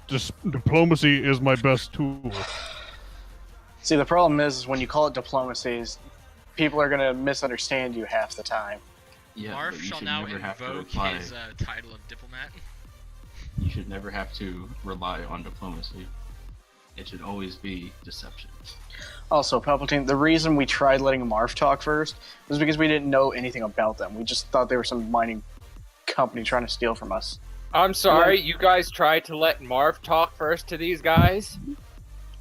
diplomacy is my best tool. See, the problem is when you call it diplomacy, people are gonna misunderstand you half the time. Yeah, Marv but you shall should now never have to invoke rely. his title of diplomat. You should never have to rely on diplomacy. It should always be deception. Also, Palpatine, the reason we tried letting Marv talk first was because we didn't know anything about them. We just thought they were some mining company trying to steal from us. I'm sorry, you guys tried to let Marv talk first to these guys? It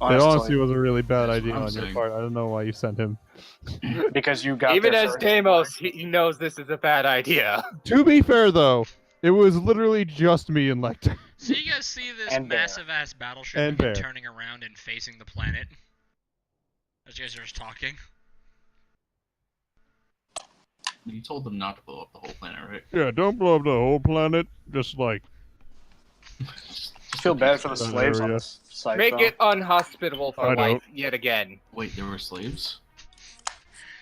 honestly was a really bad That's idea what I'm on your saying. part. I don't know why you sent him. because you got Even there as first. Deimos, he knows this is a bad idea. To be fair, though, it was literally just me and Lecter. So you guys see this And Bear. massive-ass battleship And Bear. turning around and facing the planet? As you guys are just talking. You told them not to blow up the whole planet, right? Yeah, don't blow up the whole planet. Just like I feel bad for the slaves on area. this site. Make though. it unhospitable I for know. life yet again. Wait, there were slaves?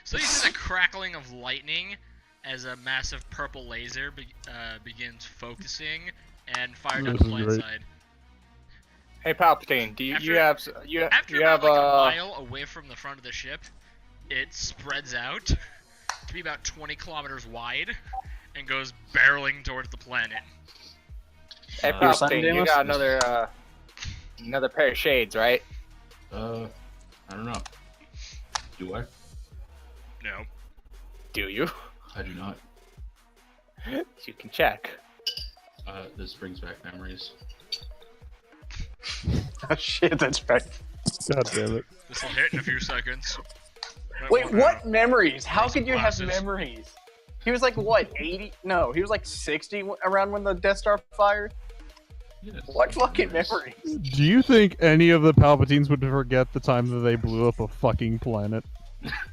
So you see the crackling of lightning as a massive purple laser begins focusing and fire down This the is planet great. side. Hey Palpatine, do you, After- you have After about like a mile away from the front of the ship, it spreads out to be about 20 kilometers wide and goes barreling towards the planet. Hey Uh, Palpatine, you Deimos? got another pair of shades, right? I don't know. Do I? No. Do you? I do not. You can check. This brings back memories. Oh, shit, that's right. God damn it. This'll hit in a few seconds. Wait, what memories? How Raise could some you have glasses. memories? He was like, what, 80? No, he was like 60 around when the Death Star fired? Yes, What fucking memories? Do you think any of the Palpatines would forget the time that they blew up a fucking planet?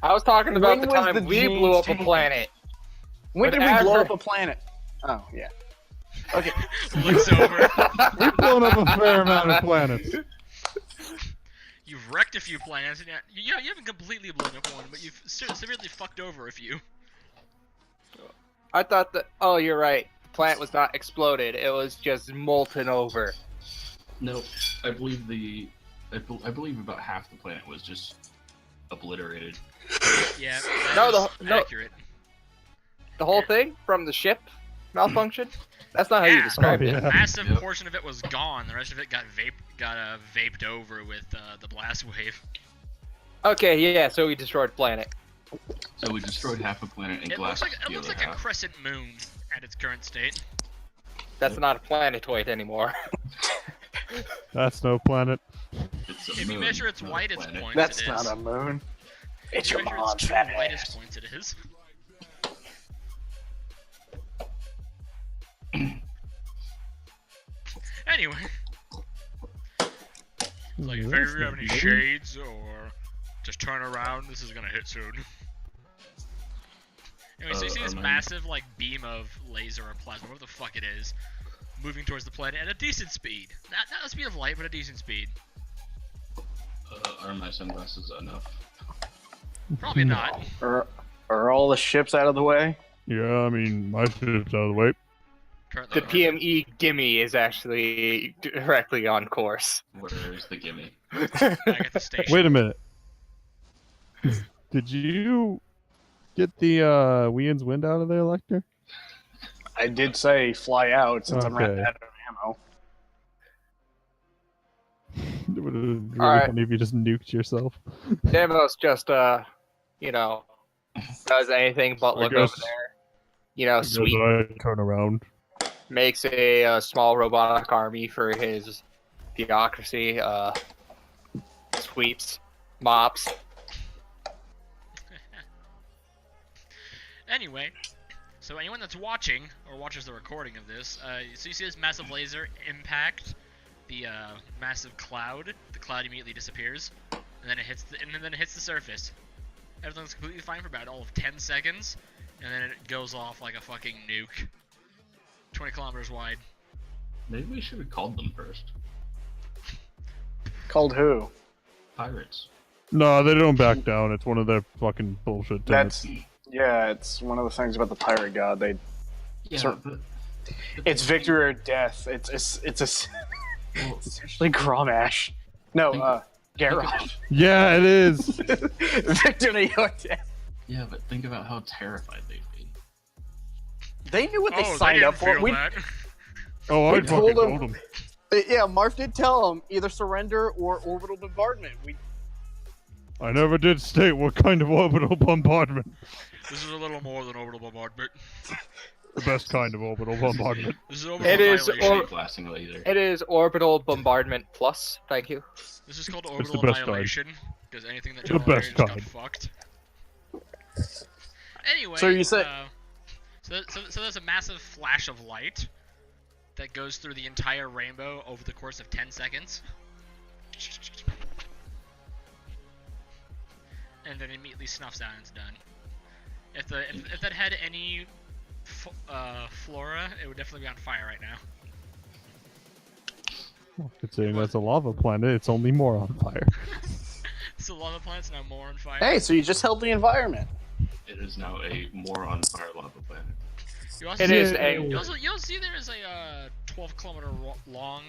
I was talking about When the was time the we James blew up a taken? planet. When did we Whatever. blow up a planet? Oh, yeah. Okay. Looks over. We've blown up a fair amount of planets. You've wrecked a few planets. And you haven't completely blown up one, but you've severely fucked over a few. I thought that. Oh, you're right. The plant was not exploded. It was just molten over. No, I believe I believe about half the planet was just obliterated. Yeah, No, that's no. accurate. The whole thing from the ship malfunction. That's not how you Yeah. described Oh, it. yeah. A massive Yep. portion of it was gone. The rest of it got vaped over with the blast wave. Okay, yeah. So we destroyed the planet. So we destroyed half a planet and It looks glassed like the other a half. crescent moon at its current state. That's not a planetoid anymore. That's no planet. It's a If you moon, measure its not a widest planet. points, That's it not is. a moon. It's If you your measure mom's its two fat widest ass. points, it is. Anyway. It's like, if you have any shades or just turn around, this is gonna hit soon. Anyway, so you see this am I- massive, like, beam of laser or plasma, whatever the fuck it is, moving towards the planet at a decent speed. Not the speed of light, but a decent speed. Are my sunglasses enough? Probably not. Are all the ships out of the way? Yeah, I mean, my ship's out of the way. Currently The PME gimme is actually directly on course. Where's the gimme? back at the station. Wait a minute. Did you get the Wien's wind out of there, Lecter? I did say fly out since I'm running Okay. out of ammo. It would have been really Alright. funny if you just nuked yourself. Demos just you know, does anything but I look over guess- there. You know, Because sweep I turn around. makes a small robotic army for his theocracy. Sweeps, mops. Anyway, so anyone that's watching or watches the recording of this, so you see this massive laser impact the massive cloud. The cloud immediately disappears, and then it hits the surface. Everything's completely fine for about all of 10 seconds, and then it goes off like a fucking nuke. 20 kilometers wide. Maybe we should have called them first. Called who? Pirates. No, they don't back down. It's one of their fucking bullshit tenets. That's yeah. It's one of the things about the pirate god. They Yeah, Sir- but it's victory or death. It's Well, It's actually Gromash. No, Garrosh. Yeah, it is. Victor to your death. yeah, but think about how terrified they'd be. They knew what they Oh, signed they up didn't for. feel that. Oh, We I told fucking him- told him. Yeah, Marv did tell them either surrender or orbital bombardment. I never did state what kind of orbital bombardment. This is a little more than orbital bombardment. The best kind of orbital bombardment. This is orbital It is annihilation. or- Blasting laser. It is orbital bombardment plus. Thank you. This is called the orbital best kind. annihilation. Because anything that The jumped best just got kind. fucked. Anyway, So you said- so there's a massive flash of light that goes through the entire rainbow over the course of 10 seconds. And then immediately snuffs out and it's done. If that had any flora, it would definitely be on fire right now. Considering that's a lava planet, it's only more on fire. So lava planet's now more on fire. Hey, so you just held the environment. It is now a more on fire lava planet. You also It see, is You a. also see there is a 12-kilometer long,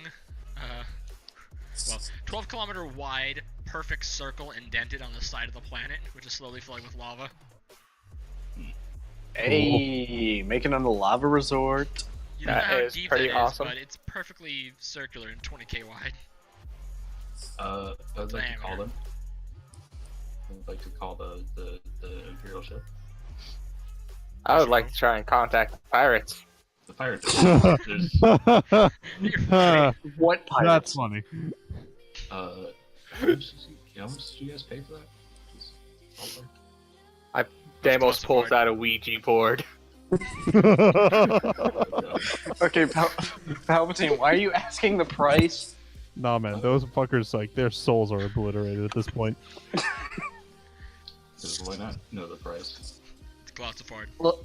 12-kilometer wide, perfect circle indented on the side of the planet, which is slowly filling with lava. Hey, making it a lava resort. You don't know That how is deep pretty that is, awesome. but it's perfectly circular and 20k wide. I'd like to call them. I'd like to call the Imperial ship. I would like to try and contact the pirates. The pirates. There's, What That's pirates? funny. how much did you guys pay for that? Just ballpark? Damos pulls classified. out a Ouija board. Okay, Palpatine, why are you asking the price? Nah, man, those fuckers, like, their souls are obliterated at this point. Because why not know the price? It's classified. Look,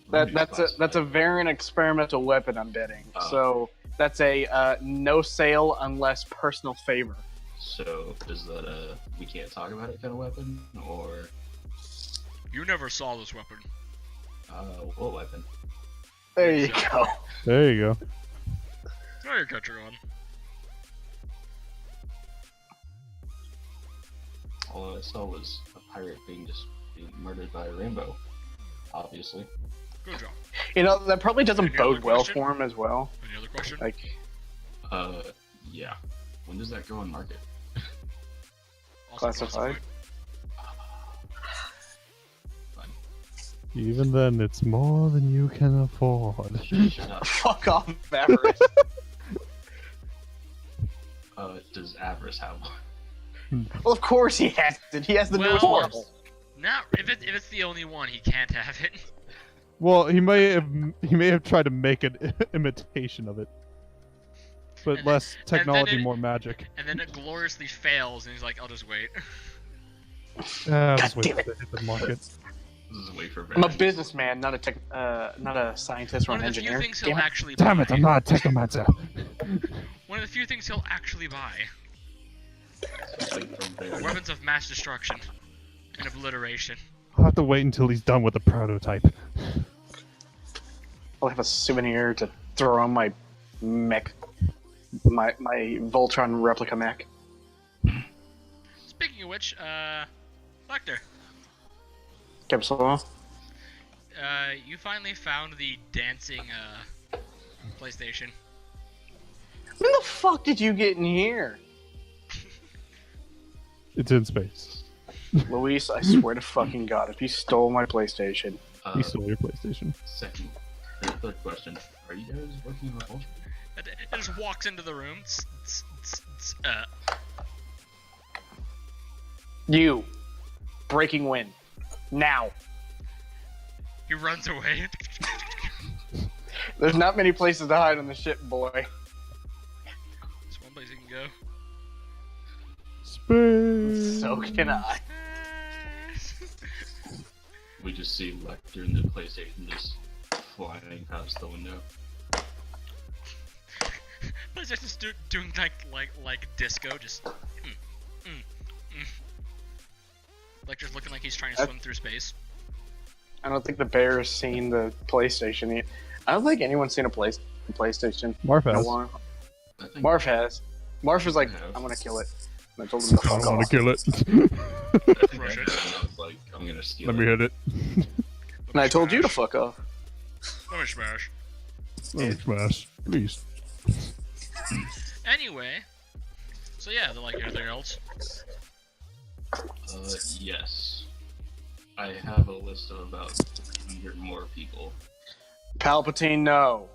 that's a variant experimental weapon, I'm betting. Oh. So that's a no sale unless personal favor. So is that a we can't talk about it kind of weapon, or You never saw this weapon. what weapon? There you go. There you go. Oh, you're catching on. All I saw was a pirate being murdered by a rainbow. Obviously. Good job. You know, that probably doesn't Any other bode well question? for him as well. Any other question? Like, Yeah. When does that go on market? Also classified. Fine. Even then, it's more than you can afford. Shut up. fuck off, Avarice. Does Avarice have one? Well, of course he has it. He has the newest Well- model. Now, if it's the only one, he can't have it. Well, he may have tried to make an imitation of it, but And less then technology, it- more magic. And then it gloriously fails, and he's like, "I'll just wait." Just wait damn for it to hit the market. This is way for I'm a vengeance. businessman, not a scientist or One an of the few engineer. things he'll Damn it. actually buy. Damn it! I'm not a technomancer. One of the few things he'll actually buy Something from are there. weapons of mass destruction and obliteration. I'll have to wait until he's done with the prototype. I'll have a souvenir to throw on my mech, my Voltron replica mech. Speaking of which, Lecter, Capsule. you finally found the dancing PlayStation. When the fuck did you get in here? It's in space. Luis, I swear to fucking God, if you stole my PlayStation. He stole your PlayStation. Third question. Are you guys working on Ultra? It just walks into the room. You. Breaking wind. Now. He runs away. There's not many places to hide on the ship, boy. There's one place he can go. Space. So can I. We just see Lecter and the PlayStation just flying past the window. He's just doing like disco, just. Like just looking like he's trying to swim through space. I don't think the bear has seen the PlayStation yet. I don't think anyone's seen a PlayStation. Marf in a has. while. I think Marv has. Marv was like, Yeah. I'm gonna kill it. And I told him to I fuck don't want off. to kill it. I think Rush I it. was like, I'm gonna steal Let me hit it. And I told you to fuck off. Let me smash. Let me smash. Please. Anyway, so yeah, like anything else. Yes. I have a list of about 100 more people. Palpatine, no.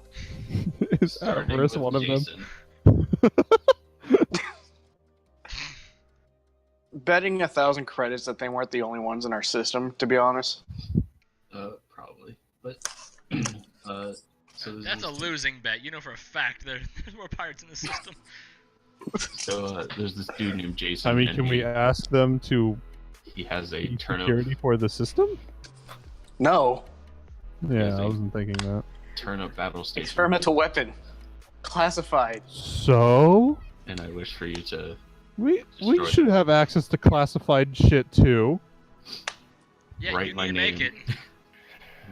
Is Starting Avarice with one of them? Jason. Betting 1,000 credits that they weren't the only ones in our system, to be honest. Probably. But, so That's a losing bet. You know for a fact there's more pirates in the system. So, there's this dude named Jason. I mean, and can we ask them to He has a be turnip security for the system? No. Yeah, Yes, I wasn't thinking that. battle station. Experimental weapon. Classified. So And I wish for you to we Destroy should have access to classified shit too. Yeah, Write you my need to make name. it.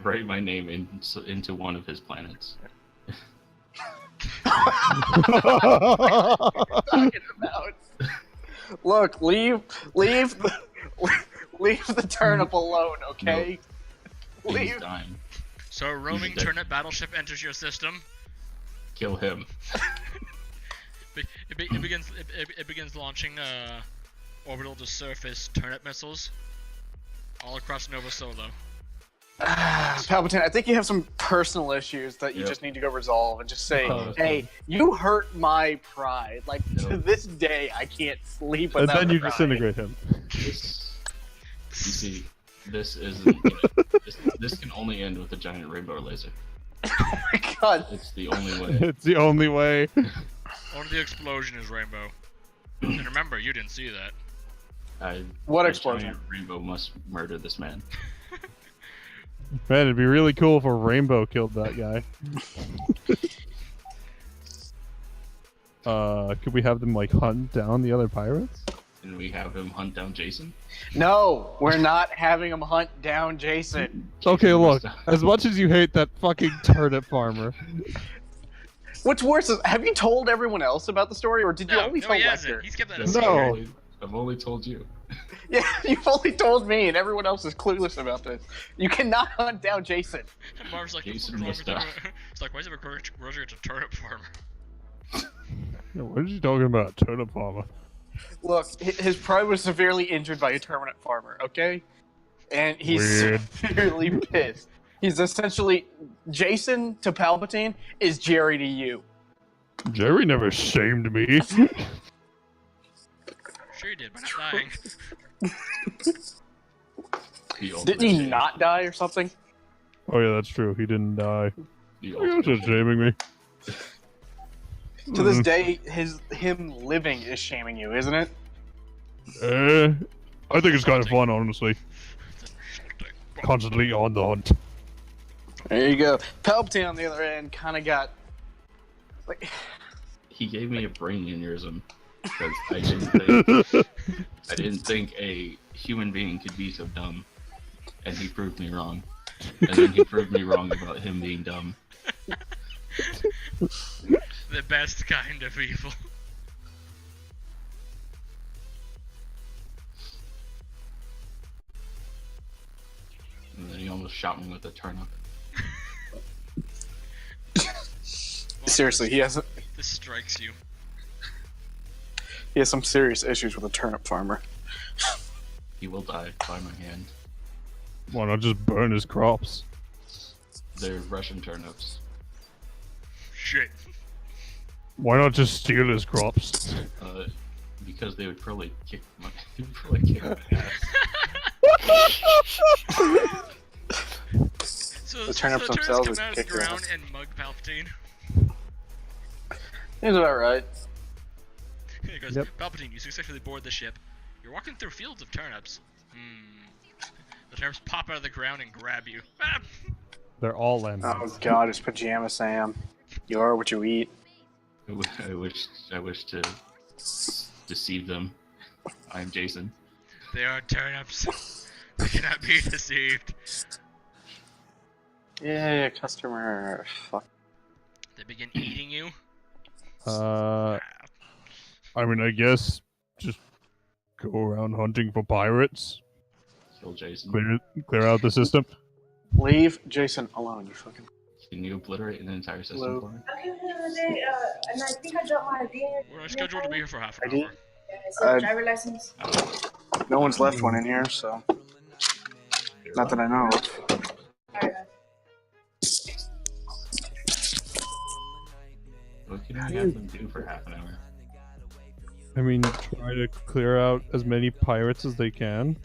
write my name into one of his planets. Talking about. Look, leave the turnip alone, okay? He's Leave. dying. So a roaming He's dead. turnip battleship enters your system. Kill him. It begins launching orbital to surface turnip missiles all across Nova Solo. Palpatine, I think you have some personal issues that you Yep. just need to go resolve and just say, Oh, hey, you hurt my pride. Like, to Yep. this day, I can't sleep And without then you crying. disintegrate him. This, you see, this isn't. This can only end with a giant rainbow laser. Oh my god. It's the only way. It's the only way. Only the explosion is rainbow. And remember, you didn't see that. What a explosion? giant rainbow must murder this man. Man, it'd be really cool if a rainbow killed that guy. Could we have them like hunt down the other pirates? And we have him hunt down Jason. No, we're not having him hunt down Jason. Okay, Jason look. must- As much as you hate that fucking turnip farmer, What's worse is, have you told everyone else about the story, or did you No, only no, tell he Lecter? hasn't. He's kept that a No. secret. I've only told you. Yeah, you've only told me, and everyone else is clueless about this. You cannot hunt down Jason. And Marv's like, Jason what's wrong must with die. everyone? It's like, why is it Roger a turnip farmer? what are you talking about, turnip farmer? Look, his pride was severely injured by a terminate farmer, okay? And he's Weird. severely pissed. He's essentially Jason to Palpatine is Jerry to you. Jerry never shamed me. Sure you did, by not dying. Didn't he not die or something? Oh yeah, that's true. He didn't die. You're just shaming me. To this Mm. day, him living is shaming you, isn't it? I think it's kind of fun, honestly. Constantly on the hunt. There you go. Palpatine, on the other end, kind of got like He gave me a brain aneurysm because I didn't think a human being could be so dumb, and he proved me wrong. And then he proved me wrong about him being dumb. The best kind of evil. And then he almost shot me with a turnip. seriously, he has This strikes you. some serious issues with a turnip farmer. He will die by my hand. Why not just burn his crops? They're Russian turnips. Shit. Why not just steal his crops? Because they would probably kick my, they would probably kick my ass. So The turnips so themselves come out of the kick your ground ass. and mug Palpatine. He's about right. He goes, Yep. Palpatine, you successfully board the ship. You're walking through fields of turnips. The turnips pop out of the ground and grab you. Ah! They're all landmines. Oh god, it's Pajama Sam. You are what you eat. I wish to deceive them. I'm Jason. They are turnips. They cannot be deceived. Yeah, customer. Fuck. They begin eating you. I mean, I guess just go around hunting for pirates. Kill Jason. Clear out the system. Leave Jason alone, you fucking. Can you obliterate an entire system Hello. for me? I came here the other day, and I think I dropped my ID. We're scheduled to be here for half an ID? hour. Yeah, it said Uh, driver license. No one's left one in here, so. Not that I know of. Alright. What can we have them do for half an hour? I mean, try to clear out as many pirates as they can.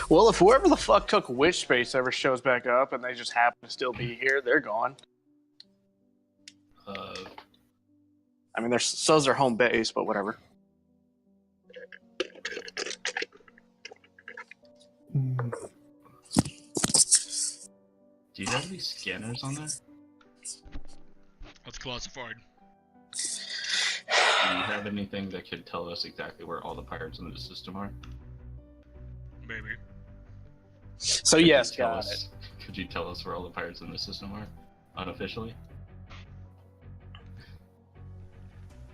Well, if whoever the fuck took Witch Space ever shows back up and they just happen to still be here, they're gone. I mean, so's their home base, but whatever. Do you have any scanners on there? That's classified. Do you have anything that could tell us exactly where all the pirates in the system are? Maybe. So, Could you yes, tell got us- it. Could you tell us where all the pirates in the system are? Unofficially?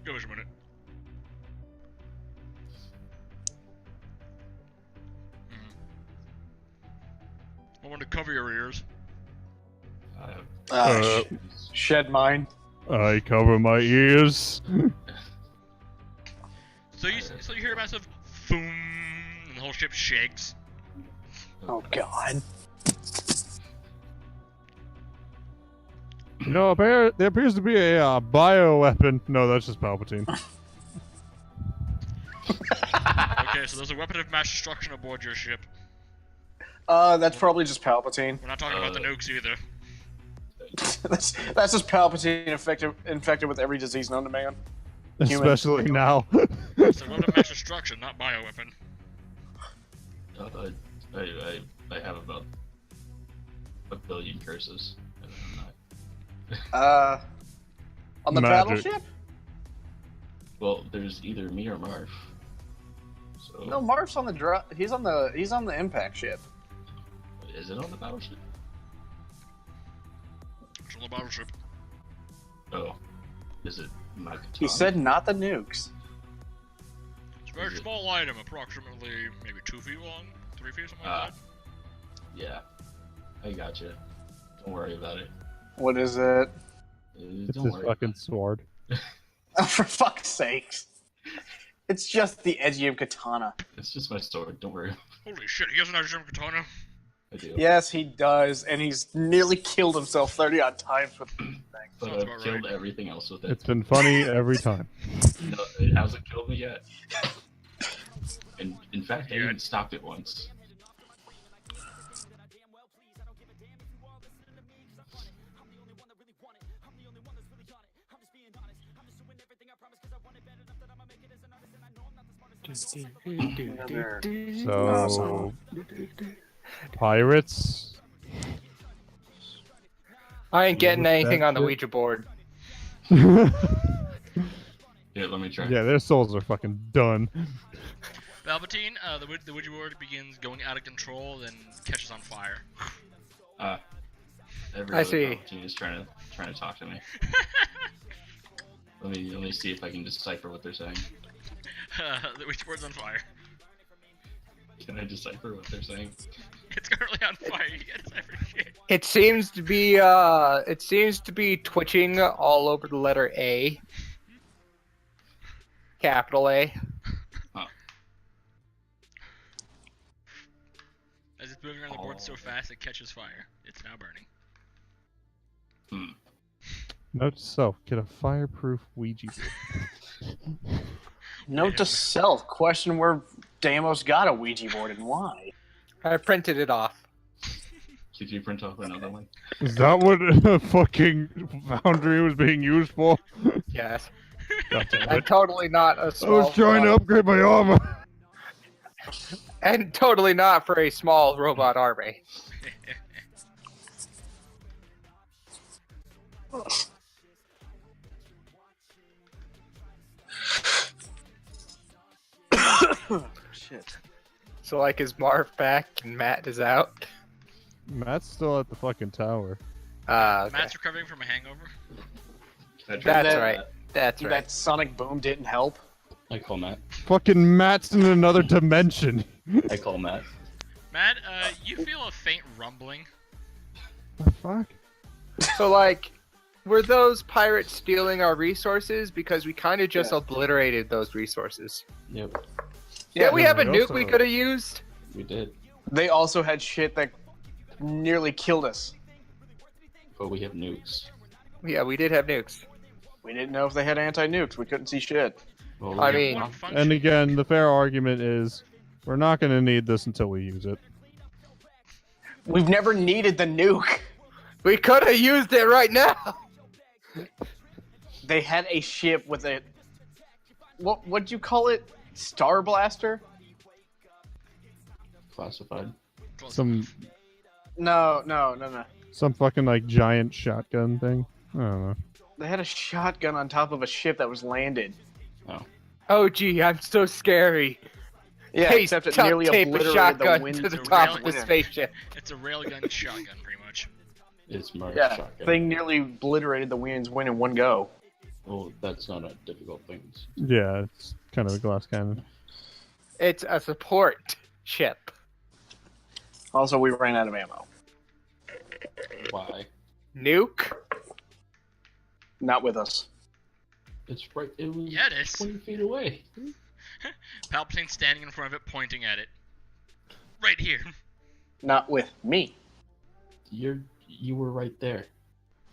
Give us a minute. I want to cover your ears. Uh, Shed mine. I cover my ears. So you hear a massive boom, and the whole ship shakes. Oh, God. You know, there appears to be a bio-weapon. No, that's just Palpatine. Okay, so there's a weapon of mass destruction aboard your ship. That's probably just Palpatine. We're not talking about the nukes either. that's just Palpatine infected with every disease known to man. Human. Especially now. It's a weapon of mass destruction, not bioweapon. I have about a billion curses. And I'm not. On the Magic. battleship? Well, there's either me or Marv. So No, Marv's on the he's on the impact ship. is it on the battleship? It's on the battleship. Oh, is it my katana? He said not the nukes. It's a very small item, approximately maybe 2 feet long, 3 feet, something like that. Yeah, I gotcha. Don't worry about it. What is it? It's Don't his worry. fucking sword. Oh, for fuck's sakes. It's just the edgy katana. It's just my sword. Don't worry. Holy shit, he has an Arjun katana. I do. Yes, he does, and he's nearly killed himself 30 odd times with the thing. But Sounds I've about killed right. everything else with it. It's been funny every time. No, it hasn't killed me yet. And in fact, I Yeah. even stopped it once. So, pirates. I ain't getting anything on the That's it. Ouija board. Yeah, Here, let me try. their souls are fucking done. Palpatine, the Ouija board begins going out of control, then catches on fire. Every I other see. Palpatine is trying to talk to me. Let me see if I can decipher what they're saying. The Ouija board's on fire. Can I decipher what they're saying? It's currently on fire. You get every shit. It seems to be twitching all over the letter A. Capital A. As it's moving around the board so fast, it catches fire. It's now burning. Note to self: get a fireproof Ouija board. Note to self, question where Deimos got a Ouija board and why. I printed it off. Could you print off another one? Is that what fucking Foundry was being used for? Yes. God damn And it. totally not a I small. was trying to upgrade my armor. And totally not for a small robot army. Shit. So like, is Marv back and Matt is out? Matt's still at the fucking tower. Okay. Matt's recovering from a hangover. Can I try That's that? right. That's right. That sonic boom didn't help. I call Matt. Fucking Matt's in another dimension. I call Matt. Matt, you feel a faint rumbling. The fuck? So, like, were those pirates stealing our resources? Because we kind of just Yeah. obliterated those resources. Yep, Yeah, we have a we nuke also- we could have used. we did. They also had shit that nearly killed us. But we have nukes. Yeah, we did have nukes. We didn't know if they had anti-nukes. We couldn't see shit. Well, I we mean- have One one. function. And again, the fair argument is we're not going to need this until we use it. We've never needed the nuke. We could have used it right now. They had a ship with a what'd you call it? Star Blaster? Classified. Close Some No. some fucking like giant shotgun thing. I don't know. They had a shotgun on top of a ship that was landed. Oh, gee, I'm so scary. Yeah, Hey, except it duct nearly tape a obliterated shotgun the wind to the to top rail- of the spaceship. It's a railgun shotgun, pretty much. It's my Yeah, shotgun. thing nearly obliterated the wind's wind in one go. Well, that's not a difficult thing. Yeah, it's kind of a glass cannon. It's a support ship. Also, we ran out of ammo. Why? Nuke? Not with us. It's right. It was Yeah, it is. 20 feet away. Palpatine standing in front of it, pointing at it. Right here. Not with me. You were right there.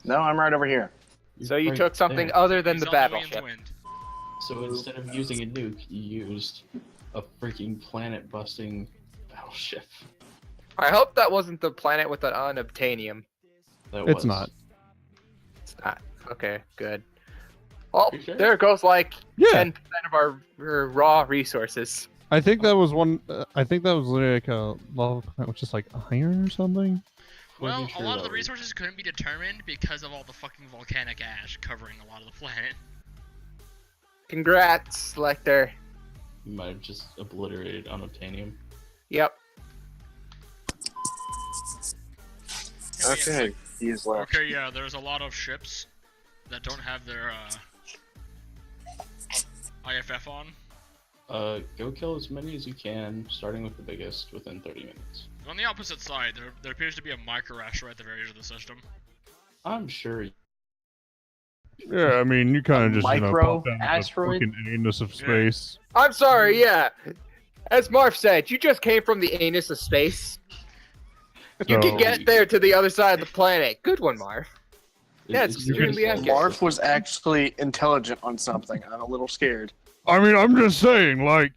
No, I'm right over here. You're So you right took something there. other than He's the on William's battleship. wind. So instead of using a nuke, you used a freaking planet-busting battleship. I hope that wasn't the planet with an unobtainium. That It's was. not. It's not. Okay, good. Well, You sure? there goes like Yeah, 10% of our raw resources. I think that was one. I think that was literally like a lava planet with just like iron or something. Well, Pretty a sure lot of that the was- resources couldn't be determined because of all the fucking volcanic ash covering a lot of the planet. Congrats, Lecter. You might have just obliterated unobtainium. Yep. Okay, he's left. Okay, yeah, there's a lot of ships that don't have their IFF on. Go kill as many as you can, starting with the biggest within 30 minutes. On the opposite side, there appears to be a micro asteroid at the very edge of the system. I'm sure. Yeah, I mean, you kind of just micro pop down to the asteroid? fucking anus of space. I'm sorry, yeah. As Marv said, you just came from the anus of space. You So- can get there to the other side of the planet. Good one, Marv. Yeah, it's seriously extremely all- accurate. Marv was actually intelligent on something. I'm a little scared. I mean, I'm just saying, like,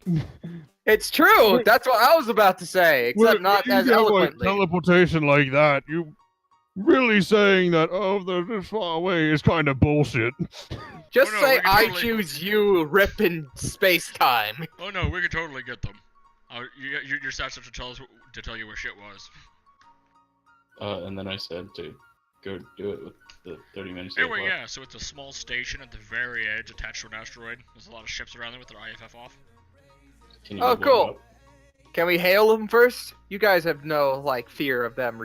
It's true. That's what I was about to say, except not when as you get, like, eloquently. teleportation like that, you really saying that they're this far away is kind of bullshit. Just Oh, no, say we can I totally- choose you, rip in space time. Oh no, we could totally get them. Your stats have to tell you where shit was. And then I said to go do it with the 30 minutes. Anyway, left. yeah, so it's a small station at the very edge attached to an asteroid. There's a lot of ships around there with their IFF off. Can you Oh, go blow it cool. up? Can we hail them first? You guys have no like fear of them.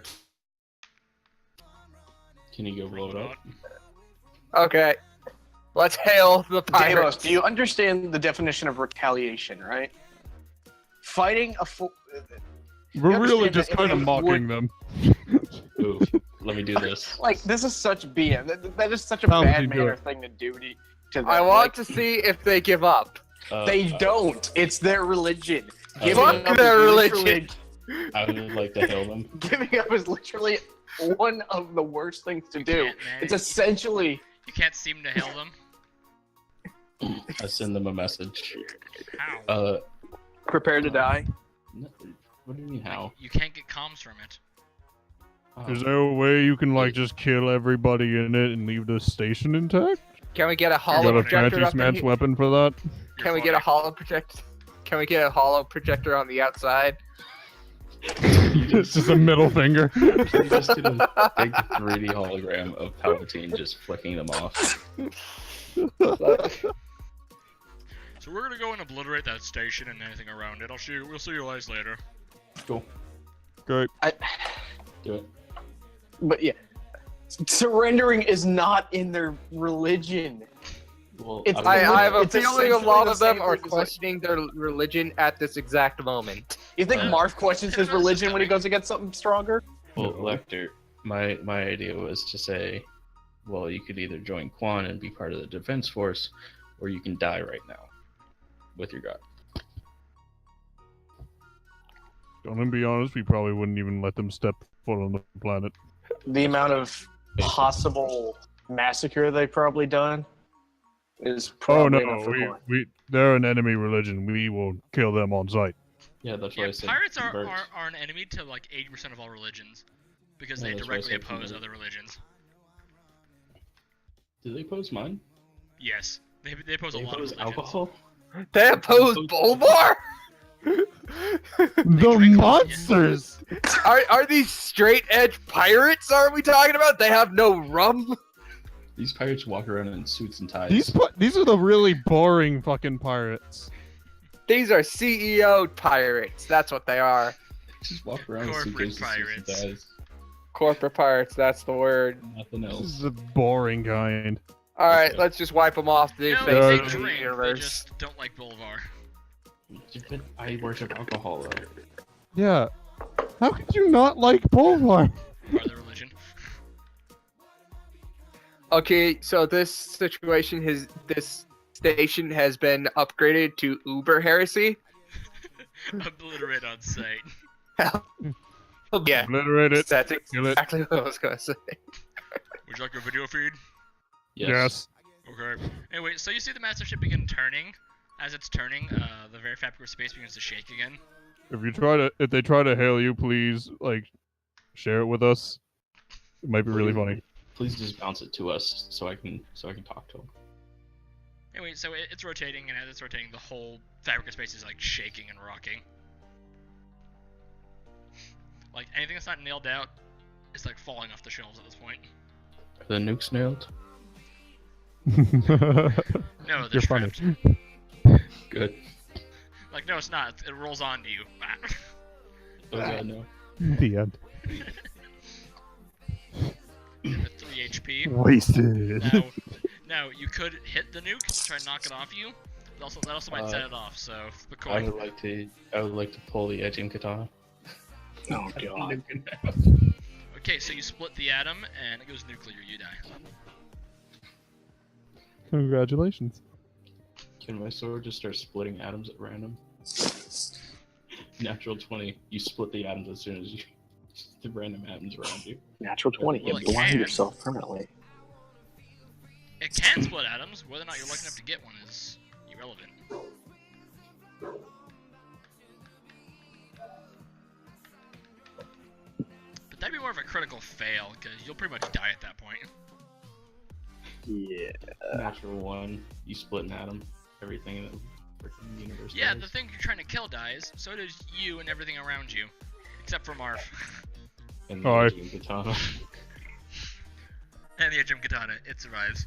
Can you go blow it up? Okay, let's hail the Davos, pirates. do you understand the definition of retaliation, right? Fighting a We're You really understand just that kind of if they mocking them. Ooh, let me do this. like this is such BM. That is such a Palpatine, bad do manner it. thing to do to them. I want Like, to see if they give up. They don't. It's their religion. Uh, Giving Fuck up their is religion. literally- I would like to hail them. Giving up is literally one of the worst things to do. can't, man. It's essentially You can't seem to hail them. I send them a message. How? prepare to die. No, what do you mean how? You can't get comms from it. Is there a way you can like just kill everybody in it and leave the station intact? Can we get a You hollow got a projector fancy up in smash here? weapon for that? Can we get a hollow project? Can we get a hollow projector on the outside? It's just a middle finger. You just did a big 3D hologram of Palpatine just flicking them off. So we're gonna go and obliterate that station and anything around it. We'll see you guys later. Cool. Great. Do it. But yeah, surrendering is not in their religion. Well, It's- I have a It's feeling a essentially lot the of them same are thing as, like- questioning their religion at this exact moment. You think Uh, Marv questions his religion when he goes against something stronger? well, No. Lecter, my idea was to say, well, you could either join Quan and be part of the defense force, or you can die right now with your god. Gonna be honest, we probably wouldn't even let them step foot on the planet. The amount of possible massacre they've probably done is probably enough for Quan. They're an enemy religion. We will kill them on sight. Yeah, that's why Yeah, I said pirates are convert. an enemy to like 80% of all religions because Yeah, they that's why I directly said oppose convert. other religions. Do they oppose mine? Yes, they oppose They a lot of oppose religions. alcohol? They oppose Bulbar? The drink all- monsters! Are these straight edge pirates? Are we talking about? They have no rum. These pirates walk around in suits and ties. These are the really boring fucking pirates. These are CEO pirates. That's what they are. just walk around with Corporate suitcases and suits and ties. Corporate pirates. That's the word. Nothing This else. is the boring kind. All right, Okay. let's just wipe them off the No, face Yeah, they of the drink. They universe. just don't like Bolivar. But I worship alcohol though. Yeah. How could you not like Bulwark? Or their religion. Okay, so this station has been upgraded to Uber heresy. Obliterate on sight. Yeah, Obliterate it. that's Kill it. exactly what I was gonna say. Would you like a video feed? Yes. Okay. Anyway, so you see the massive ship begin turning. As it's turning, the very fabric of space begins to shake again. If they try to hail you, please share it with us. It might be really funny. Please just bounce it to us so I can talk to him. Anyway, so it's rotating, and as it's rotating, the whole fabric of space is like shaking and rocking. Like anything that's not nailed out is like falling off the shelves at this point. Are the nukes nailed? No, they're You're funny. strapped. Good. Like no, it's not. It rolls onto you. Oh god, no. The end. With 3 HP. Wasted. Now you could hit the nuke to try and knock it off you. But that also might set it off. So the I coin. would like to pull the edging katana. Oh god. Okay, so you split the atom, and it goes nuclear. You die. Congratulations. Can my sword just start splitting atoms at random? Natural 20. You split the atoms as soon as you the random atoms around you. Natural 20. Well, You it blind can. yourself permanently. It can split atoms. Whether or not you're lucky enough to get one is irrelevant. But that'd be more of a critical fail, because you'll pretty much die at that point. Yeah. Natural 1. You split an atom. Everything in the freaking universe. Yeah, dies. the thing you're trying to kill dies, so does you and everything around you. Except for Marv. And the Alright. edging katana. And the Ejim Katana, it survives.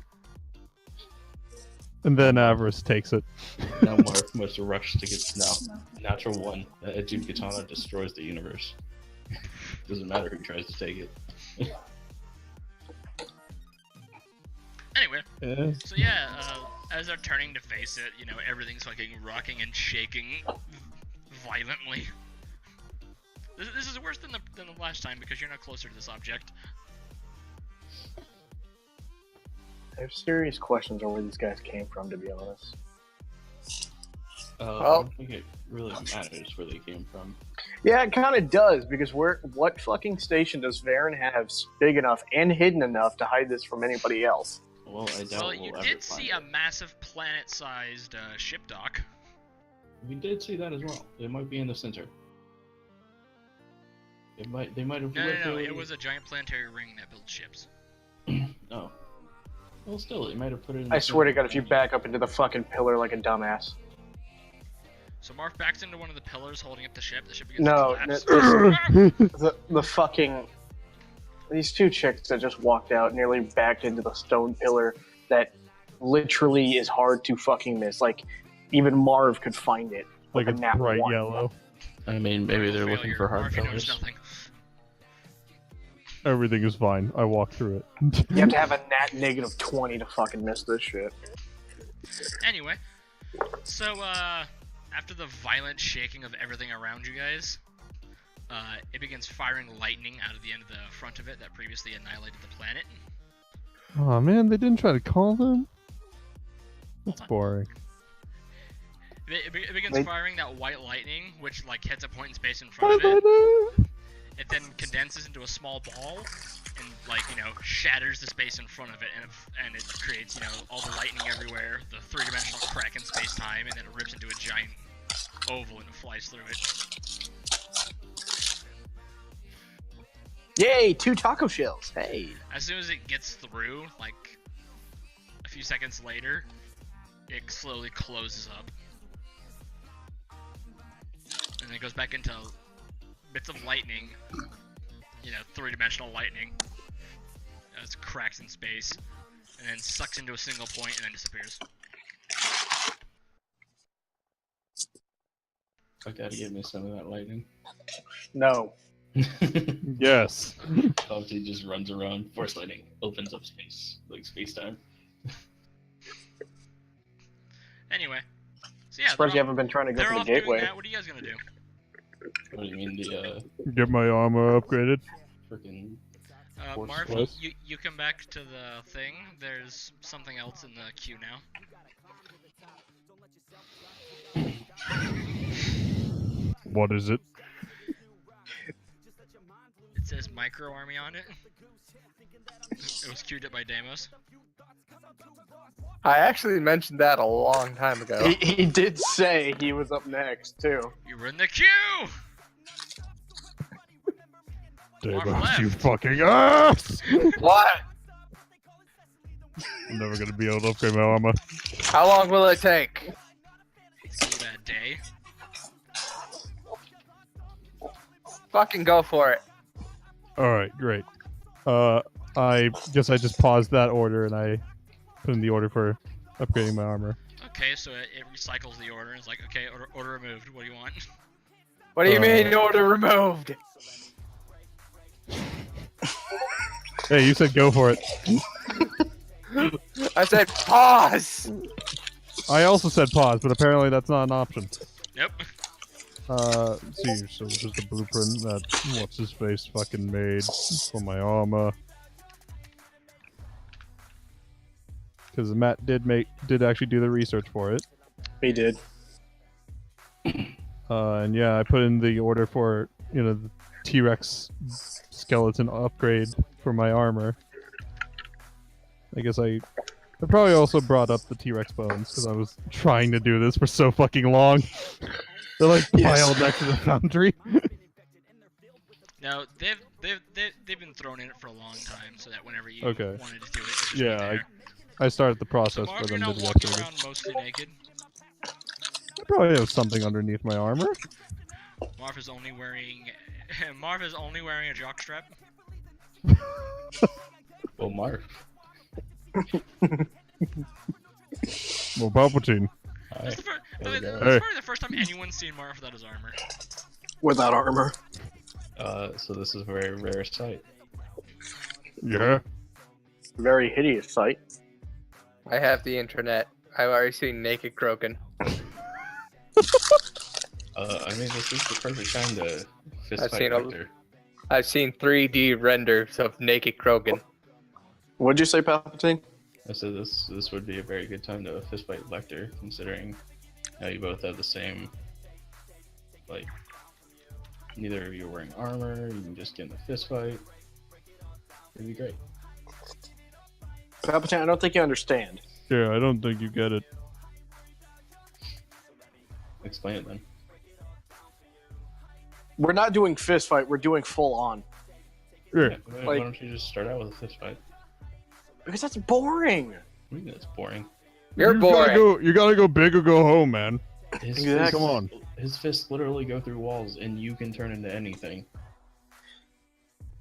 And then Avarice takes it. Now Mark must rush to get natural 1. The edging katana destroys the universe. Doesn't matter who tries to take it. Anyway, so yeah, as they're turning to face it, you know, everything's fucking rocking and shaking violently. This is worse than the last time because you're not closer to this object. I have serious questions on where these guys came from, to be honest. I Well- don't think it really matters where they came from. Yeah, it kind of does, because what fucking station does Varen have big enough and hidden enough to hide this from anybody else? Well, I doubt Well, we'll you ever did find see it. a massive planet-sized ship dock. We did see that as well. It might be in the center. They might have. No, literally- it was a giant planetary ring that built ships. Oh. Well, still, they might have put it in. I the swear to center. God, if you back up into the fucking pillar like a dumbass. So Marv backs into one of the pillars holding up the ship begins No, to collapse. the fucking... These two chicks that just walked out nearly backed into the stone pillar that literally is hard to fucking miss. Like, even Marv could find it. Like a it's nat bright one. yellow. I mean, maybe they're looking Failure. for hard Marv, you notice pillars. nothing. Everything is fine. I walked through it. You have to have a nat negative 20 to fucking miss this shit. Anyway, so after the violent shaking of everything around you guys, it begins firing lightning out of the end of the front of it that previously annihilated the planet. Oh man, they didn't try to call them? That's on. boring. It begins Wait. firing that white lightning, which like hits a point in space in front of it. It then condenses into a small ball, and like shatters the space in front of it, and it creates all the lightning everywhere, the three-dimensional crack in space-time, and then it rips into a giant oval and it flies through it. Yay, 2 taco shells. Hey. As soon as it gets through, like a few seconds later, it slowly closes up. And then it goes back into bits of lightning, three-dimensional lightning, as cracks in space, and then sucks into a single point and then disappears. I gotta give me some of that lightning. No. Yes. Obviously just runs around, force lightning, opens up space, like space-time. Anyway, so yeah, Surprised you haven't been trying to go they're for the off doing gateway. that. What are you guys gonna do? What do you mean, the, Get my armor upgraded. freaking... Marv, Force. you come back to the thing. There's something else in the queue now. What is it? It says Micro Army on it. It was queued up by Deimos. I actually mentioned that a long time ago. He did say he was up next, too. You were in the queue! Marv Deimos, you left. fucking ass! What? I'm never gonna be able to upgrade my armor. How long will it take? See that day. Fucking go for it. Alright, great. I guess I just paused that order and I put in the order for upgrading my armor. Okay, so it recycles the order and it's like, okay, order removed. What do you want? What do you mean order removed? Hey, you said go for it. I said pause! I also said pause, but apparently that's not an option. Nope. Let's see, so just the blueprint that what's his face fucking made for my armor. Because Matt did actually do the research for it. He did. And yeah, I put in the order for the T-Rex skeleton upgrade for my armor. I guess I probably also brought up the T-Rex bones because I was trying to do this for so fucking long. They're like piled next to the foundry. No, they've been thrown in it for a long time, so that whenever you Okay. wanted to do it, it should Yeah, be there. I started the So process Marv, for you're them now to be walking upgraded. around mostly naked. I probably have something underneath my armor. Marv is only wearing a jockstrap. Well, Marv. Well, Palpatine. Hi. That's, There we go. that's probably the first time anyone's seen Marv without his armor. Without armor. So this is a very rare sight. Yeah. Very hideous sight. I have the internet. I've already seen naked Krogan. I mean, this is the perfect time to fist I've fight seen a- Vector. I've seen 3D renders of naked Krogan. What'd you say, Palpatine? I said this would be a very good time to fist fight Vector, considering how you both have the same, like, neither of you are wearing armor, you can just get in a fist fight. It'd be great. Palpatine, I don't think you understand. Yeah, I don't think you get it. Explain it then. We're not doing fist fight, we're doing full on. Yeah. Yeah, why like- don't you just start out with a fist fight? Because that's boring. I mean, that's boring. You're you boring. You gotta go big or go home, man. His Exactly. fists, Come on. his fists literally go through walls, and you can turn into anything.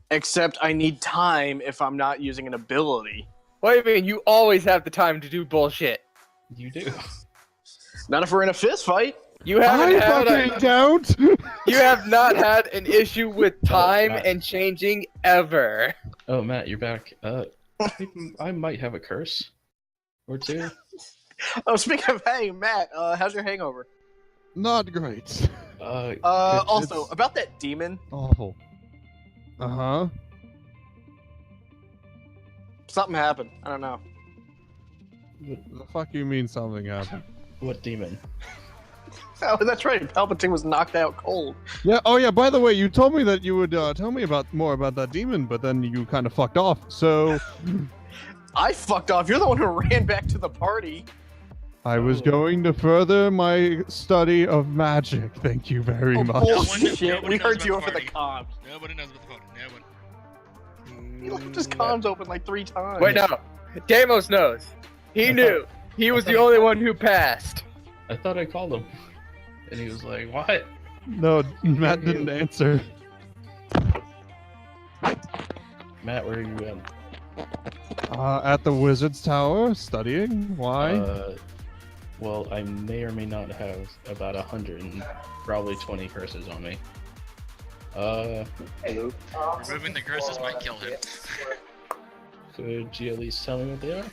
Except I need time if I'm not using an ability. What do you mean? You always have the time to do bullshit. You do. Not if we're in a fist fight. You haven't had fucking don't! you have not had an issue with time Matt. and changing ever. Oh, Matt, you're back. I might have a curse or two. Oh, speaking of hey, Matt, how's your hangover? Not great. Also, it's- about that demon, Awful. Uh-huh. something happened. I don't know. The fuck you mean something happened? What demon? Oh, that's right. Palpatine was knocked out cold. Yeah, oh yeah, by the way, you told me that you would tell me about more about that demon, but then you kind of fucked off, so... I fucked off. You're the one who ran back to the party. I was going to further my study of magic, thank you very Oh, much. bullshit. Nobody We knows heard about you the over the party. comms. Nobody knows about the party. Nobody. He left his comms open like 3 times. Wait, no. Damos knows. He knew. He was the only one who passed. I thought I called him. And he was like, what? No, Matt didn't answer. Matt, where are you at? At the Wizard's Tower, studying. Why? Well, I may or may not have about 100 and probably 20 curses on me. Removing the curses might kill him. Could you at least tell me what they are?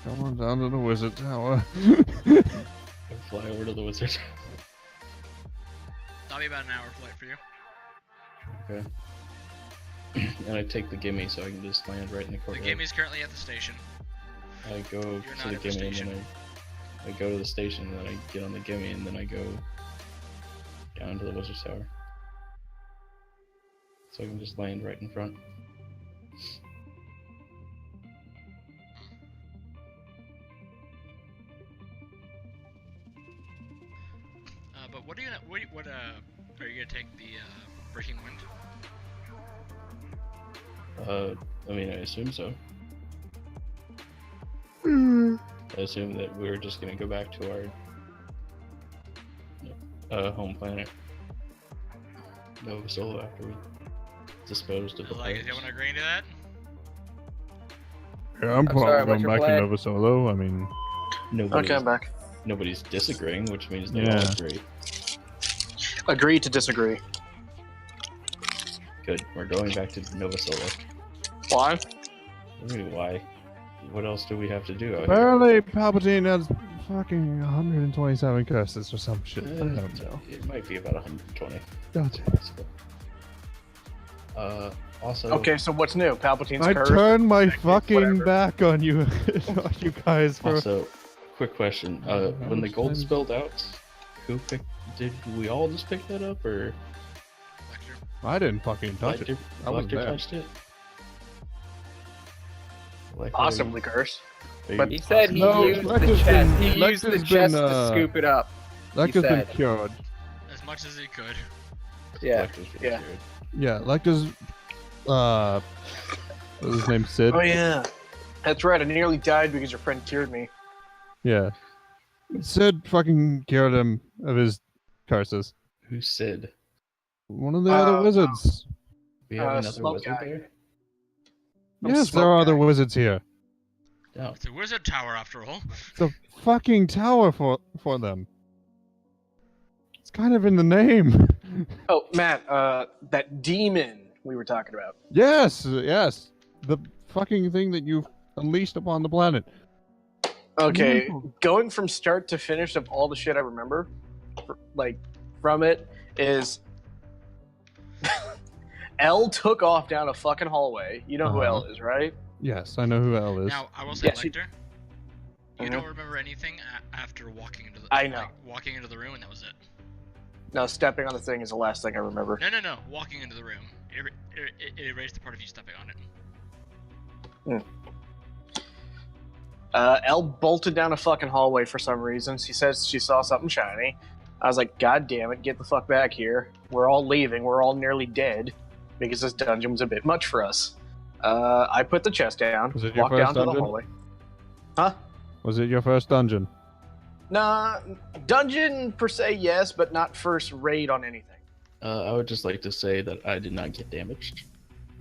Come on down to the Wizard Tower. I'll fly over to the wizard. That'll be about an hour flight for you. Okay. And I take the gimme so I can just land right in the The courtyard. Gimmy's currently at the station. I go You're to not the at the gimme and station. then I go to the station and then I get on the gimme and then I go down to the wizard's tower. So I can just land right in front. But what are you gonna, what are you gonna take the, breaking wind? I mean, I assume so. I assume that we're just gonna go back to our home planet, Nova Solar, after we disposed of the Like, do you pirates. wanna agree to that? Yeah, I'm probably sorry, what's going your back plan? to Nova Solo. I mean, Nobody's, Okay, I'm back. nobody's disagreeing, which means they Yeah. all agree. Agree to disagree. Good. We're going back to Nova Solar. Why? I mean, why? What else do we have to do out apparently Palpatine has fucking 127 curses or some shit. here? I don't know. It might be about 120. Gotcha. Also, Okay, so what's new? Palpatine's I curse? turned my Next, fucking whatever. back on you, on you guys for. Also, quick question. How When the much gold time- spilled out, who picked? Did we all just pick that up, or Lecture. I didn't fucking touch it. I was Lecter there. touched it? Lecter- Possibly curse. are you but- He said he No, used the Lecter's chest. been- He used the Lecter's chest been, to scoop it up. Lecter's been said. cured. As much as he could. Yeah. Lecter's been Yeah. cured. Yeah, Lecter's. What was his name? Sid? Oh, yeah. That's right. I nearly died because your friend cured me. Yeah. Sid fucking cured him of his curses. Who said? One of the other wizards. We have another Smoke wizard guy. there? I'm Yes, there smoke are other guy. wizards here. No. It's a wizard tower after all. The fucking tower for them. It's kind of in the name. Oh, Matt, that demon we were talking about. Yes, yes. The fucking thing that you unleashed upon the planet. Okay, No. going from start to finish of all the shit I remember, from it, is L took off down a fucking hallway. You know who Uh-huh. L is, right? Yes, I know who L is. Now, I will say, Yeah, she- Lecter, you Mhm. don't remember anything after walking into the. I know. Like, walking into the room, and that was it. No, stepping on the thing is the last thing I remember. No. Walking into the room. It erased the part of you stepping on it. Elle bolted down a fucking hallway for some reason. She says she saw something shiny. I was like, God damn it, get the fuck back here. We're all leaving. We're all nearly dead because this dungeon was a bit much for us. I put the chest down, Was it your walked down first to the dungeon? hallway. Huh? Was it your first dungeon? Nah, dungeon per se, yes, but not first raid on anything. I would just like to say that I did not get damaged.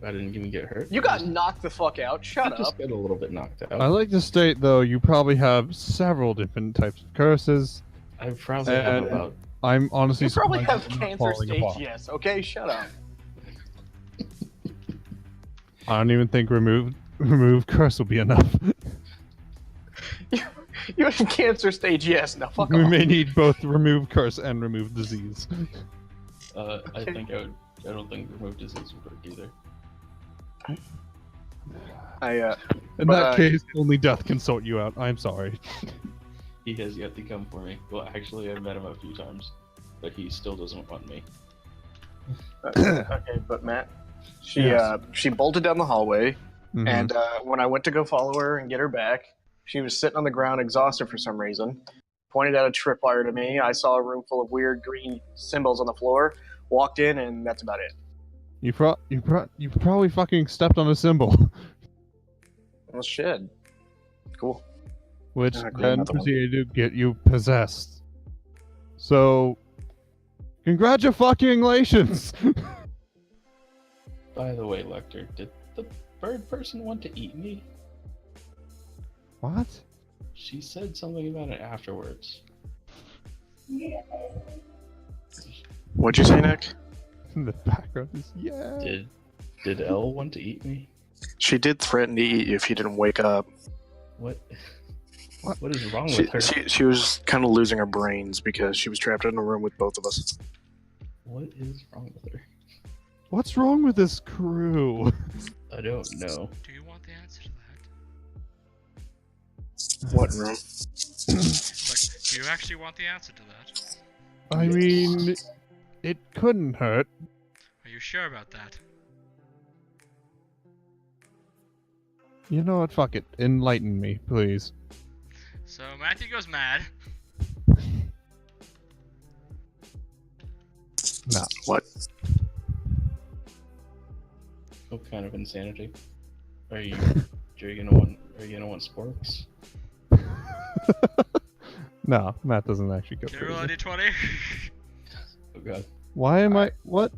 I didn't even get hurt. You I got just- knocked the fuck out. I Shut just up. got a little bit knocked out. I like to state, though, you probably have several different types of curses. I probably have And- about. I'm honestly You probably have surprised I'm not cancer falling stage, apart. yes. Okay, shut up. I don't even think remove curse will be enough. You're in cancer stage, yes. Now fuck We off. may need both remove curse and remove disease. I think I don't think remove disease would work either. In But, that case, only death can sort you out. I'm sorry. He has yet to come for me. Well, actually, I've met him a few times, but he still doesn't want me. okay, but Matt, she Yes. she bolted down the hallway, Mhm. and when I went to go follow her and get her back, she was sitting on the ground exhausted for some reason. Pointed out a tripwire to me. I saw a room full of weird green symbols on the floor. Walked in, and that's about it. You probably fucking stepped on a symbol, Well, shit. Cool. which Ah, cool, then another one. proceeded to get you possessed. So, congratulations! By the way, Lecter, did the bird person want to eat me? What? She said something about it afterwards. What'd you say, Nick? In the background is yeah. Did Elle want to eat me? She did threaten to eat you if you didn't wake up. What? What is wrong She, with her? she was kind of losing her brains because she was trapped in a room with both of us. What is wrong with her? What's wrong with this crew? I don't know. Do you want the answer to that? What room? Like, do you actually want the answer to that? I mean, it couldn't hurt. Are you sure about that? You know what? Fuck it. Enlighten me, please. So Matthew goes mad. No. What? What kind of insanity? Are you gonna want sporks? No, Matt doesn't actually go Can you roll a crazy. d20? Oh god. Why am I? What?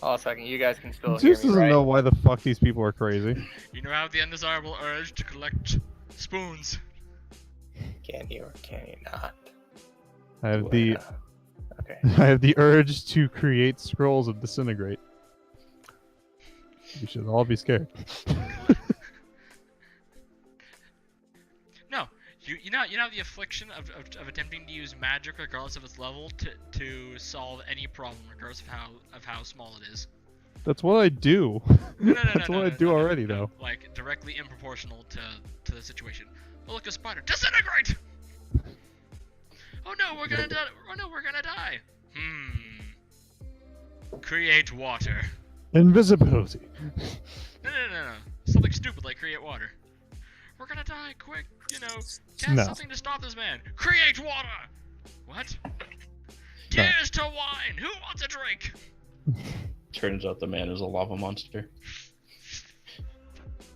Hold a second, you guys can still Zeus hear me, doesn't right? know why the fuck these people are crazy. You know, I have the undesirable urge to collect spoons. Can you or can you not? I have the Okay. I have the urge to create scrolls of disintegrate. You should all be scared. No, you know the affliction of attempting to use magic regardless of its level to solve any problem regardless of how small it is. That's what I do. No, That's what I do already, though. Like directly improportional to the situation. Oh look, a spider! Disintegrate! Oh no, we're gonna die! Oh no, we're gonna die! Create water. Invisibility. No. Something stupid like create water. We're gonna die, quick, cast No. something to stop this man. Create water! What? Tears to wine! Who wants a drink? Turns out the man is a lava monster.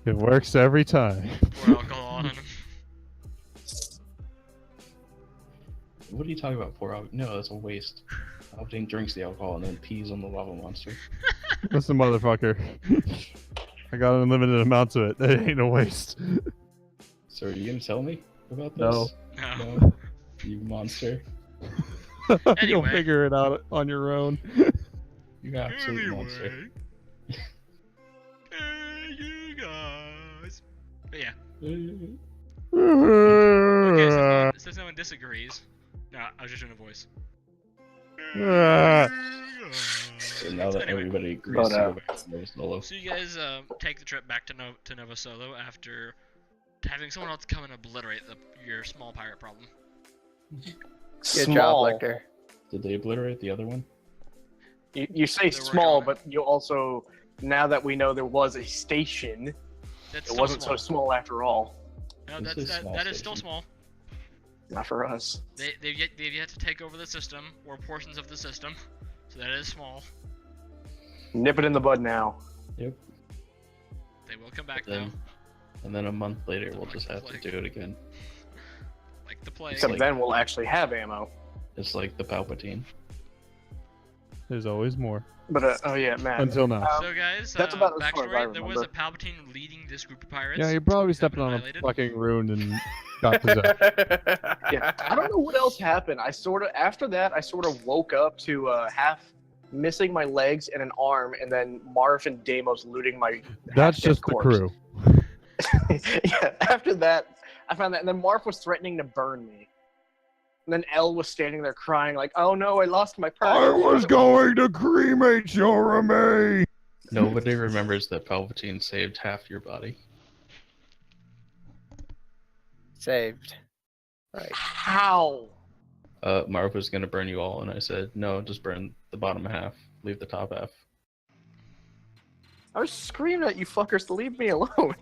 It works every time. Pour alcohol on him. What are you talking about? Pour out? No, that's a waste. Palpatine drinks the alcohol and then pees on the lava monster. Listen, motherfucker. I got unlimited amounts of it. That ain't a waste. So are you gonna tell me about this? No. No. No? You monster. You'll Anyway. figure it out on your own. You absolute monster. Anyway. Hey, you guys. But yeah. Okay, since no one disagrees. No, I was just doing a voice. So now that Anyway. everybody agrees But, to go back to Nova Solo. So you guys take the trip back to Nova Solo after having someone else come and obliterate your small pirate problem. Good job, Lecter. Did they obliterate the other one? You say They're working small, on it. but you also, now that we know there was a station, That's it still wasn't small. so small after all. No, This that's is small that is still station. small. Not for us. They've yet to take over the system or portions of the system, so that is small. Nip it in the bud now. Yep. They will come back Then, though, and then a month later, we'll Like just the have to plague. do it again. like the plague. Except like- then we'll actually have ammo. It's like the Palpatine. There's always more. But, oh yeah, Matt. Until now. So guys, That's about as far as I backstory: there was a remember. Palpatine leading this group of pirates. Yeah, you're probably who have stepping been on a annihilated. fucking rune and got possessed. Yeah, I don't know what else happened. After that, I sort of woke up to half missing my legs and an arm, and then Marv and Deimos looting my That's half-dead just the corpse. crew. Yeah, after that, I found that, and then Marv was threatening to burn me. And then Elle was standing there crying, like, "Oh no, I lost my purse." I was going to cremate your remains. Nobody remembers that Palpatine saved half your body. Saved. Right. How? Marv was gonna burn you all, and I said, no, just burn the bottom half. Leave the top half. I was screaming at you fuckers to leave me alone.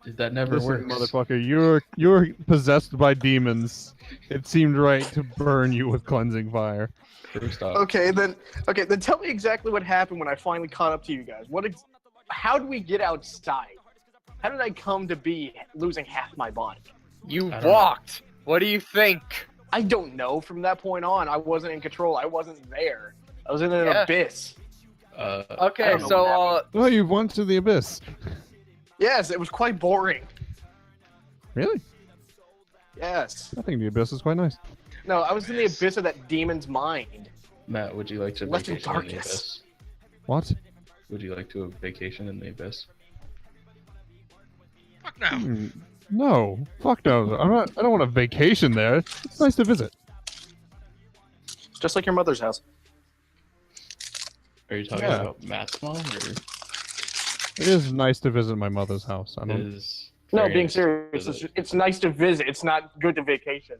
That never Listen, works. motherfucker, you're possessed by demons. It seemed right to burn you with cleansing fire. First off, Okay, then tell me exactly what happened when I finally caught up to you guys. How did we get outside? How did I come to be losing half my body? You I don't walked. What do you think? I don't know. From that point on, I wasn't in control. I wasn't there. I was in an Yeah. abyss. uh, I Okay, don't know so what Oh, you went to the abyss. Yes, it was quite boring. Really? Yes. I think the abyss is quite nice. No, I was in the abyss of that demon's mind. Matt, would you like to Left in vacation in the darkness. abyss? What? Would you like to vacation in the abyss? Fuck no. No. Fuck no. I don't want a vacation there. It's nice to visit. Just like your mother's house. Are you talking Yeah. about Matt's mom, or It is nice to visit my mother's house. I don't. is? No, very being nice to serious. visit? It's nice to visit. It's not good to vacation.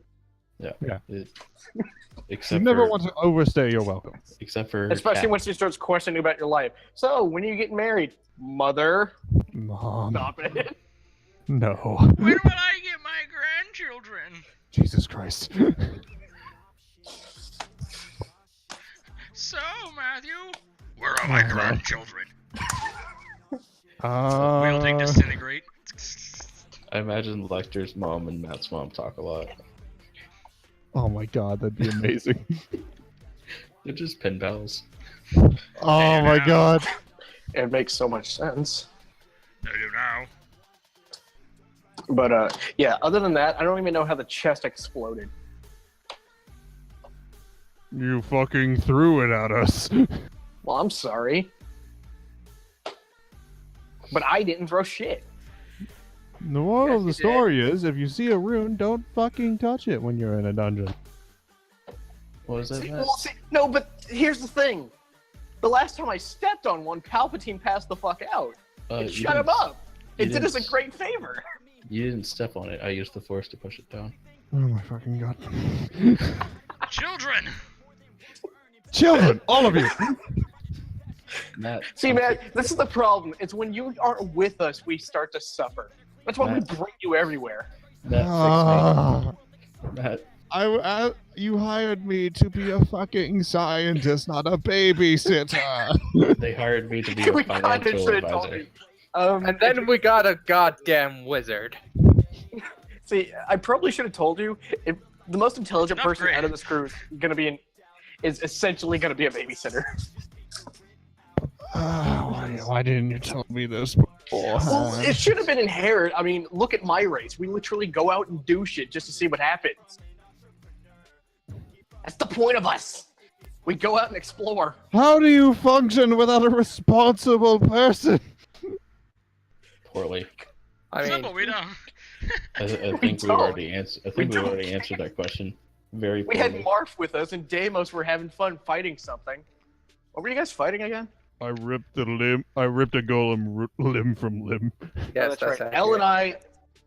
Except You never for, want to overstay your welcome. except for Especially Kat. when she starts questioning about your life. So, when are you getting married? Mother. Mom. Stop it. No. When will I get my grandchildren? Jesus Christ. So, Matthew, where are my grandchildren? Wielding disintegrate. I imagine Lecter's mom and Matt's mom talk a lot. Oh my god, that'd be amazing. They're just pen pals. Oh my god. It makes so much sense. I do now. But, yeah, other than that, I don't even know how the chest exploded. You fucking threw it at us. Well, I'm sorry. But I didn't throw shit. The moral of the Yes, you story is, if you see a rune, don't fucking touch it when you're in a dungeon. What was that, See, Matt? well, see, no, but here's the thing. The last time I stepped on one, Palpatine passed the fuck out. You Shut him didn't- up. you It did us a didn't- great favor. You didn't step on it. I used the force to push it down. Oh my fucking god. Children! Children, all of you. Matt. See, man, this is the problem. It's when you aren't with us, we start to suffer. That's why we Matt. bring you everywhere. Matt, Ah. fix me. Matt, You hired me to be a fucking scientist, not a babysitter. they hired me to be a We kinda financial should've told advisor. you. and then we got a goddamn wizard. See, I probably should have told you. If the most intelligent Not person great. out of this crew is essentially gonna be a babysitter. Why didn't you tell me this Well, beforehand? it should have been inherent. I mean, look at my race. We literally go out and do shit just to see what happens. That's the point of us. We go out and explore. How do you function without a responsible person? Poorly. I mean, Simple, we don't. I think we've don't. already answered. I think We we've don't. already answered that question. Very We poorly. had Marf with us, and Deimos were having fun fighting something. What were you guys fighting again? I ripped a golem limb from limb. yes, that's right. accurate. Elle and I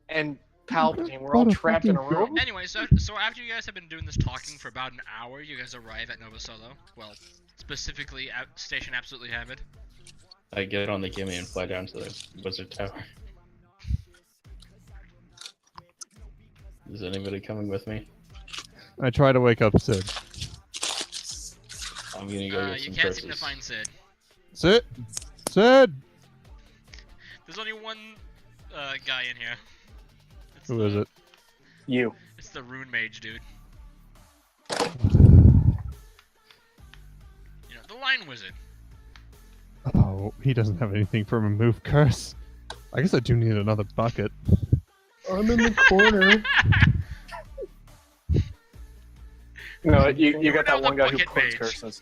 and Palpatine were all What a trapped in a fucking room. Anyway, so after you guys have been doing this talking for about an hour, you guys arrive at Nova Solo. Well, specifically at Station Absolutely Habit. I get on the gimme and fly down to the wizard tower. Is anybody coming with me? I try to wake up Sid. I'm gonna go get You some can't seem to purses. find Sid. Sid? Sid? There's only one guy in here. It's Who is it? You. It's the Rune Mage dude. You know, the Line Wizard. Oh, he doesn't have anything for remove curse. I guess I do need another bucket. I'm in the corner. No, you got that Now the one guy who bucket quotes page. curses.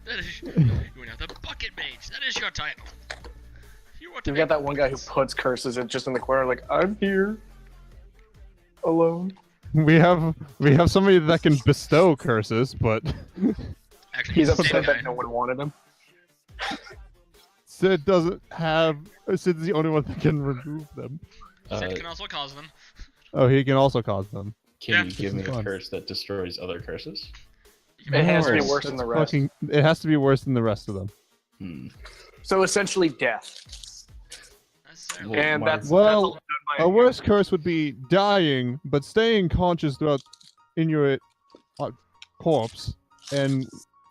That is, you are now the bucket mage. That is your title. You want to You've make got that one guy who buckets. puts curses in just in the corner, like, I'm here. Alone. We have somebody that can bestow curses, but Actually, He's the same upset guy. that no one wanted him. Sid doesn't have. Sid's the only one that can remove them. Sid can also cause them. Oh, he can also cause them. Can Yeah. you give me This is a fun. curse that destroys other curses? You can It make has to be curses. worse than the That's rest. It has to be worse than the rest of them. Hmm. So essentially, death. Necessarily. Well, And my- that's Well, all done by A worse curse would be dying, but staying conscious throughout in your corpse and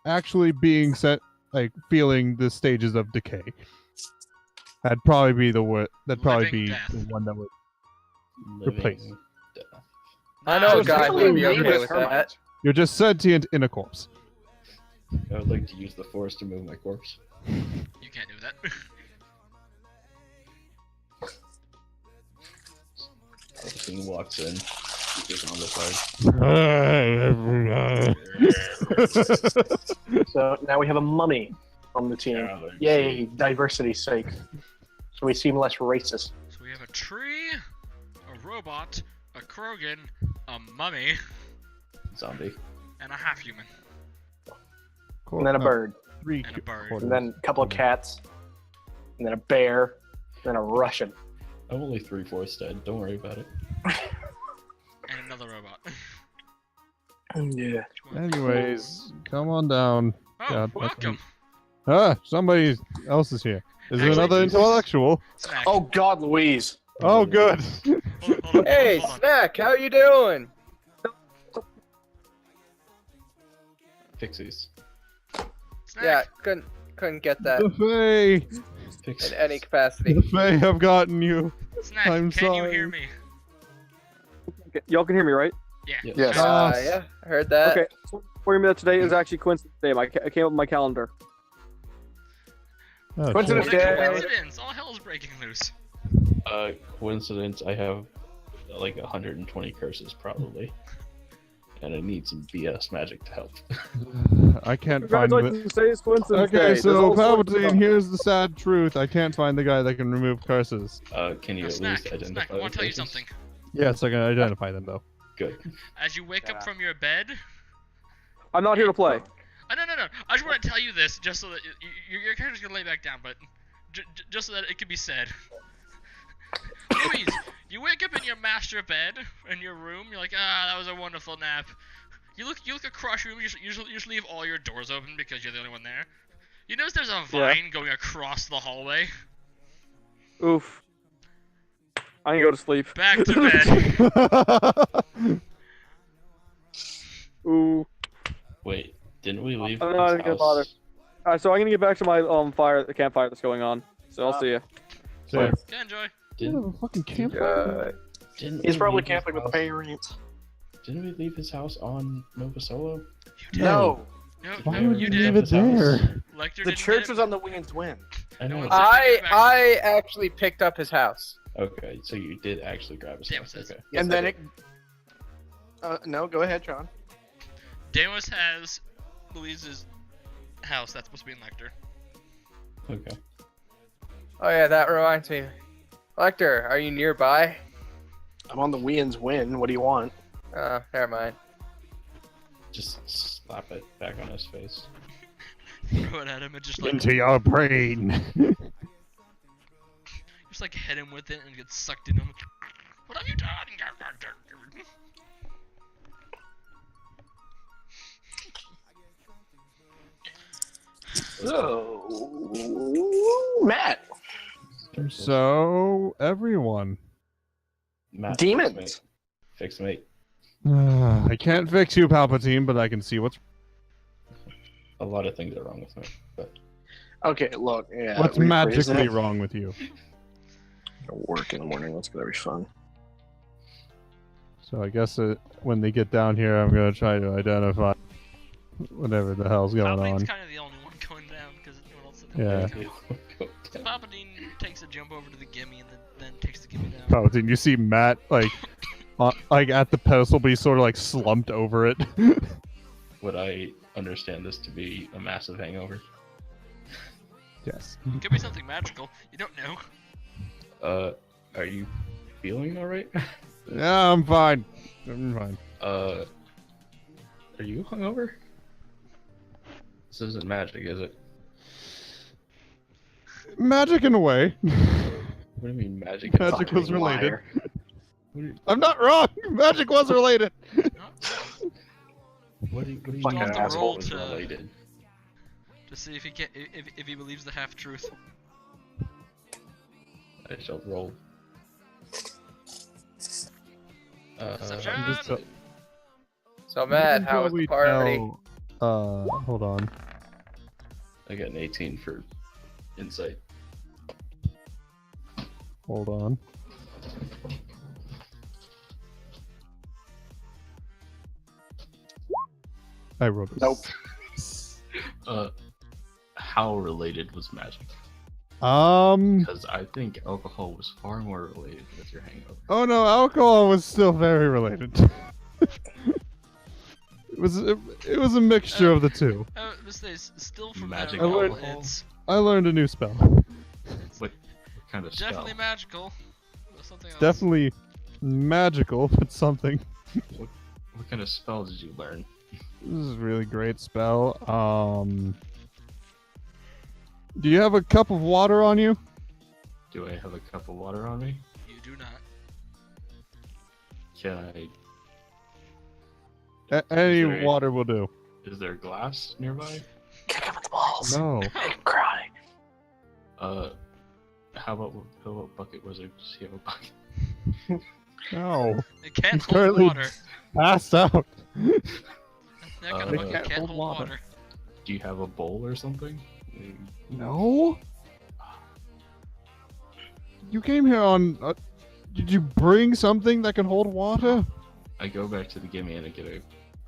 actually being feeling the stages of decay. That'd probably be the worst. That'd probably Living be death. the one that would. Living Replace. death. I know So a guy essentially, who'd be me okay as with termites. that. You're just sentient in a corpse. I would like to use the force to move my corpse. You can't do that. He walks in. He goes on the side. So now we have a mummy on the team. Yeah, like, Yay, diversity's sake. So we seem less racist. So we have a tree, a robot, a Krogan, a mummy, Zombie. and a half-human, And then a bird. 3 and a bird. quarters. And then a couple of cats. And then a bear. And then a Russian. I'm only 3/4 dead. Don't worry about it. and another robot. Yeah. Anyways, come on down. Oh, God, welcome. Somebody else is here. Is there Actually, another intellectual? Snack. Oh God, Louise. Oh, good. Hold on, Hey, hold on. Snack, how you doing? Pixies. Snack. Yeah, couldn't get that The Fae. in Pixies. any capacity. The Fae have gotten you. Snack, I'm can you sorry. hear me? Y'all can hear me, right? Yeah. Yes. Yes. Yeah, I heard that. Okay. So for me that today is actually coincidence day. I came up with my calendar. Oh, Coincidence shit. What a day. coincidence! All hell is breaking loose. Coincidence, I have like 120 curses probably. And I need some BS magic to help. I can't find the. Congratulations, today is coincidence day. Okay, There's so all sorts of Palpatine, stuff. here's the sad truth. I can't find the guy that can remove curses. Can you at Snack, least identify Snack, I want the to tell you curses? something. Yes, I can identify them though. Good. As you wake up from your bed, I'm not here to play. no. I just want to tell you this, just so that your character's gonna lay back down, but just so that it can be said. Louise, you wake up in your master bed in your room. You're like, that was a wonderful nap. You look across your room. You just leave all your doors open because you're the only one there. You notice there's a vine going across the hallway. Oof. I can go to sleep. Back to bed. Ooh. Wait, didn't we leave I'm not his gonna house? bother. Alright, so I'm gonna get back to my the campfire that's going on. So I'll see you. There. Okay, enjoy. Didn't, fucking campfire. didn't He's we probably leave his camping with the house- parents. Didn't we leave his house on Nova Solo? You did. No. Why No, would you you did. leave it there? Lecter The didn't church get was on the Wind's Wind. I know. No, it's- I actually picked up his house. Okay, so you did actually grab his Damn, house. it says- Okay. And then it. No, go ahead, John. Damos has Louise's house. That's supposed to be in Lecter. Okay. Oh yeah, that reminds me. Lecter, are you nearby? I'm on the Wind's Wind. What do you want? Oh, never mind. Just slap it back on his face. Throw it at him and just like Into your brain. hit him with it and get sucked in him. What have you done? So, Matt. So everyone. Matt, Demons. Fix mate. I can't fix you, Palpatine, but I can see what's A lot of things are wrong with me. But Okay, look. Yeah. what's rephrase magically that. wrong with you. Work in the morning. That's gonna be fun. So I guess when they get down here, I'm gonna try to identify whatever the hell's going Palpatine's on. kind of the only one going down because no one else. Yeah. So Palpatine takes a jump over to the gimme and then takes the gimme down. Palpatine, you see Matt like at the pedestal, but he's sort of like slumped over it. would I understand this to be a massive hangover? Yes. It could be something magical. You don't know. Are you feeling alright? Yeah, I'm fine. I'm fine. Are you hungover? This isn't magic, is it? Magic in a way. What do you mean magic? Magic was Fucking related. liar. I'm not wrong. Magic was related. What do you Fucking mean magic asshole. was related? To see if if he believes the half truth. I shall roll. Perception. I'm just So Matt, you can how was the probably party? tell, hold on. I got an 18 for insight. Hold on. I wrote it. Nope. How related was magic? Um. Because I think alcohol was far more related with your hangover. Oh no, alcohol was still very related. It was a mixture of the two. This is still from Magic now on, alcohol? It's I learned a new spell. What kind of spell? definitely magical. But something else. Definitely magical, but something. What kind of spell did you learn? This is a really great spell. Do you have a cup of water on you? Do I have a cup of water on me? You do not. Can I? Any there a- water will do. Is there glass nearby? Kick him in the balls. No. Make him cry. How about bucket wizard? Does he have a bucket? No. It can't He's hold currently- water. Passed out. That kind of It bucket can't can't hold hold water. water. Do you have a bowl or something? No. You came here on. Did you bring something that can hold water? I go back to the gimme and I get a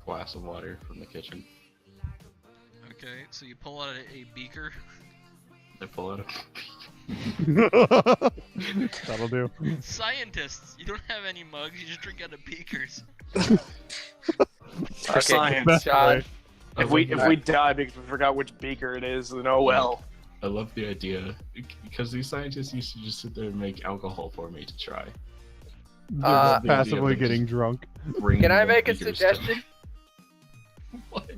glass of water from the kitchen. Okay, so you pull out a beaker. I pull out a. That'll do. Scientists, you don't have any mugs. You just drink out of beakers. For science. Best Sean. way. If we die because we forgot which beaker it is, then oh well. I love the idea because these scientists used to just sit there and make alcohol for me to try. Uh, the idea Passively of getting drunk. Bring Can I the make a beakers to- suggestion? What?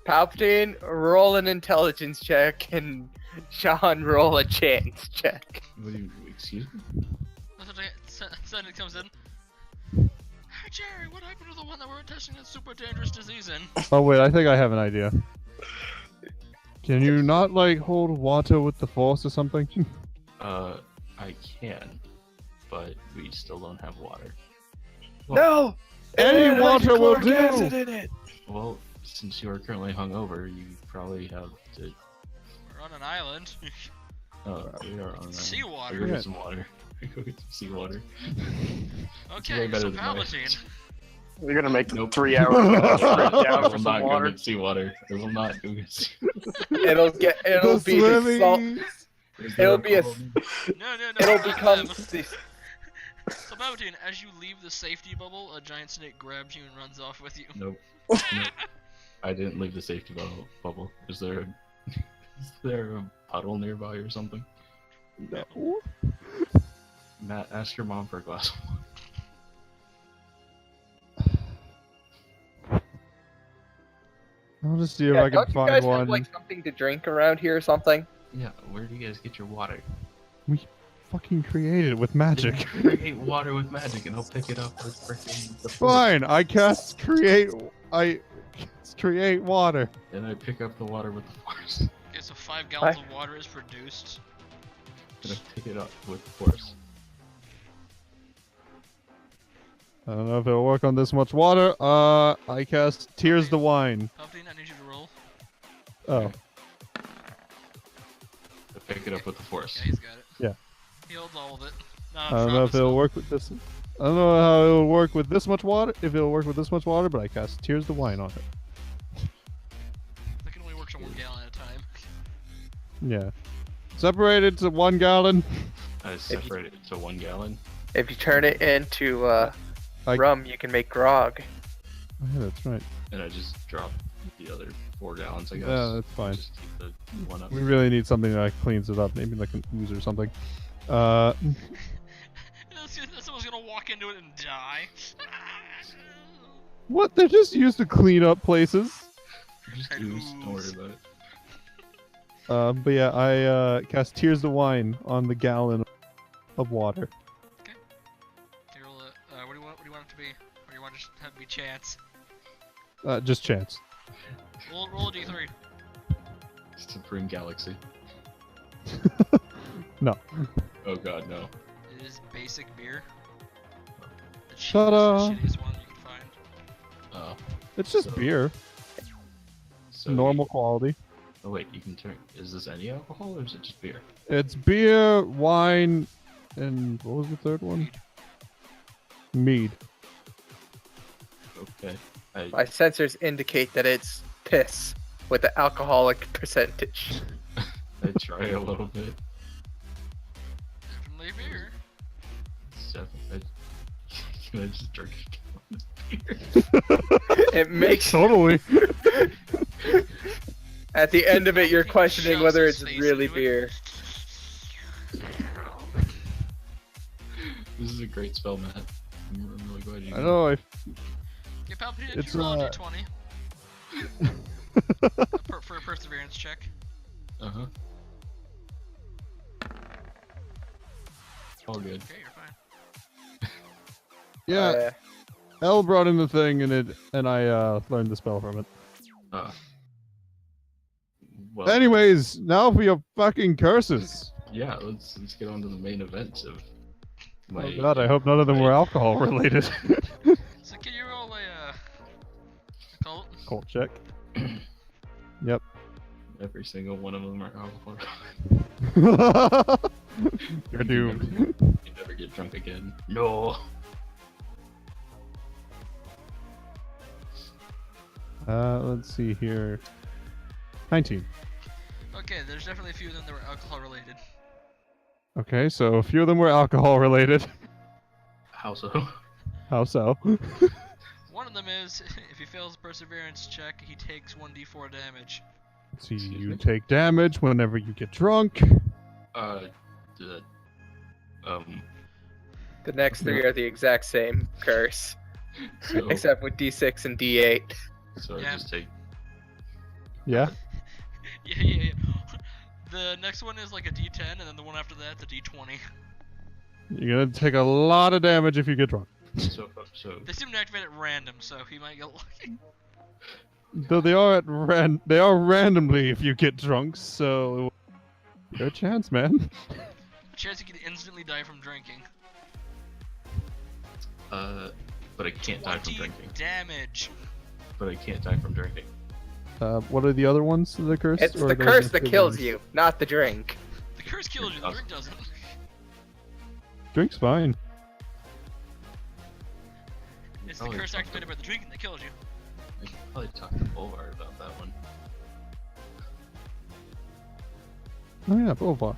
Palpatine, roll an intelligence check, and Sean, roll a chance check. What do you? Excuse me? Scientist comes in. Hey Jerry, what happened to the one that we were testing a super dangerous disease in? Oh wait, I think I have an idea. Can you not like hold water with the force or something? I can, but we still don't have water. No! Any water will do. in it. Well, since you are currently hungover, you probably have to. We're on an island. Oh, we are on. I Seawater. go get some water. I go get some seawater. way Okay, better so than mine. Palpatine. You're gonna make Nope. 3 hours I down for will some not go water. get seawater. I will not go get seawater. It'll The be the salt. swimming. It'll be a. No. It'll become. the. So Palpatine, as you leave the safety bubble, a giant snake grabs you and runs off with you. Nope. Nope. I didn't leave the safety bubble. Is there a puddle nearby or something? No. Matt, ask your mom for a glass of water. I'll just see if Yeah, I can don't you find guys one. have like something to drink around here or something? Yeah, where do you guys get your water? Fucking create it with magic. Create water with magic and I'll pick it up with freaking the force. Fine, I cast create. I cast create water. And I pick up the water with the force. Okay, so 5 gallons of water is produced. And I pick it up with the force. I don't know if it'll work on this much water. I cast Tears the Wine. Palpatine, I need you to roll. Oh, I pick it up with the force. Yeah, he's got it. Yeah. He holds all of it. No, I don't know if it'll work with this. I don't know how it'll work with this much water. If it'll work with this much water, but I cast Tears the Wine on it. That can only work on 1 gallon at a time. Yeah. Separated to 1 gallon. I separate it to 1 gallon. If you turn it into I- rum, you can make grog. Oh, yeah, that's right. And I just dropped the other 4 gallons, I guess. Yeah, that's fine. Just keep the one up. We really need something that cleans it up. Maybe like an ooze or something. Someone's gonna walk into it and die. What? They're just used to clean up places. Just And ooze, don't worry ooze. about it. But yeah, I cast Tears of Wine on the gallon of water. Okay, roll it. What do you want? What do you want it to be? Or do you want to just have it be chance? Just chance. Roll a d3. Supreme Galaxy. No. Oh god, no. It is basic beer. The Ta-da! shittiest one you can find. It's just So- beer. So Normal quality. Oh wait, you can turn. Is this any alcohol or is it just beer? It's beer, wine, and what was the third one? Mead. Okay. My sensors indicate that it's piss with the alcoholic percentage. I try a little bit. Definitely beer. Can I just drink a beer? It makes Totally. at the end of it, you're He questioning shoves whether his it's face really into it. beer. This is a great spell, Matt. I'm really glad you. I know. Okay, Palpatine, It's, you roll a d20 for a perseverance check. Uh huh. All good. Okay, you're fine. Yeah, L brought in the thing, and I learned the spell from it. Well, Anyways, now for your fucking curses. yeah. Let's get on to the main event of my. Oh god, I hope none of them were alcohol related. So can you roll a cult? Colt check. Yep. Every single one of them are alcohol. You're doomed. You never get drunk again. No. Let's see here. 19. Okay, there's definitely a few of them that were alcohol related. Okay, so a few of them were alcohol related. How so? How so? One of them is, if he fails a perseverance check, he takes 1d4 damage. See, Excuse you me? take damage whenever you get drunk. The, The next three are the exact same curse, so, except with D6 and D8. so Yeah. I just take. Yeah? Yeah. The next one is like a d10, and then the one after that's a d20. You're gonna take a lot of damage if you get drunk. So They seem to activate at random, so he might get lucky. Though they are they are randomly if you get drunk, so good chance, man. A chance he could instantly die from drinking. but I can't die from 20 drinking. damage. But I can't die from drinking. What are the other ones? The curse? It's or the those curse are that the kills ones? you, not the drink. The curse kills you, the drink doesn't. Drink's fine. It's the Oh, curse it's activated by the drinking that kills you. I should probably talk to Bolvar about that one. Oh yeah, Bovar.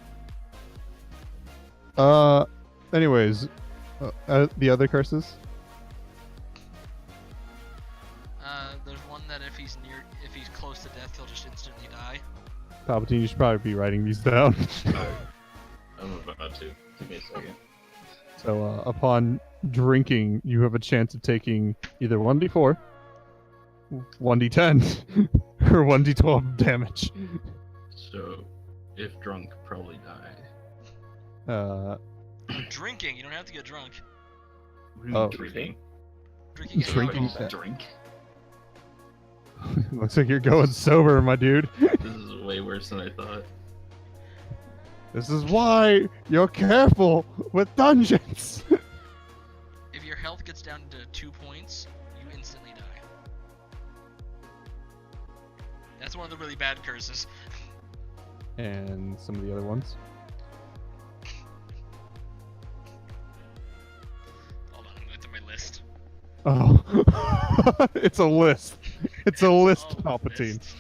Anyways, the other curses. There's one that if he's close to death, he'll just instantly die. Palpatine, you should probably be writing these down. I'm about to. Give me a second. So, upon drinking, you have a chance of taking either 1d4, 1d10, or 1d12 damage. So, if drunk, probably die. Drinking, you don't have to get drunk. What do you Oh. mean drinking? Drinking is Drinking. alcohol. Drink? Looks like you're going sober, my dude. This is way worse than I thought. This is why you're careful with dungeons. If your health gets down to 2 points, you instantly die. That's one of the really bad curses. And some of the other ones. Hold on, I'm going to my list. Oh, it's a list. It's a list, Oh, Palpatine. list.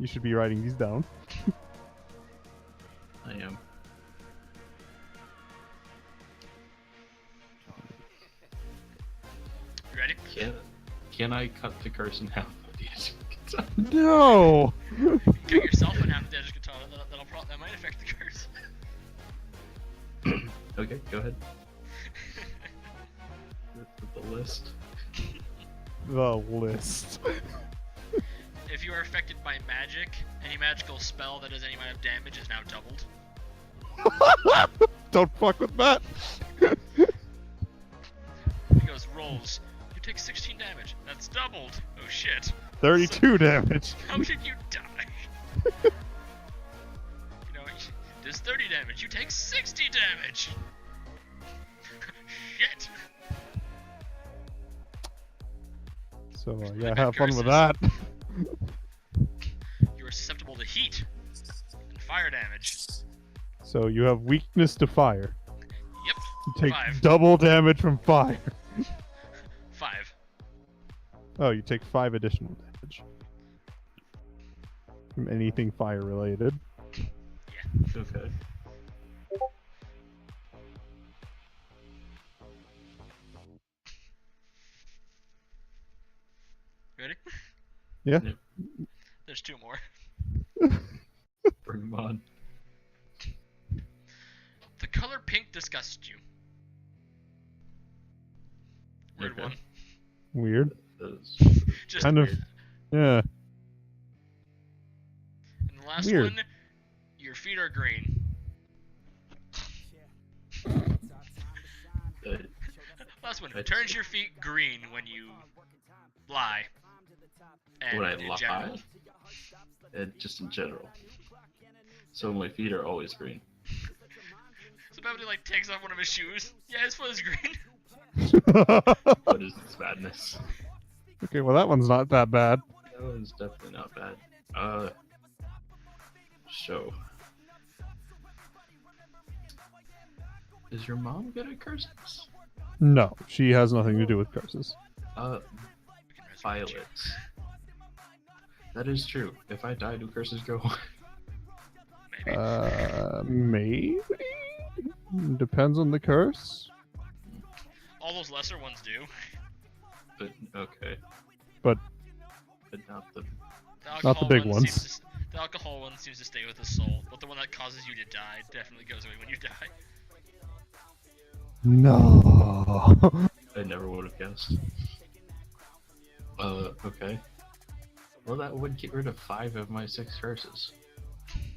You should be writing these down. I am. Can I cut the curse in half with the edge of the katana? No! Cut yourself in half with the edge of katana. That might affect the curse. Okay, go ahead. The list. The list. If you are affected by magic, any magical spell that does any amount of damage is now doubled. Don't fuck with that. He goes, rolls. You take 16 damage. That's doubled. Oh shit. 32 damage. How did you die? There's 30 damage. You take 60 damage. Shit. So Really yeah, bad have fun with curses. that. You are susceptible to heat and fire damage. So you have weakness to fire. Yep. You take 5. double damage from fire. 5. Oh, you take 5 additional damage from anything fire related. Okay. Ready? Yeah. Yep. There's 2 more. Bring them on. The color pink disgusts you. Weird Okay. one. Weird. Just Kind of. weird. Yeah. And the last Weird. one, your feet are green. Last one, turns your feet green when you lie. And When I in lie? general. Just in general. So my feet are always green. So Beverly like takes off one of his shoes. Yeah, his foot is green. What is this madness? Okay, well that one's not that bad. That one's definitely not bad. So. Is your mom good at curses? No, she has nothing to do with curses. Violets. That is true. If I die, do curses go away? Maybe. Maybe? Depends on the curse. All those lesser ones do. But, okay. But But not the... Not the big one ones. seems to, the alcohol one seems to stay with the soul, but the one that causes you to die definitely goes away when you die. no. I never would have guessed. Okay. Well, that would get rid of 5 of my 6 curses.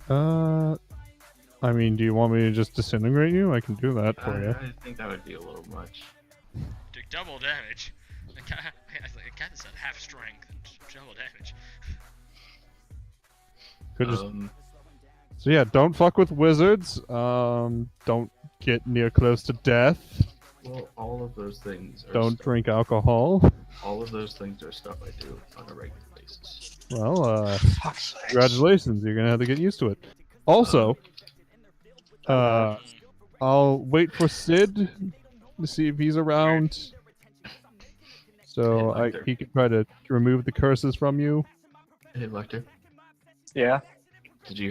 I mean, do you want me to just disintegrate you? I can do that for you. I think that would be a little much. Do double damage. I kind of said half strength and double damage. Could just... So yeah, don't fuck with wizards. Don't get near close to death. Well, all of those things are Don't stuff, drink alcohol. all of those things are stuff I do on a regular basis. Well, congratulations. You're gonna have to get used to it. Also, I'll wait for Sid to see if he's around. So Hey, Lecter. he can try to remove the curses from you. Hey, Lecter, Yeah. did you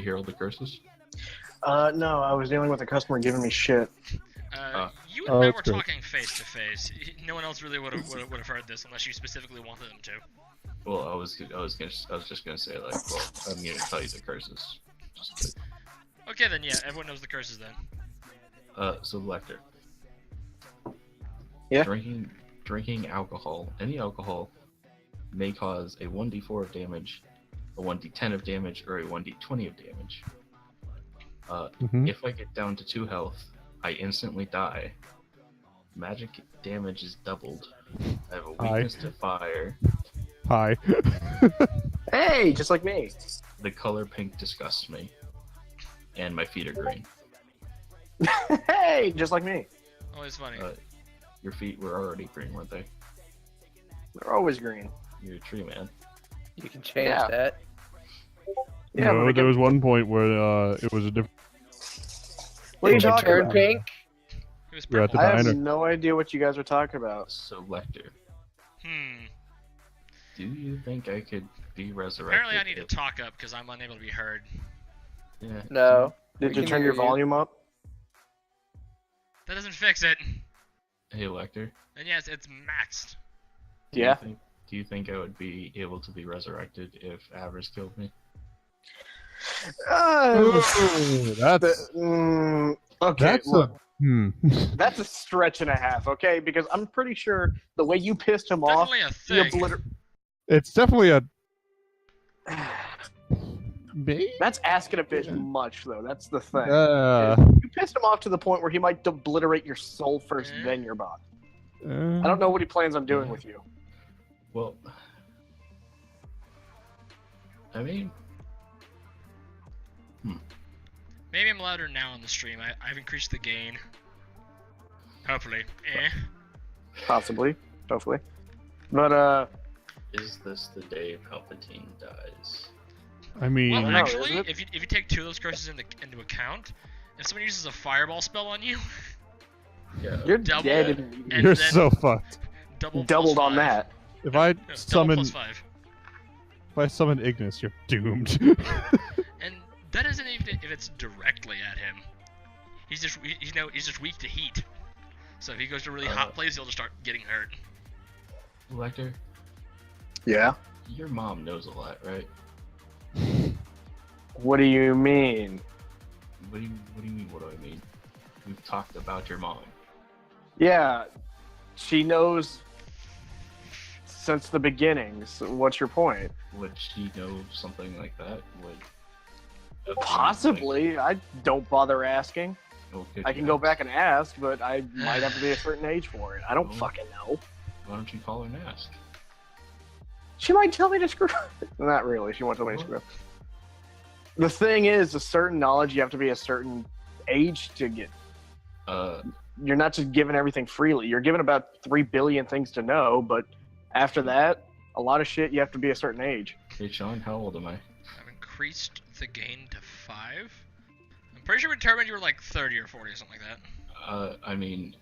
hear all the curses? No, I was dealing with a customer giving me shit. You Oh, and I that's were great. talking face to face. No one else really would have heard this unless you specifically wanted them to. Well, I was just gonna say like, well, I'm gonna tell you the curses. Just Okay, then yeah, everyone knows the curses then. so Lecter. Yeah? Drinking alcohol, any alcohol, may cause a 1d4 of damage, a 1d10 of damage, or a 1d20 of damage. Mhm. If I get down to 2 health, I instantly die. Magic damage is doubled. I have a weakness to fire. Hi. Hey, just like me. The color pink disgusts me. And my feet are green. Hey, just like me. Always funny. Your feet were already green, weren't they? They're always green. You're a tree man. You can change Yeah. that. Yeah, no, but we there can- was one point where it was a different. What are you Did you talking turn about? pink? It was We're at purple. the I have diner. no idea what you guys are talking about. So, Lecter, Hmm. do you think I could be resurrected? Apparently I need to if- talk up because I'm unable to be heard. Yeah. No. Did We you can turn hear your you. volume up? That doesn't fix it. Hey, Lecter. And yes, it's maxed. Yeah. Do you think I would be able to be resurrected if Avarice killed me? Ooh, that's Okay, that's look, a that's a stretch and a half, okay? Because I'm pretty sure the way you pissed him off, Definitely a he thing. It's definitely a. Maybe? That's asking a bit much, though. That's the thing. Uh, You pissed him off to the point where he might obliterate your soul first, then your body. I don't know what he plans on doing with you. Well, I mean, Maybe I'm louder now on the stream. I've increased the gain. Hopefully. Possibly. Hopefully. But, is this the day Palpatine dies? I mean, Well, know, actually, isn't it? if you take 2 of those curses into account, if someone uses a fireball spell on you, Yeah. you're Double. dead And you're then so fucked. doubled doubled on 5. that. If I No, double summon, plus 5. if I summon Ignis, you're doomed. And that isn't even if it's directly at him. He's just weak to heat. So if he goes to really hot places, he'll just start getting hurt. Lecter, Yeah? your mom knows a lot, right? What do you mean? What do you mean? What do I mean? We've talked about your mom. Yeah, she knows since the beginning. So what's your point? Would she know something like that? Possibly. I don't bother asking. Well, could I you can go ask? back and ask, but I might have to be a certain age for it. I don't Oh. fucking know. Why don't you call her and ask? She might tell me to screw up. Not really. She won't tell me to screw up. The thing is, a certain knowledge, you have to be a certain age to get. You're not just given everything freely. You're given about 3 billion things to know, but after that, a lot of shit, you have to be a certain age. Hey Sean, how old am I? I've increased the gain to 5. I'm pretty sure we determined you were like 30 or 40 or something like that. I mean,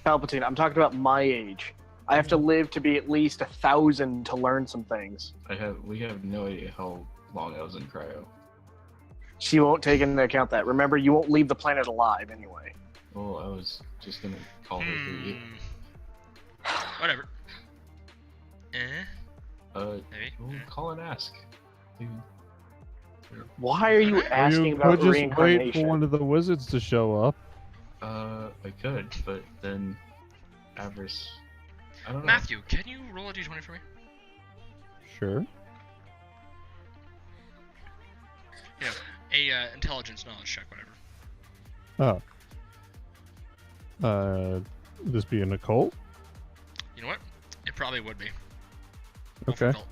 Palpatine, I'm talking about my age. I have to live to be at least 1,000 to learn some things. we have no idea how long I was in cryo. She won't take into account that. Remember, you won't leave the planet alive anyway. Well, I was just gonna call her through you. Whatever. Maybe. Maybe. Well, call and ask. Dude. Why are you Or asking you about could just wait reincarnation? for one of the wizards to show up. I could, but then Avarice. I don't know. Matthew, can you roll a d20 for me? Sure. Yeah, a intelligence knowledge check, whatever. This be a Nicole? You know what? It probably would be. Okay. Difficult.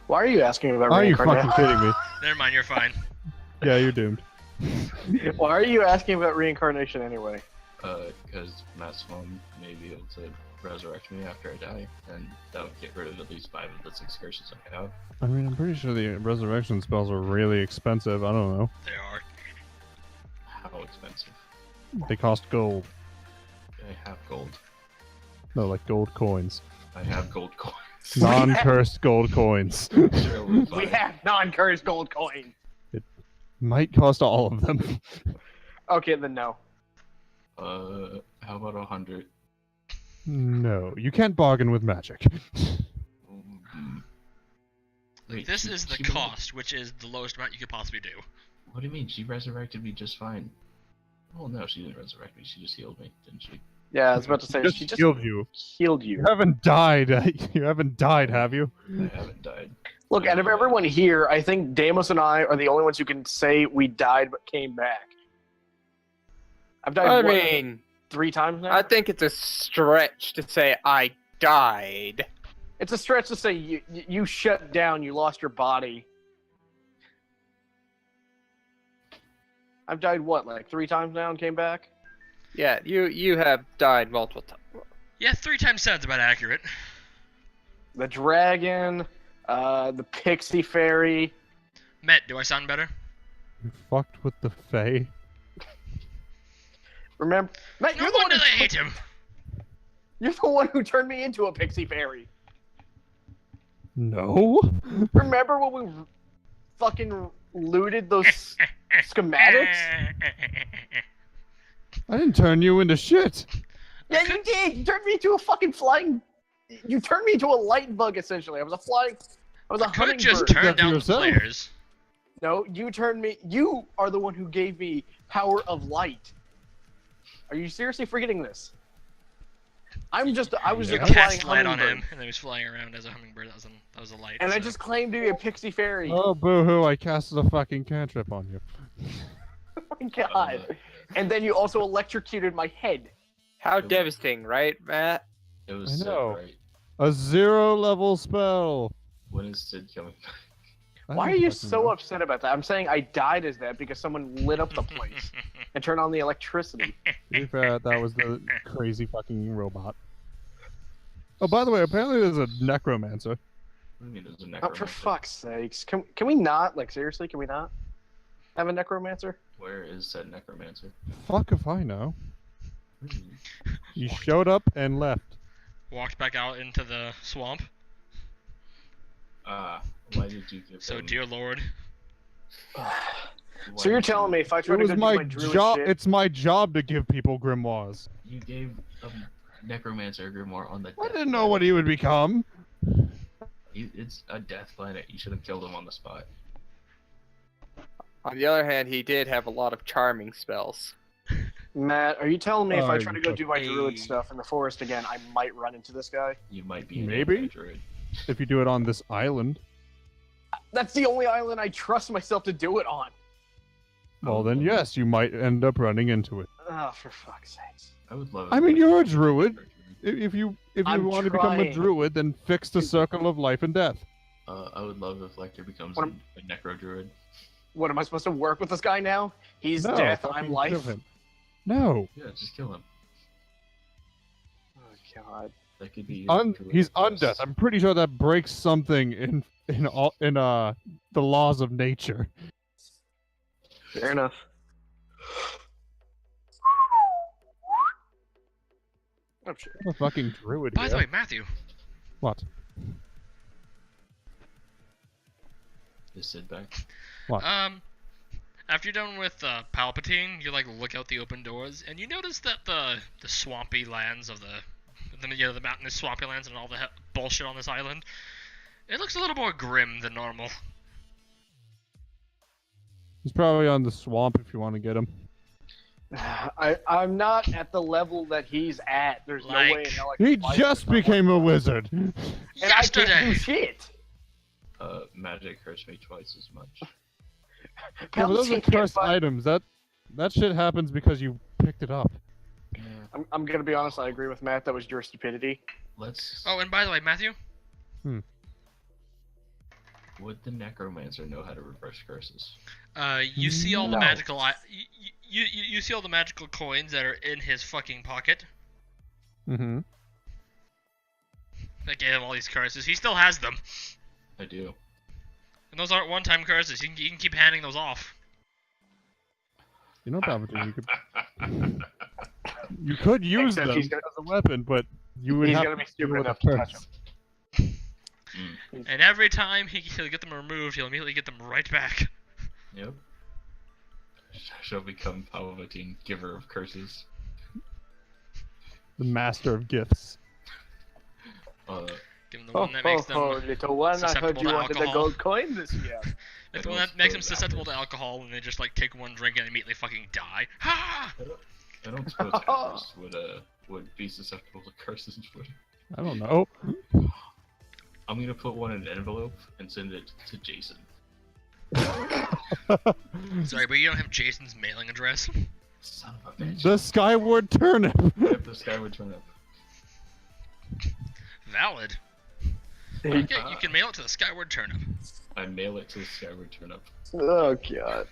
Why are you asking about Are you fucking reincarnation? kidding me? Never mind, you're fine. Yeah, you're doomed. Why are you asking about reincarnation anyway? Because Matt's mom may be able to resurrect me after I die, and that would get rid of at least 5 of the 6 curses I have. I mean, I'm pretty sure the resurrection spells are really expensive. I don't know. They are. How expensive? They cost gold. I have gold. No, like gold coins. I have gold coins. Non-cursed gold coins. Sure, we're We fine. have non-cursed gold coin. Might cost all of them. Okay, then no. How about 100? No, you can't bargain with magic. Wait, This she- is the she made- cost, which is the lowest amount you could possibly do. What do you mean? She resurrected me just fine. Well, no, she didn't resurrect me. She just healed me, didn't she? Yeah, I was about to say, Just she just healed you. healed you. You haven't died. You haven't died, have you? I haven't died. Look, out of everyone here, I think Deimos and I are the only ones who can say we died but came back. I've died, I what, mean, 3 times now? I think it's a stretch to say I died. It's a stretch to say you shut down, you lost your body. I've died, what, like 3 times now and came back? Yeah, you have died multiple times. Yeah, 3 times 7's about accurate. The dragon, the pixie fairy. Met, do I sound better? You fucked with the Fae. Remember, Matt, No you're the one wonder who they hate him. You're the one who turned me into a pixie fairy. No. Remember when we fucking looted those schematics? I didn't turn you into shit. Yeah, you did. You turned me into a fucking flying. You turned me into a light bug essentially. I was a I could just hummingbird. turn That to down the yourself. players. No, you turned me. You are the one who gave me power of light. Are you seriously forgetting this? I was just You a flying cast light on hummingbird. him, and then he was flying around as a hummingbird. That was a light. And I so- just claimed to be a pixie fairy. Oh, boo-hoo, I casted a fucking cantrip on you. Oh my god. And then you also electrocuted my head. How devastating, right, Matt? It was I Sid, know. right? A 0-level spell. When is Sid coming back? I Why are don't you fucking so know. upset about that? I'm saying I died as that because someone lit up the place and turned on the electricity. To be fair, that was the crazy fucking robot. Oh, by the way, apparently there's a necromancer. What do you mean there's a Oh, necromancer? for fuck's sakes. Can we not? Like, seriously, can we not have a necromancer? Where is said necromancer? Fuck if I know. Hmm. He showed up and left. Walked back out into the swamp. Why did you give So, him... dear lord. why So you're did you- telling me if I try It to was go do my my druid job. shit... It's my job to give people grimoires. You gave a necromancer a grimoire on the I death didn't know planet. what he would become. It's a death planet. You should have killed him on the spot. On the other hand, he did have a lot of charming spells. Matt, are you telling me if I Oh, try to you go do my druid Hey. stuff in the forest again, I might run into this guy? You might be an Maybe. anti-druid. If you do it on this island, That's the only island I trust myself to do it on. well then yes, you might end up running into it. Oh, for fuck's sakes. I would love. I mean, you're a druid. If you I'm want to become a trying. druid, then fix the circle of life and death. I would love if Lecter becomes What a necro druid. What, am I supposed to work with this guy now? He's No, death, fucking I'm kill life. him. No, Yeah, just kill him. Oh, God. That could be. your druid he's quest. undeath. I'm pretty sure that breaks something in the laws of nature. Fair enough. Oh, shit. I'm a fucking druid. By the here. way, Matthew. What? Is Sid back? After you're done with Palpatine, you like look out the open doors, and you notice that the swampy lands of the mountainous swampy lands and all the bullshit on this island, it looks a little more grim than normal. He's probably on the swamp if you want to get him. I'm not at the level that he's at. There's no way in Like- hell I can He fight just someone. became a wizard. And I can't do Yesterday. shit. Magic hurts me twice as much. Yeah, but those are Palpatine can't cursed fight- items. That shit happens because you picked it up. Yeah. I'm gonna be honest, I agree with Matt, that was your stupidity. Let's. Oh, and by the way, Matthew, Would the necromancer know how to reverse curses? you see all the No. magical you see all the magical coins that are in his fucking pocket. Mm-hmm. That gave him all these curses. He still has them, I do. and those aren't one-time curses. You can keep handing those off. You know, Palpatine, you could use Except them he's as gonna- a weapon, but you would He's have gonna be to stupid deal with enough a to touch curse. And every time he'll get them removed, he'll immediately get them right back. Yep. Shall become Palpatine, giver of curses. The master of gifts. Give him the Oh, one that makes them little one, I heard susceptible you to wanted the alcohol. gold coin this year. like the one that makes them susceptible to alcohol, and they just like take one drink and immediately fucking die. Ha! I don't suppose hackers would be susceptible to curses. Would. I don't know. I'm gonna put one in an envelope and send it to Jason. Sorry, but you don't have Jason's mailing address. Son of a bitch. The Skyward Turnip. Yep, the sky would turn up. Valid. Okay, you can mail it to the Skyward Turnip. I mail it to the skyward turnip. Oh, God.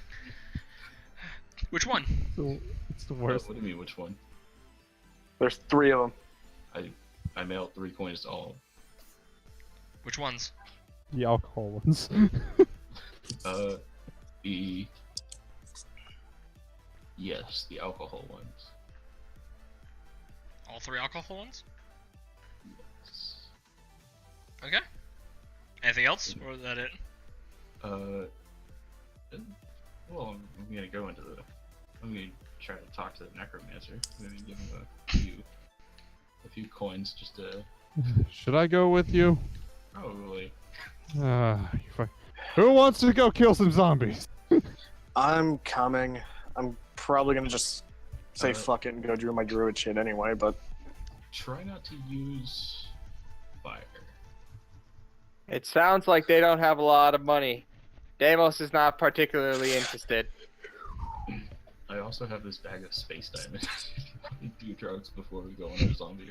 Which one? It's the worst. What do you mean, which one? There's 3 of them. I mailed 3 coins to all. Which ones? The alcohol ones. The... Yes, the alcohol ones. All 3 alcohol ones? Yes. Okay. Anything else, or is that it? Well, I'm gonna go into the I'm gonna try to talk to the necromancer. Maybe give him a few coins just to Should I go with you? probably. You fuck. Who wants to go kill some zombies? I'm coming. I'm probably gonna just say Uh, fuck it and go do my druid shit anyway, but Try not to use fire. It sounds like they don't have a lot of money. Deimos is not particularly interested. I also have this bag of space diamonds. Do drugs before we go on our zombie.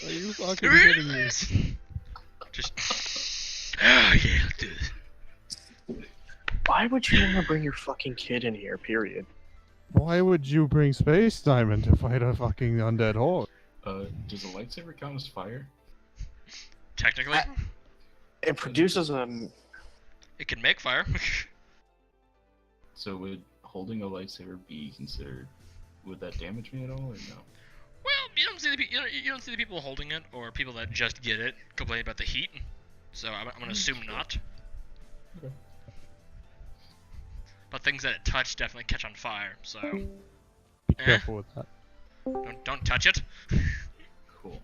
Are you fucking kidding me? Just. Oh yeah, I'll do this. why would you want to bring your fucking kid in here? Period. Why would you bring Space Diamond to fight a fucking undead horde? Does a lightsaber count as fire? Technically, It produces it can make fire. So would holding a lightsaber be considered? Would that damage me at all, or no? Well, you don't see the people holding it or people that just get it complain about the heat. So I'm gonna assume not. Okay. But things that it touch definitely catch on fire. So Be careful with that. don't touch it. Cool.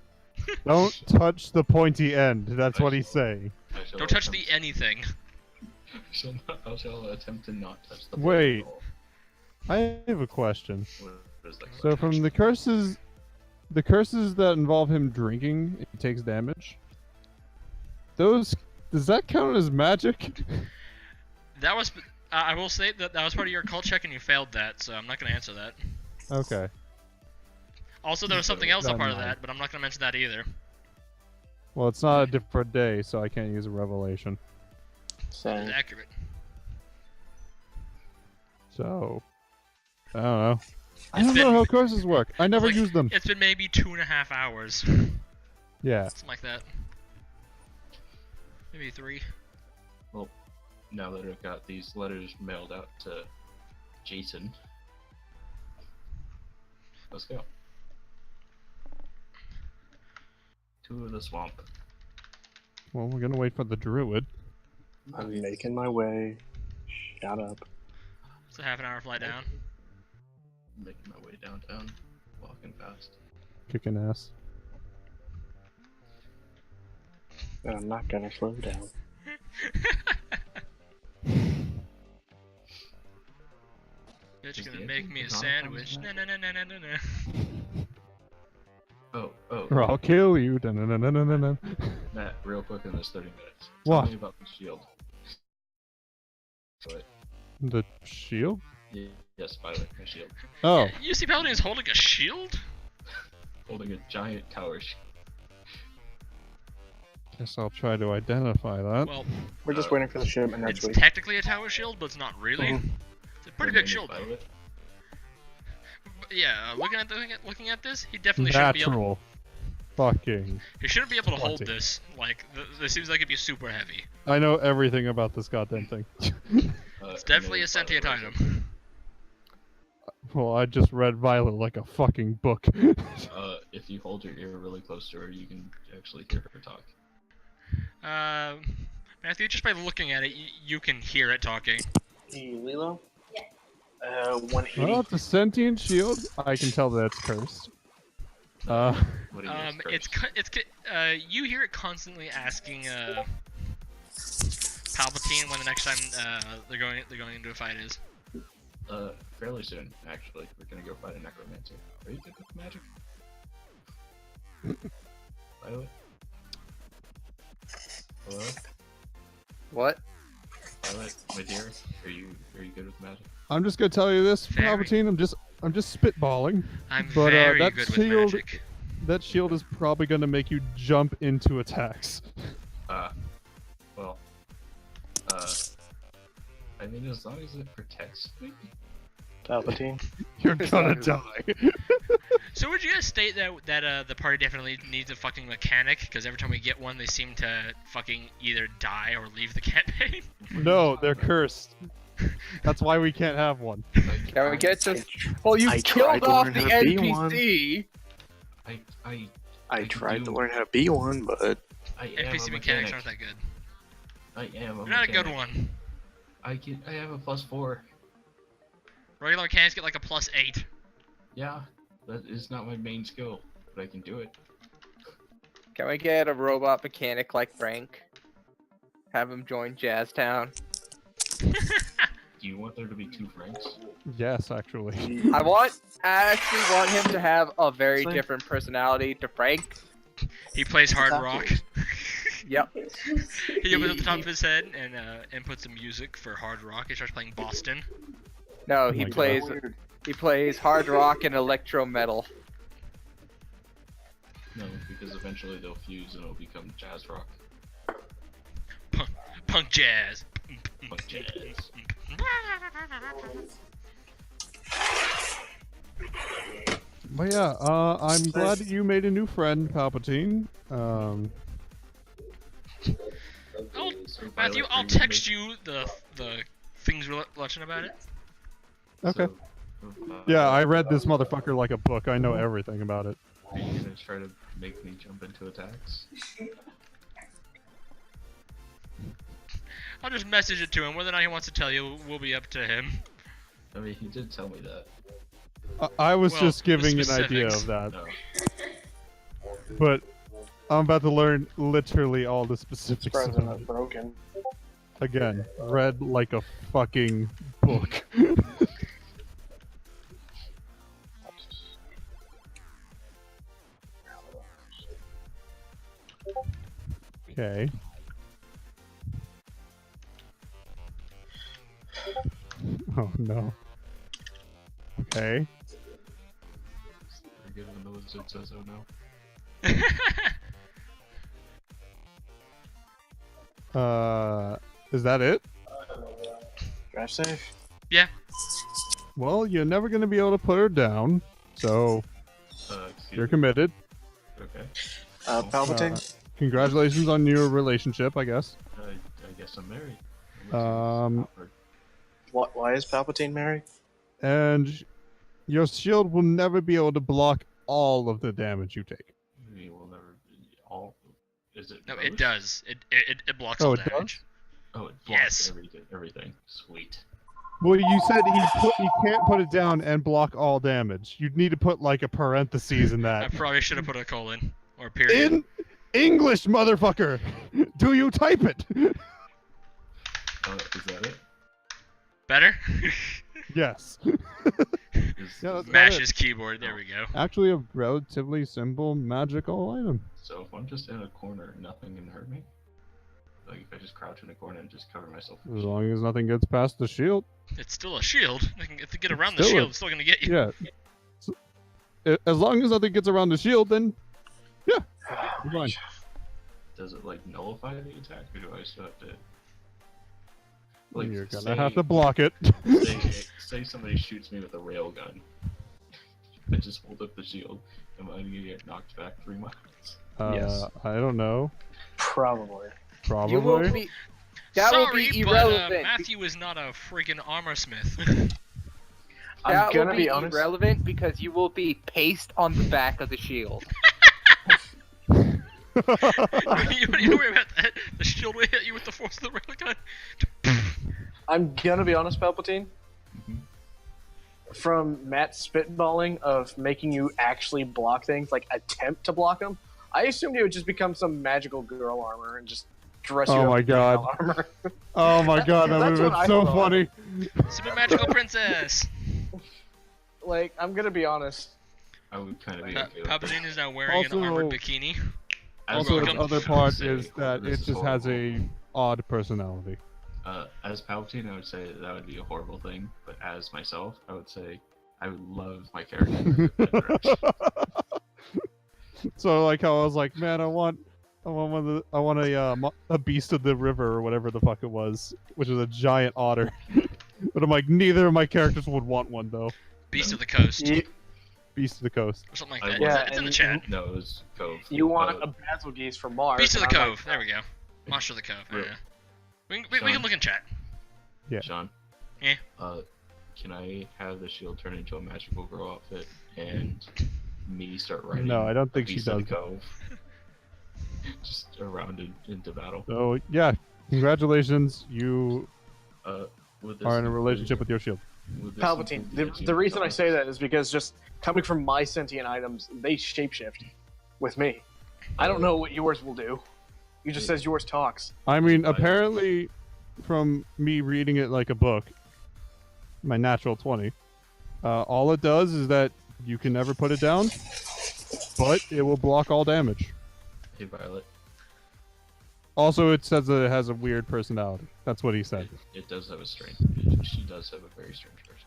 Don't touch the pointy end. That's what he's saying. I shall Don't touch attempt- the anything. I shall attempt to not touch the. Wait. at all. I have a question. What is that So from the curses that involve him drinking, he takes damage. Does that count as magic? That was. I will say that was part of your cult check and you failed that, so I'm not gonna answer that. Okay. Also, there was something else a Never part of mind. that, but I'm not gonna mention that either. Well, it's not a different day, so I can't use a revelation. It's accurate. So, I don't know. I It's don't been- know how curses work. I never Like, use them. It's been maybe 2.5 hours. Yeah. Something like that. Maybe 3. Now that I've got these letters mailed out to Jason, let's go. To the swamp. Well, we're gonna wait for the druid. I'm making my way. Shut up. It's a half an hour flight down. Making my way downtown, walking fast. Kicking ass. And I'm not gonna slow down. Bitch Is gonna the make me a engine sandwich. on? No, no, no, no, no, no, no. Oh, Or I'll kill you. Dun-dun-dun-dun-dun-dun. Matt, real quick in this 30 minutes. What? Tell me about the shield. But, The shield? yes, by the way, my shield. Oh, You see Paladin is holding a shield? Holding a giant tower shield. guess I'll try to identify that. Well, We're just waiting for the shipment next it's week. technically a tower shield, but it's not really. Mhm. It's a pretty big shield, though. Violet. But yeah, looking at this, he definitely shouldn't be able. Natural. Fucking. He shouldn't be able to hold 20. this. Like, this seems like it'd be super heavy. I know everything about this goddamn thing. It's definitely a sentient item. Well, I just read Violet like a fucking book. If you hold your ear really close to her, you can actually hear her talk. Matthew, just by looking at it, you can hear it talking. Hey, Lilo? Yeah. 180. Well, it's a sentient shield. I can tell that it's cursed. What do you use first? You hear it constantly asking Palpatine when the next time they're going into a fight is. Fairly soon, actually. We're gonna go fight a necromancer. Are you good with magic? Violet? Hello? What? Violet, my dear, are you good with magic? I'm just gonna tell you this, Very. Palpatine. I'm just spitballing. I'm But, very that good shield- with magic. That shield is probably gonna make you jump into attacks. Well, I mean, as long as it protects me. Palpatine. You're gonna die. So would you guys state that the party definitely needs a fucking mechanic? Because every time we get one, they seem to fucking either die or leave the campaign. No, they're cursed. That's why we can't have one. Can we get some? Well, you I killed tried to off learn the how to be one. NPC. I tried to learn how to be one, but I am NPC a mechanics mechanic. aren't that good. I am a You're not a good mechanic. one. I have a +4. Regular mechanics get like a +8. Yeah, that is not my main skill, but I can do it. Can we get a robot mechanic like Frank? Have him join Jazztown. Do you want there to be 2 Franks? Yes, actually. I actually want him to have a very Same. different personality to Frank. He plays hard rock. Yep. He opens up the top of his head and inputs some music for hard rock. He starts playing Boston. No, Oh he my God. plays he plays hard rock and electro metal. No, because eventually they'll fuse and it'll become jazz rock. Punk jazz. Like jazz. But yeah, I'm glad that you made a new friend, Palpatine. So Matthew, Violet I'll Green text you the things we're watching about it. Okay. So, Yeah, I read this motherfucker like a book. I know everything about it. Are you gonna try to make me jump into attacks? I'll just message it to him. Whether or not he wants to tell you will be up to him. I mean, he did tell me that. I was Well, just the giving an idea specifics. of that, No. but I'm about to learn literally all the It's specifics frozen about up it. broken. Again, read like a fucking book. Okay. Oh no. Okay. Very good when the wizard says oh no. Is that it? Drive safe. Yeah. Well, you're never gonna be able to put her down, so Excuse you're me. committed. Okay. Palpatine. Congratulations on your relationship, I guess. I guess I'm married. Awkward. Why is Palpatine married? And your shield will never be able to block all of the damage you take. We will never be all. Is it? No, both? it does. It blocks Oh, all it does? damage. Oh, it blocks Yes. everything. Sweet. Well, you said he can't put it down and block all damage. You'd need to put like a parentheses in I that. probably should have put a colon or period. In English, motherfucker! Do you type it? Is that it? Better? Yes. Is, Yeah, that's Mash about it. his keyboard. There we go. Actually, a relatively simple magical item. so if I'm just in a corner, nothing can hurt me. Like if I just crouch in a corner and just cover myself. with As shit. long as nothing gets past the shield. It's still a shield. If they get around the Still a- shield, it's still gonna get you. Yeah. As long as nothing gets around the shield, then yeah, you're fine. Does it like nullify the attack, or do I still have to? You're gonna say- have to block it. say somebody shoots me with a railgun. I just hold up the shield. Am I gonna get knocked back 3 miles? Yes. I don't know. Probably. Probably. You will be. That Sorry, will be but irrelevant. Matthew is not a freaking armor smith. I'm That gonna will be be honest. irrelevant because you will be pasted on the back of the shield. You don't worry about that. The shield will hit you with the force of the railgun. I'm gonna be honest, Palpatine. Mhm. From Matt's spitballing of making you actually block things, like attempt to block them, I assumed it would just become some magical girl armor and just dress you Oh up my in God. girl armor. Oh my god, that would That's have what been I so thought. funny. Super magical princess. Like, I'm gonna be honest. I would kind of be Pa- okay with Palpatine is now wearing Also- an armored bikini. Also, welcome. the other I would part say, is that this it is just has horrible. a odd personality. As Palpatine, I would say that would be a horrible thing. But as myself, I would say I would love my character. in that direction. So like how I was like, man, I want a beast of the river or whatever the fuck it was, which is a giant otter. But I'm like, neither of my characters would want one though. Beast of the Coast. You, Beast of the coast. Or something like I that. would- Yeah, It's in the and- chat. No, it was Cove. you want Uh, a Basil Geese from Mars. Beast of the and I'm Cove. like, There we go. Monster of the Cove. Real- Yeah. We can look in chat. Sean. Yeah. Can I have the shield turn into a magical girl outfit and me start riding? No, I don't think she Beast of does. the Cove? Just around into battle. So yeah, congratulations, you Would this are in a include- relationship with your shield. Would this Palpatine. include The reason I achievement say that is because just coming from my sentient items, they shapeshift with me. I don't know what yours will do. You just says yours talks. I mean, apparently, from me reading it like a book, my natural 20, all it does is that you can never put it down, but it will block all damage. Hey, Violet. Also, it says that it has a weird personality. That's what he said. It does have a strange. She does have a very strange person.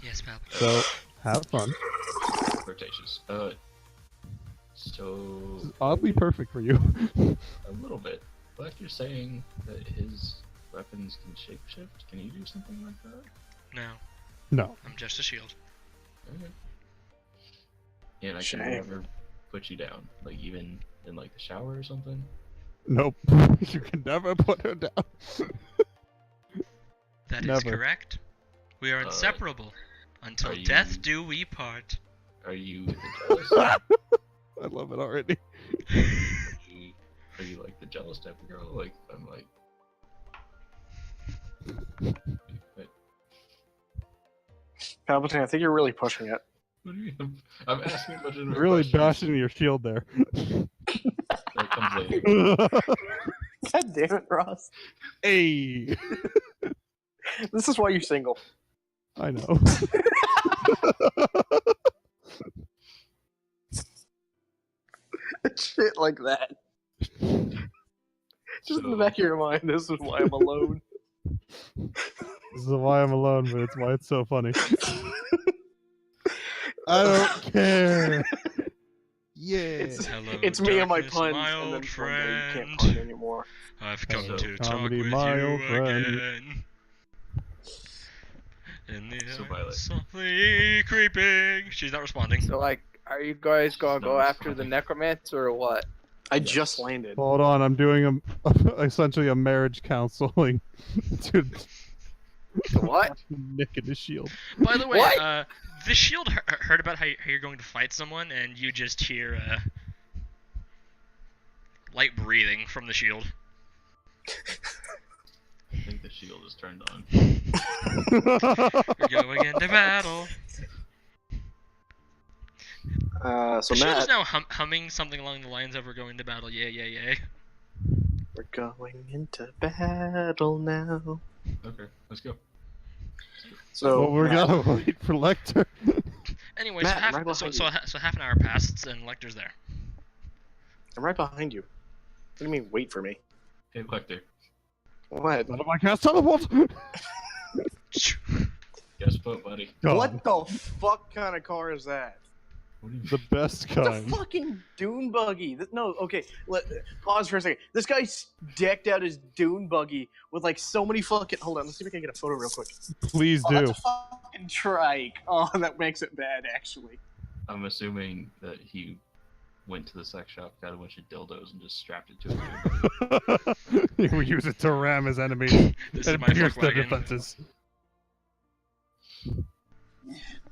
Yes, Palpatine. So, have fun. Flirtatious. So This is oddly perfect for you. a little bit. But you're saying that his weapons can shapeshift. Can you do something like that? No, No. I'm just a shield. Okay. And I Shame. can never put you down, like even in like the shower or something. Nope. You can never put her down. That is Never. correct. We are inseparable until are you- death do we part. Are you the jealous? I love it already. Are you like the jealous type of girl? Like I'm like. Palpatine, I think you're really pushing it. What do you mean? I'm asking a bunch of Really questions. bashing your shield there. That comes later. God damn it, Ross. Hey. This is why you're single. I know. Shit like that. Just in the back of your mind, this is why I'm alone. This is why I'm alone, but it's why it's so funny. I don't care. Yeah. Hello, It's me and my darkness, puns, my and then old one day you friend. can't pun anymore. I've come Hello, to talk comedy, with my you old friend. again. In the So air, Violet. softly creeping. She's not responding. So, like, are you guys gonna go No, it's after the fine. necromancer or what? I Yes. just landed. Hold on, I'm doing essentially a marriage counseling to What? Nick and his shield. By the way, What? the shield heard about how you're going to fight someone, and you just hear light breathing from the shield. I think the shield is turned on. You're going into battle. So The shield is Matt, now humming something along the lines of "We're going to battle, yeah, yeah, yeah." we're going into battle now. Okay, let's go. So Well, we're Matt, gonna wait for Lecter. Anyway, Matt, so, half, I'm right so, behind so, you. ha- so half an hour passes and Lecter's there. I'm right behind you. What do you mean, wait for me? Hey, Lecter. What? None of my cast teleport. Guess what, buddy? What the fuck kind of car is that? What do you The best It's a kind. fucking dune buggy. No, okay. Pause for a second. This guy's decked out his dune buggy with like so many fucking. Hold on, let's see if I can get a photo real quick. Please Oh, do. that's a fucking trike. Oh, that makes it bad, actually. I'm assuming that he went to the sex shop, got a bunch of dildos, and just strapped it to him. He will use it to ram his enemies This is and my pierce fuck their wagon. defenses.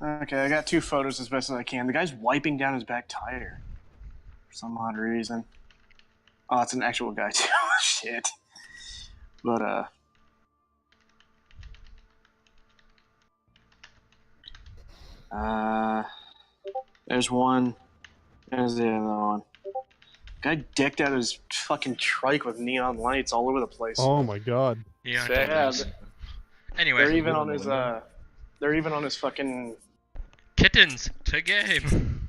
Okay, I got two photos as best as I can. The guy's wiping down his back tire for some odd reason. Oh, it's an actual guy too. Shit. But there's one. There's the other one. Guy decked out his fucking trike with neon lights all over the place. Oh my god. Yeah. Sad. dildos. Anyway, They're even on on the his window? they're even on his fucking. kittens to game.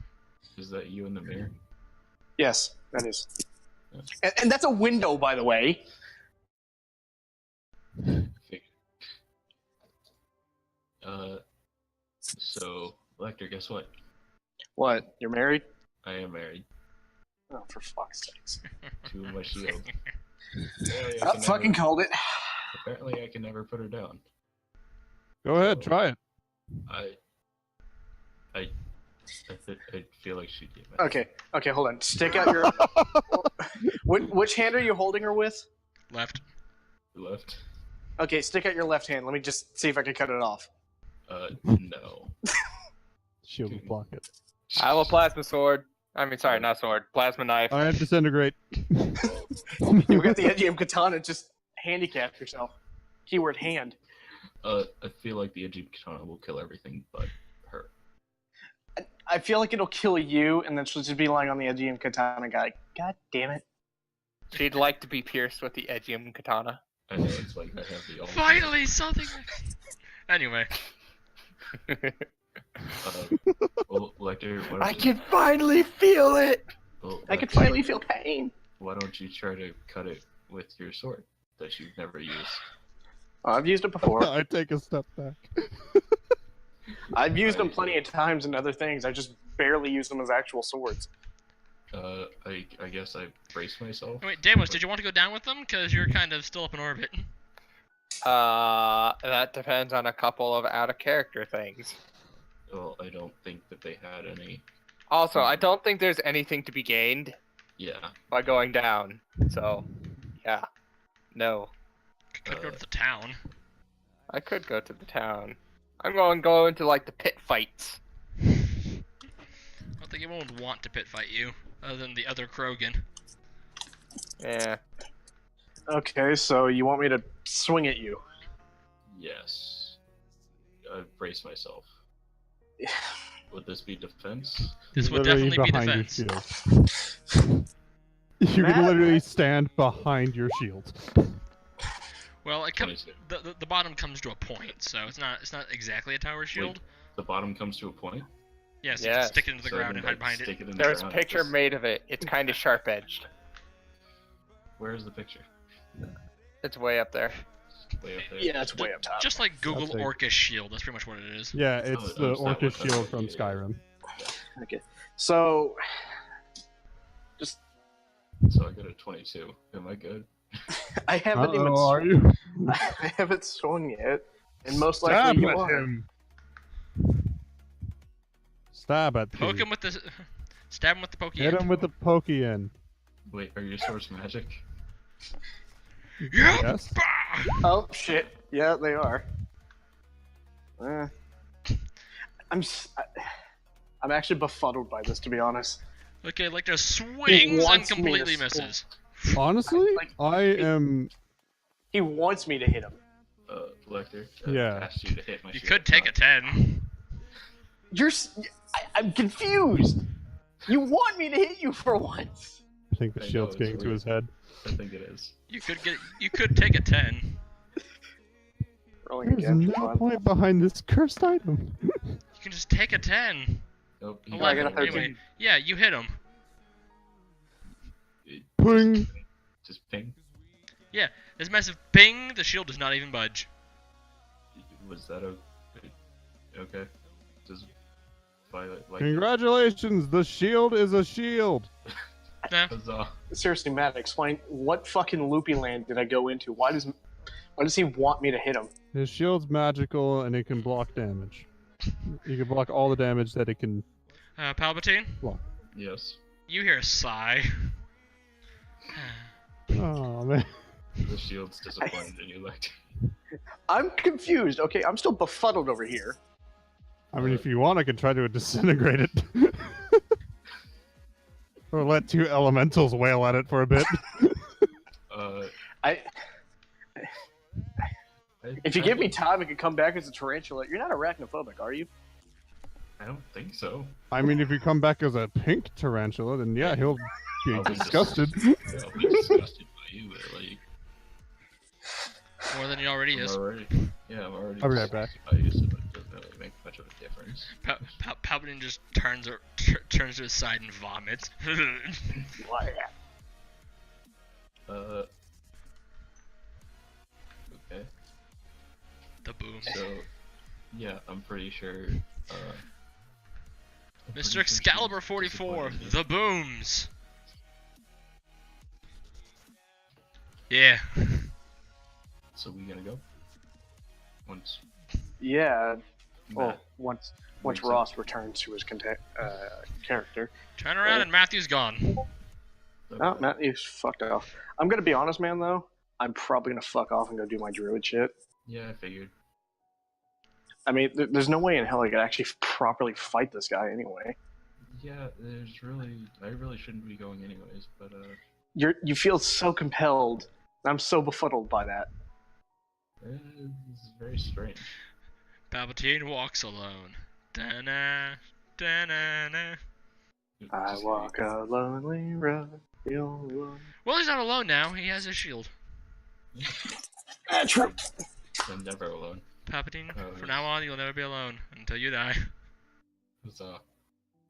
Is that you in the mirror? Yes, that is. And that's a window, by the way. So, Lecter, guess what? What? You're married? I am married Oh, for fuck's sakes! to my shield. Apparently, I fucking called it. apparently, I can never put her down. Go ahead, try it. I feel like she'd get mad. Okay, hold on. Stick out your. Which hand are you holding her with? Left. Left? Okay, stick out your left hand. Let me just see if I can cut it off. No. Shield will block it. I have a plasma sword. I mean, sorry, not sword. Plasma knife. I have disintegrate. You got the EGM katana. Just handicap yourself. Keyword hand. I feel like the Egypt katana will kill everything but her. I feel like it'll kill you, and then she'll just be lying on the Aegean katana guy. God damn it. She'd like to be pierced with the Aegean katana. I know, it's like I have the ultimate. Finally, something. Anyway, Well, Lecter, why don't I you- can finally feel it! well, I can Lecter, finally feel pain. Why don't you try to cut it with your sword that you've never used? Oh, I've used it before. I take a step back. I've used them plenty of times in other things. I just barely use them as actual swords. I guess I brace myself. wait, Damos, did you want to go down with them? Because you're kind of still up in orbit. That depends on a couple of out-of-character things. Well, I don't think that they had any. Also, I don't think there's anything to be gained Yeah. by going down. So, yeah. No. Could go to the town. I could go to the town. I'm going to go into, like, the pit fights. I don't think anyone would want to pit fight you, other than the other Krogan. Yeah. Okay, so you want me to swing at you? Yes. I brace myself. Would this be defense? This would Literally definitely be behind your defense. shield. You Matt? can literally stand behind your shield. Well, it comes 22. the bottom comes to a point, so it's not exactly a tower shield. The bottom comes to a point. Yes, you Yes. can stick it into the So ground then, and hide behind stick it. in the There's a ground, picture just- made of it. It's kind of sharp-edged. Where is the picture? It's way up there. Way up there. Yeah, it's way up top. Just like Google That's a- Orcish shield. That's pretty much what it is. Yeah, it's Oh, the is that what Orcish that shield is? from Yeah. Skyrim. Okay, so just So I got a 22. Am I good? I haven't even Uh-oh, are you? I haven't swung yet, and most Stab likely you at are. him. Stab at Poke him. him with the, stab him with the pokey. Hit him with the pokey in. Wait, are your swords magic? Yep. Yes. Bah! Oh shit! Yeah, they are. I'm actually befuddled by this, to be honest. Okay, like just swings and wants me to completely swing. misses. Honestly, Like, I am. He wants me to hit him. Lecter. Yeah. Asked you to hit my You shield, could take a not- 10. I'm confused. You want me to hit you for once. I think the I know, shield's it's getting to weird. his head. I think it is. You could take a 10. Rolling There's again. no Come on. point behind this cursed item. You can just take a 10. Nope. he 11. got a 13. Anyway, yeah, you hit him. Ping. Just ping. This massive ping, the shield does not even budge. Was that okay? Does Violet like Congratulations, the shield is a shield. Nah. Huzzah. Seriously, Matt, explain what fucking loopy land did I go into? Why does he want me to hit him? His shield's magical and it can block damage. You can block all the damage that it can. Palpatine, Yes. you hear a sigh. Oh man. The shield's disappointed in you, Lecter. I'm confused. Okay, I'm still befuddled over here. I mean, if you want, I can try to disintegrate it. Or let two elementals wail at it for a bit. If you give me time, I could come back as a tarantula. You're not arachnophobic, are you? I don't think so. I mean, if you come back as a pink tarantula, then yeah, he'll be I'll be disgusted. I'll be disgusted by you, but like. More than he already is. I'm already. I'll be right back. I used to, but it doesn't really make much of a difference. Palpatine just turns to his side and vomits. Okay. The boom. So, yeah, I'm pretty sure. Mr. Excalibur 44, the booms. Yeah. So we gonna go? Once. Yeah. Well, Matt, once Makes Ross returns to his character. Turn around and Matthew's gone. Oh, Matt, you fucked off. I'm gonna be honest, man. Though I'm probably gonna fuck off and go do my druid shit. Yeah, I figured. I mean, there's no way in hell I could actually properly fight this guy anyway. Yeah, I really shouldn't be going anyways, but You feel so compelled. And I'm so befuddled by that. This is very strange. Palpatine walks alone. Da-na, da-na-na. I Just walk a lonely road, the only one. Well, he's not alone now. He has his shield. That's true. I'm never alone. Palpatine, Oh, from now on, you'll never be alone until you die. So,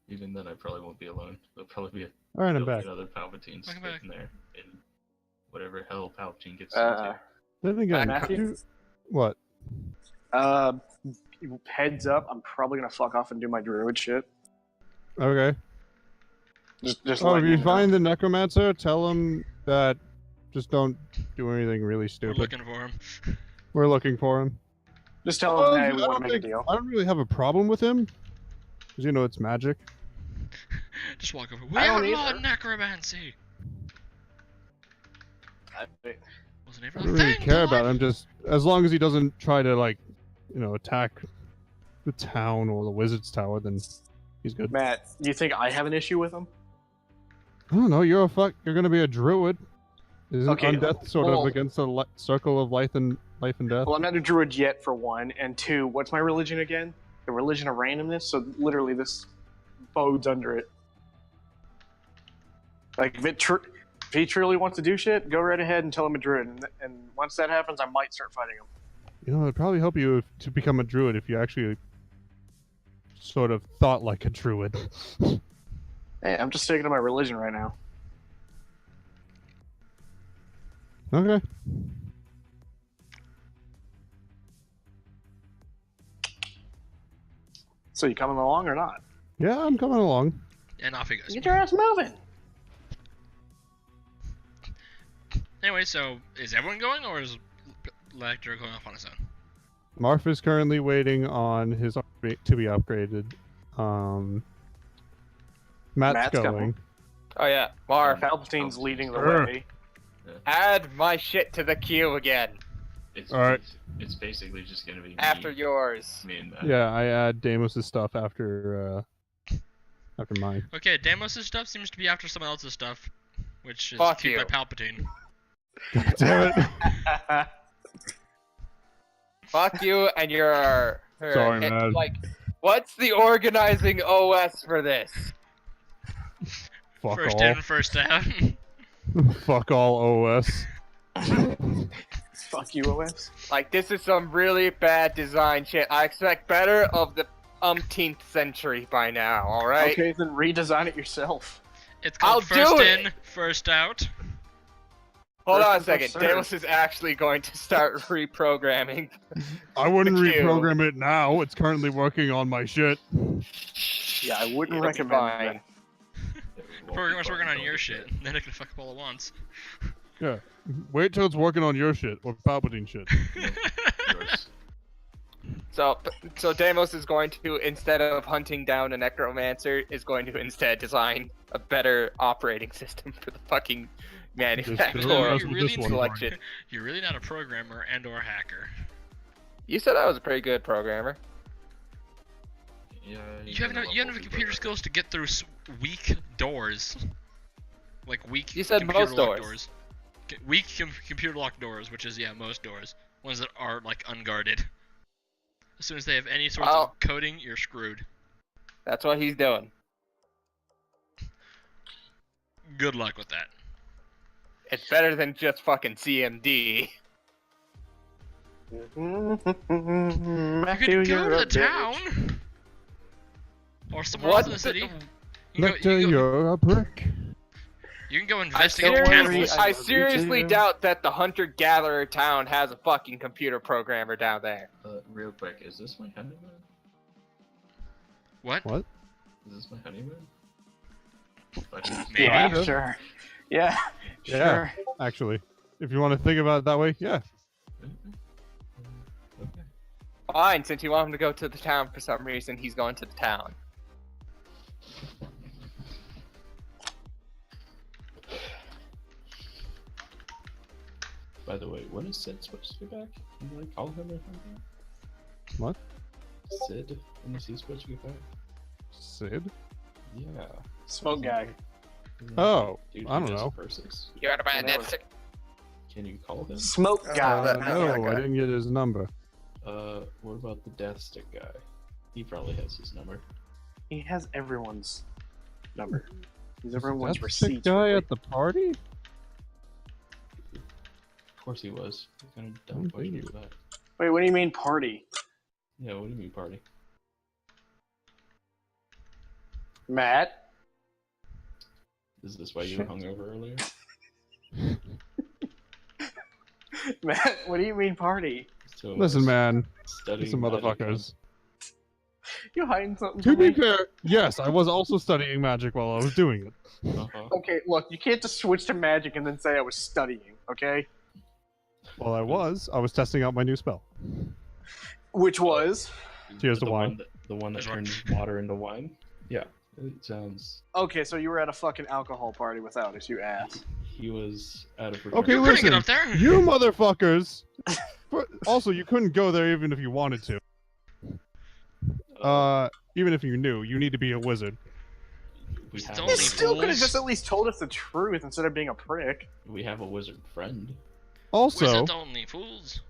even then, I probably won't be alone. There'll probably be a All right, I'm billion back. other Palpatines Welcome back. sitting there in whatever hell Palpatine gets into. Then again, Matthew? what? Heads up, I'm probably gonna fuck off and do my druid shit. Okay. Just Oh, if letting you know. find the necromancer, tell him that just don't do anything really We're stupid. looking for him. We're looking for him. Just tell him, hey, we I want don't to make a think- deal. I don't really have a problem with him, because you know it's magic. Just walk over. We I don't outlawed either. necromancy. Wasn't I even don't a really thing. care till about I- him. Just as long as he doesn't try to attack the town or the wizard's tower, then he's good. Matt, you think I have an issue with him? I don't know. You're gonna be a druid. Isn't Okay, undeath sort well- of against the circle of life and death? Well, I'm not a druid yet, for one, and two, what's my religion again? The religion of randomness. So literally, this bodes under it. Like, if he truly wants to do shit, go right ahead and tell him a druid, and once that happens, I might start fighting him. You know, it'd probably help you to become a druid if you actually sort of thought like a druid. Hey, I'm just sticking to my religion right now. Okay. So you coming along or not? Yeah, I'm coming along. And off he goes. Get your ass moving. Anyway, so is everyone going, or is Lecter going off on his own? Marf is currently waiting on his upgrade to be upgraded. Matt's Matt's going. coming. Oh yeah, Marv, Palpatine's leading the Sure. way. add my shit to the queue again. It's, Alright. it's basically just gonna be me, After yours. me and Matt. Yeah, I add Deimos' stuff after mine. Okay, Deimos' stuff seems to be after someone else's stuff, which is Fuck kept you. by Palpatine. God damn it! Fuck you and your. Sorry, man. Like, what's the organizing OS for this? Fuck First all. in, first out. Fuck all OS. Fuck you, OS. Like, this is some really bad design shit. I expect better of the umpteenth century by now, alright? Okay, then redesign it yourself. It's called I'll do first it. in, first out. Hold First on a and second. first Delos is actually going to start reprogramming. I wouldn't The queue. reprogram it now. It's currently working on my shit. Yeah, I wouldn't It'll be recommend fine. that. It won't Programmer's be working fun, on your don't shit. get Then it can fuck up all at once. Yeah. Wait till it's working on your shit or Palpatine shit. yours. So Deimos is going to, instead of hunting down a necromancer, is going to instead design a better operating system for the fucking do manufacturer it. of This one. selection. You're really not a programmer and/or hacker. You said I was a pretty good programmer. Yeah, You have enough computer skills to get through weak doors. Like weak. You said computer most locked doors. Weak computer locked doors, which is most doors. Ones that are like unguarded. As soon as they have any sort Well- of coding, you're screwed. That's what he's doing. Good luck with that. It's better than just fucking CMD. You Matthew, could go you're to a the bitch. town, or somewhere else in the city. You can, Lecter, you're a prick. you can go I investigate don't temples. worry, seriously, I love you seriously too. doubt that the hunter-gatherer town has a fucking computer programmer down there. Real quick, is this my honeymoon? What? What? Is this my honeymoon? Maybe. Yeah, Kinda. sure. Yeah, Yeah. sure. Actually, if you want to think about it that way, yeah. Okay. Fine, since you want him to go to the town for some reason, he's going to the town. By the way, when is Sid supposed to be back? Can you call him or something? What? Sid? When is he supposed to get back? Sid? Can you call him? Smoke guy. that- No, okay. I didn't get his number. What about the death stick guy? He probably has his number. He has everyone's number. He's Was everyone's that the receipts. guy for at the party? Of course he was. What kind of dumb Oh, question thank is that? Wait, what do you mean party? Yeah, what do you mean party? Matt? Is this why you were hungover earlier? Matt, what do you mean party? So Listen, man. studying Listen, magic, motherfuckers. You hiding something To from be me? fair, yes, I was also studying magic while I was doing it. huh? Uh-huh. Okay, look, you can't just switch to magic and then say I was studying, okay? While I was testing out my new spell. Which was? Cheers to wine. The one that There's one. turns water into wine? Yeah. It sounds... Okay, so you were at a fucking alcohol party without us, you ass. He was out of Okay, You're putting listen. it up there. You motherfuckers! Also, you couldn't go there even if you wanted to. Even if you knew, you need to be a wizard. we It's have, only You still could have fools. just at least told us the truth instead of being a prick. we have a wizard friend. Also, Wizards only fools.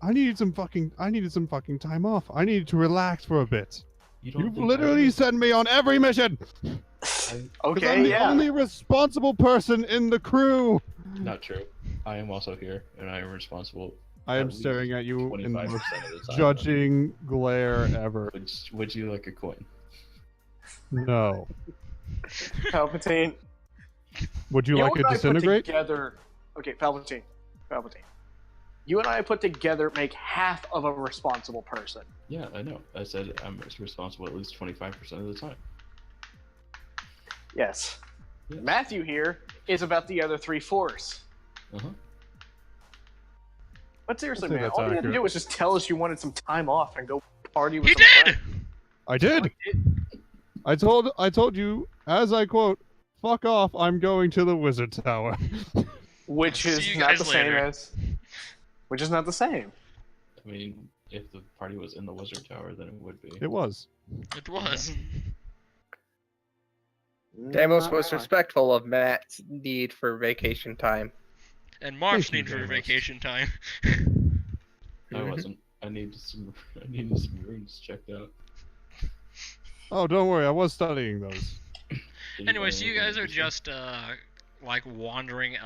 I needed some fucking time off. I needed to relax for a bit. You don't You've think literally sent me on every mission! I- 'Cause Okay, I'm the yeah. only responsible person in the crew! Not true. I am also here, and I am responsible. I am At least staring at you in the 25% most of the time. judging glare ever. Would you like a coin? No. Palpatine. Would you like and it I disintegrate? Put together... Okay, Palpatine. You and I put together make half of a responsible person. Yeah, I know. I said I'm responsible at least 25% of the time. Yes. Yes. Matthew here is about the other 3/4. Uh-huh. But seriously, I'd say man, that's all you had to accurate. do was just tell us you wanted some time off and go party with He some did. friends. I did! I told you, as I quote, fuck off, I'm going to the wizard tower. Which See is you not guys the same later. as... Which is not the same. I mean, if the party was in the wizard tower, then it would be. It was. It was. Damos was respectful of Matt's need for vacation time. And March Thank you need for very much. vacation time. I wasn't. I needed some runes checked out. Oh, don't worry, I was studying those. Did Anyway, find so you anything guys are interesting? just like wandering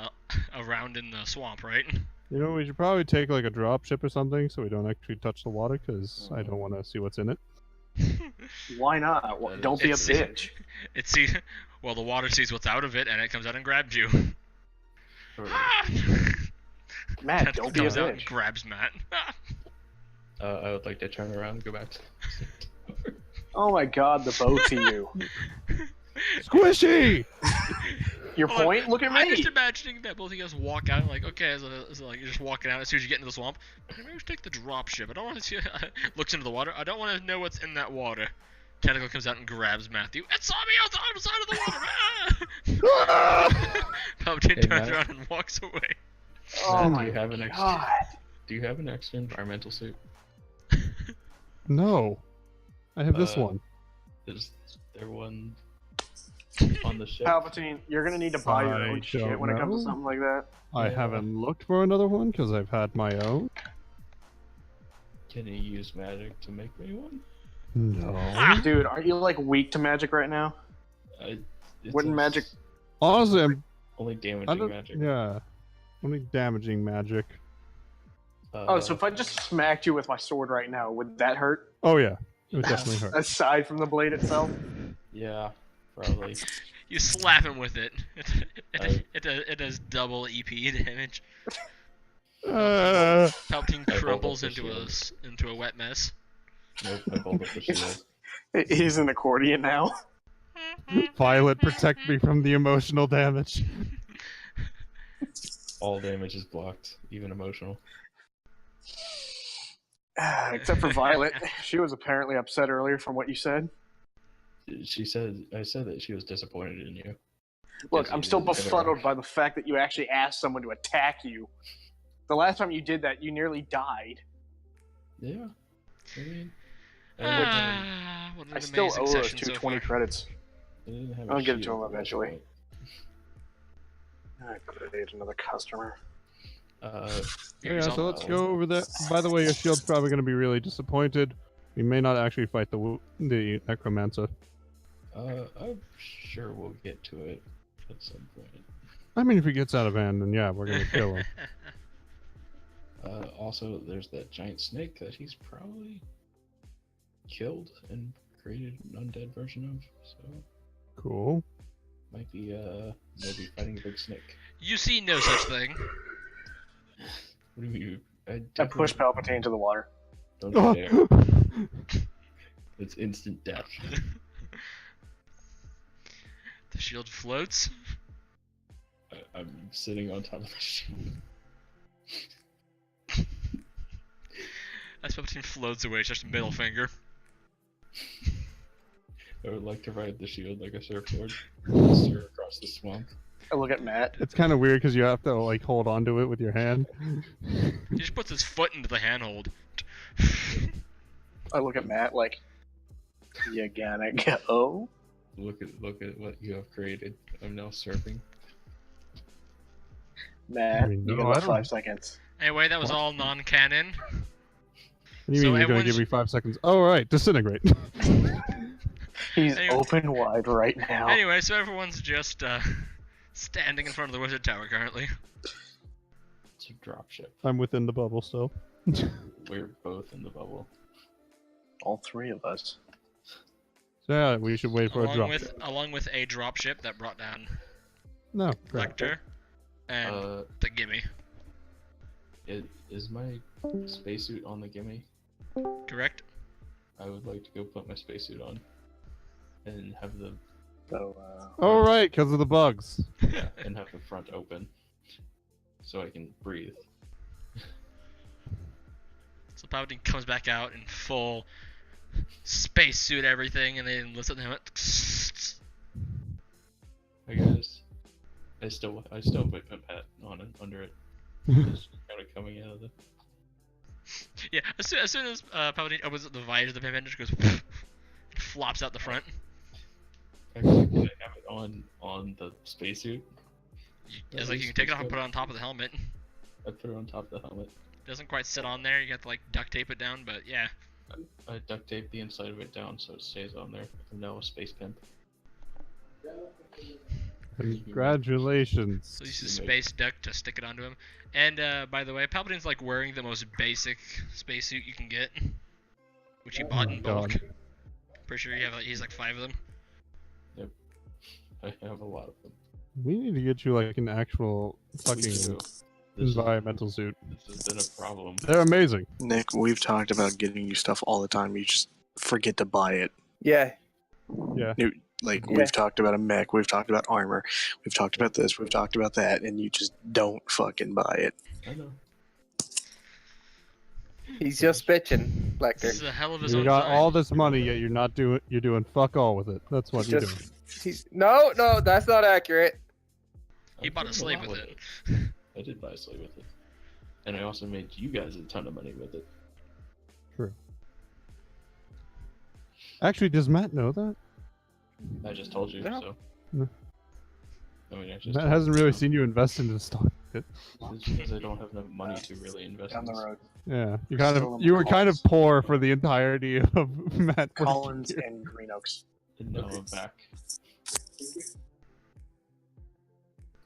around in the swamp, right? You know, we should probably take like a drop ship or something so we don't actually touch the water, because I don't want to see what's in it. Why not? That Don't is- be a It's- bitch. It sees, well, the water sees what's out of it, and it comes out and grabs you. Or, Matt, That don't be a comes out and bitch. grabs Matt. I would like to turn around and go back to the tower. Oh my god, the both of you. Squishy! Your Hold on, point? Look at I'm me! just imagining that both of you guys walk out, like, okay, so like you're just walking out as soon as you get into the swamp. Maybe we should take the drop ship. I don't want to see. Looks into the water. I don't want to know what's in that water. Tentacle comes out and grabs Matthew. It saw me out the other side of the water. Palpatine Hey, turns Matt. around and walks away. Oh Matt, my do you have an extra? god. Do you have an extra environmental suit? No. I have this Uh, one. Is there one on the ship? Palpatine, you're gonna need to buy your I own shit don't when it comes to know. something like that. I yeah. haven't looked for another one because I've had my own. Can you use magic to make me one? No. Ah! Dude, aren't you like weak to magic right now? It Wouldn't says magic- Honestly, I'm. only I damaging don't, magic? yeah. Only damaging magic. Oh, so if I just smacked you with my sword right now, would that hurt? Oh, yeah. It would definitely hurt. Aside from the blade itself? Yeah, probably. You slap him with it. I- It does double EP damage. Uh, Palpatine I rolled crumbles up the into shield. into a wet mess. Nope, I pulled up the shield. He's an accordion now. Violet, protect me from the emotional damage. All damage is blocked, even emotional. Except for Violet. She was apparently upset earlier from what you said. She said, I said that she was disappointed in you. Look, Yes, I'm you still did. befuddled by the fact that you actually asked someone to attack you. The last time you did that, you nearly died. Yeah. I mean, What an I still amazing owe those session two so 20 far. credits. I didn't have a I'll get it to shield him at that eventually. point. Great, another customer. Yeah, so let's go over that. By the way, your shield's probably going to be really disappointed. We may not actually fight the necromancer. I'm sure we'll get to it at some point. I mean, if he gets out of hand, then yeah, we're going to kill him. Also, there's that giant snake that he's probably killed and created an undead version of. So Cool. might be maybe fighting a big snake. You see no such thing. What do you? I push Palpatine into the water. Don't you dare! It's instant death. The shield floats. I'm sitting on top of the shield. As Palpatine floats away, it's just a middle finger. I would like to ride the shield like a surfboard, steer across the swamp. I look at Matt. It's kind of weird because you have to like hold onto it with your hand. He just puts his foot into the handhold. I look at Matt like, you gonna go? Look at what you have created. I'm now surfing. Matt, I mean, you no, got I about don't- 5 seconds. Anyway, that was all non-canon. What do you So mean you're going to everyone's- give me 5 seconds? Oh, right, disintegrate. He's Anyway- open wide right now. Anyway, so everyone's just standing in front of the wizard tower currently. It's a dropship. I'm within the bubble still. We're both in the bubble. All 3 of us. So yeah, we should wait for a drop. Along with a dropship that brought down No, crap. Lecter and the gimme. Is my spacesuit on the gimme? Correct? I would like to go put my spacesuit on and have the So, Oh, right, because of the bugs. and have the front open so I can breathe. So Palpatine comes back out in full spacesuit everything, and then lifts up the helmet. I guess I still put Pimp Hat on it, under it. It's kind of coming out of the. Yeah, as soon as Palpatine opens up the visor, the pimp just goes and flops out the front. Actually, can I have it on the spacesuit? It's like you can take it off and put it on top of the helmet. I put it on top of the helmet. Doesn't quite sit on there. You have to like duct tape it down, but yeah. I duct tape the inside of it down so it stays on there. I'm now a space pimp. Congratulations. So use a space duct to stick it onto him. And by the way, Palpatine's like wearing the most basic spacesuit you can get, which he bought in bulk. God. Pretty sure he's like 5 of them. I have a lot of them. We need to get you like an actual fucking This environmental suit. has been a problem. They're amazing. Nick, we've talked about getting you stuff all the time. You just forget to buy it. Yeah. Yeah. Like, Yeah. we've talked about a mech, we've talked about armor, we've talked about this, we've talked about that, and you just don't fucking buy it. I know. He's just bitching, This is Lecter. a hell of his You own got time. all this money, yet you're not doing. You're doing fuck all with it. That's what you're doing. No, that's not accurate. He I bought a did slave lot with it. I did buy a slave with it. And I also made you guys a ton of money with it. True. Actually, does Matt know that? I just told you, No. so. No. I mean, I just Matt told hasn't you, really so. seen you invest into the stock market. It's because I don't have enough money to really invest Down in the this. road. Yeah, you We're kind still of in you were kind of Collins. poor for the entirety of Matt. working Collins here. and Green Oaks. And now I'm back.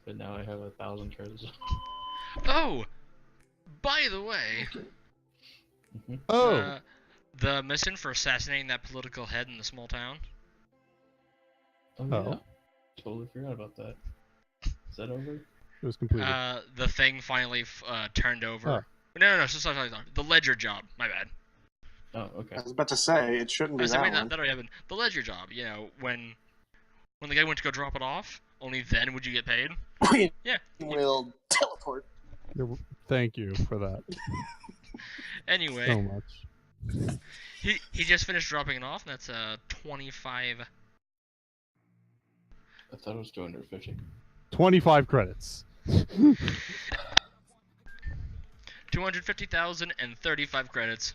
But now I have 1,000 credits. Oh, by the way, Oh, the mission for assassinating that political head in the small town. Oh, Oh. yeah. Totally forgot about that. Is that over? it was completed. The thing finally turned over. Oh. No, sorry. The ledger job. My bad. Oh, okay. I was about to say, it shouldn't be I that mean, one. that already happened. The ledger job. You know, when the guy went to go drop it off, only then would you get paid. We Yeah. will teleport. Thank you for that Anyway, so much. he just finished dropping it off, and that's 25. I thought it was 250. 25 credits. 250,035 credits.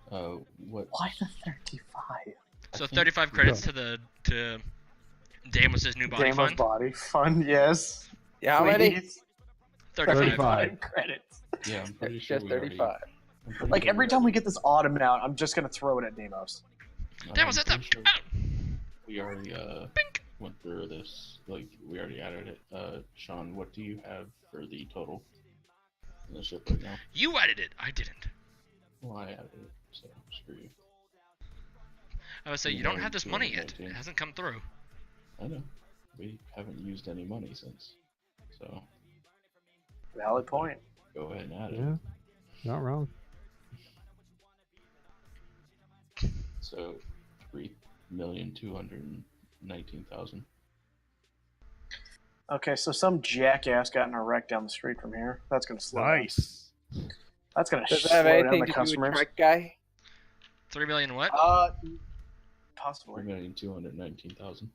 What? Why the 35? So think- 35 credits to Deimos' new body Deimos fund. body fund, yes. Yeah, how many? Please. 35. 35. credits. Yeah, I'm pretty sure Just we already. 35. I'm pretty Like sure every we time we already- get this odd amount, I'm just gonna throw it at Deimos. Deimos, I'm that's pretty up. sure we already went through this. Like we already added it. Sean, what do you have for the total in the ship right now? You added it. I didn't. Well, I added it, so screw you. I would say you don't have this money yet. It hasn't come through. I know. We haven't used any money since. So Valid point. go ahead and add it. Yeah, not wrong. So 3,219,000. Okay, so some jackass got in a wreck down the street from here. That's gonna slow down. Nice. That's gonna Does slow that have down anything the to do with customers. Trek guy? 3 million what? Possibly. 3,219,000.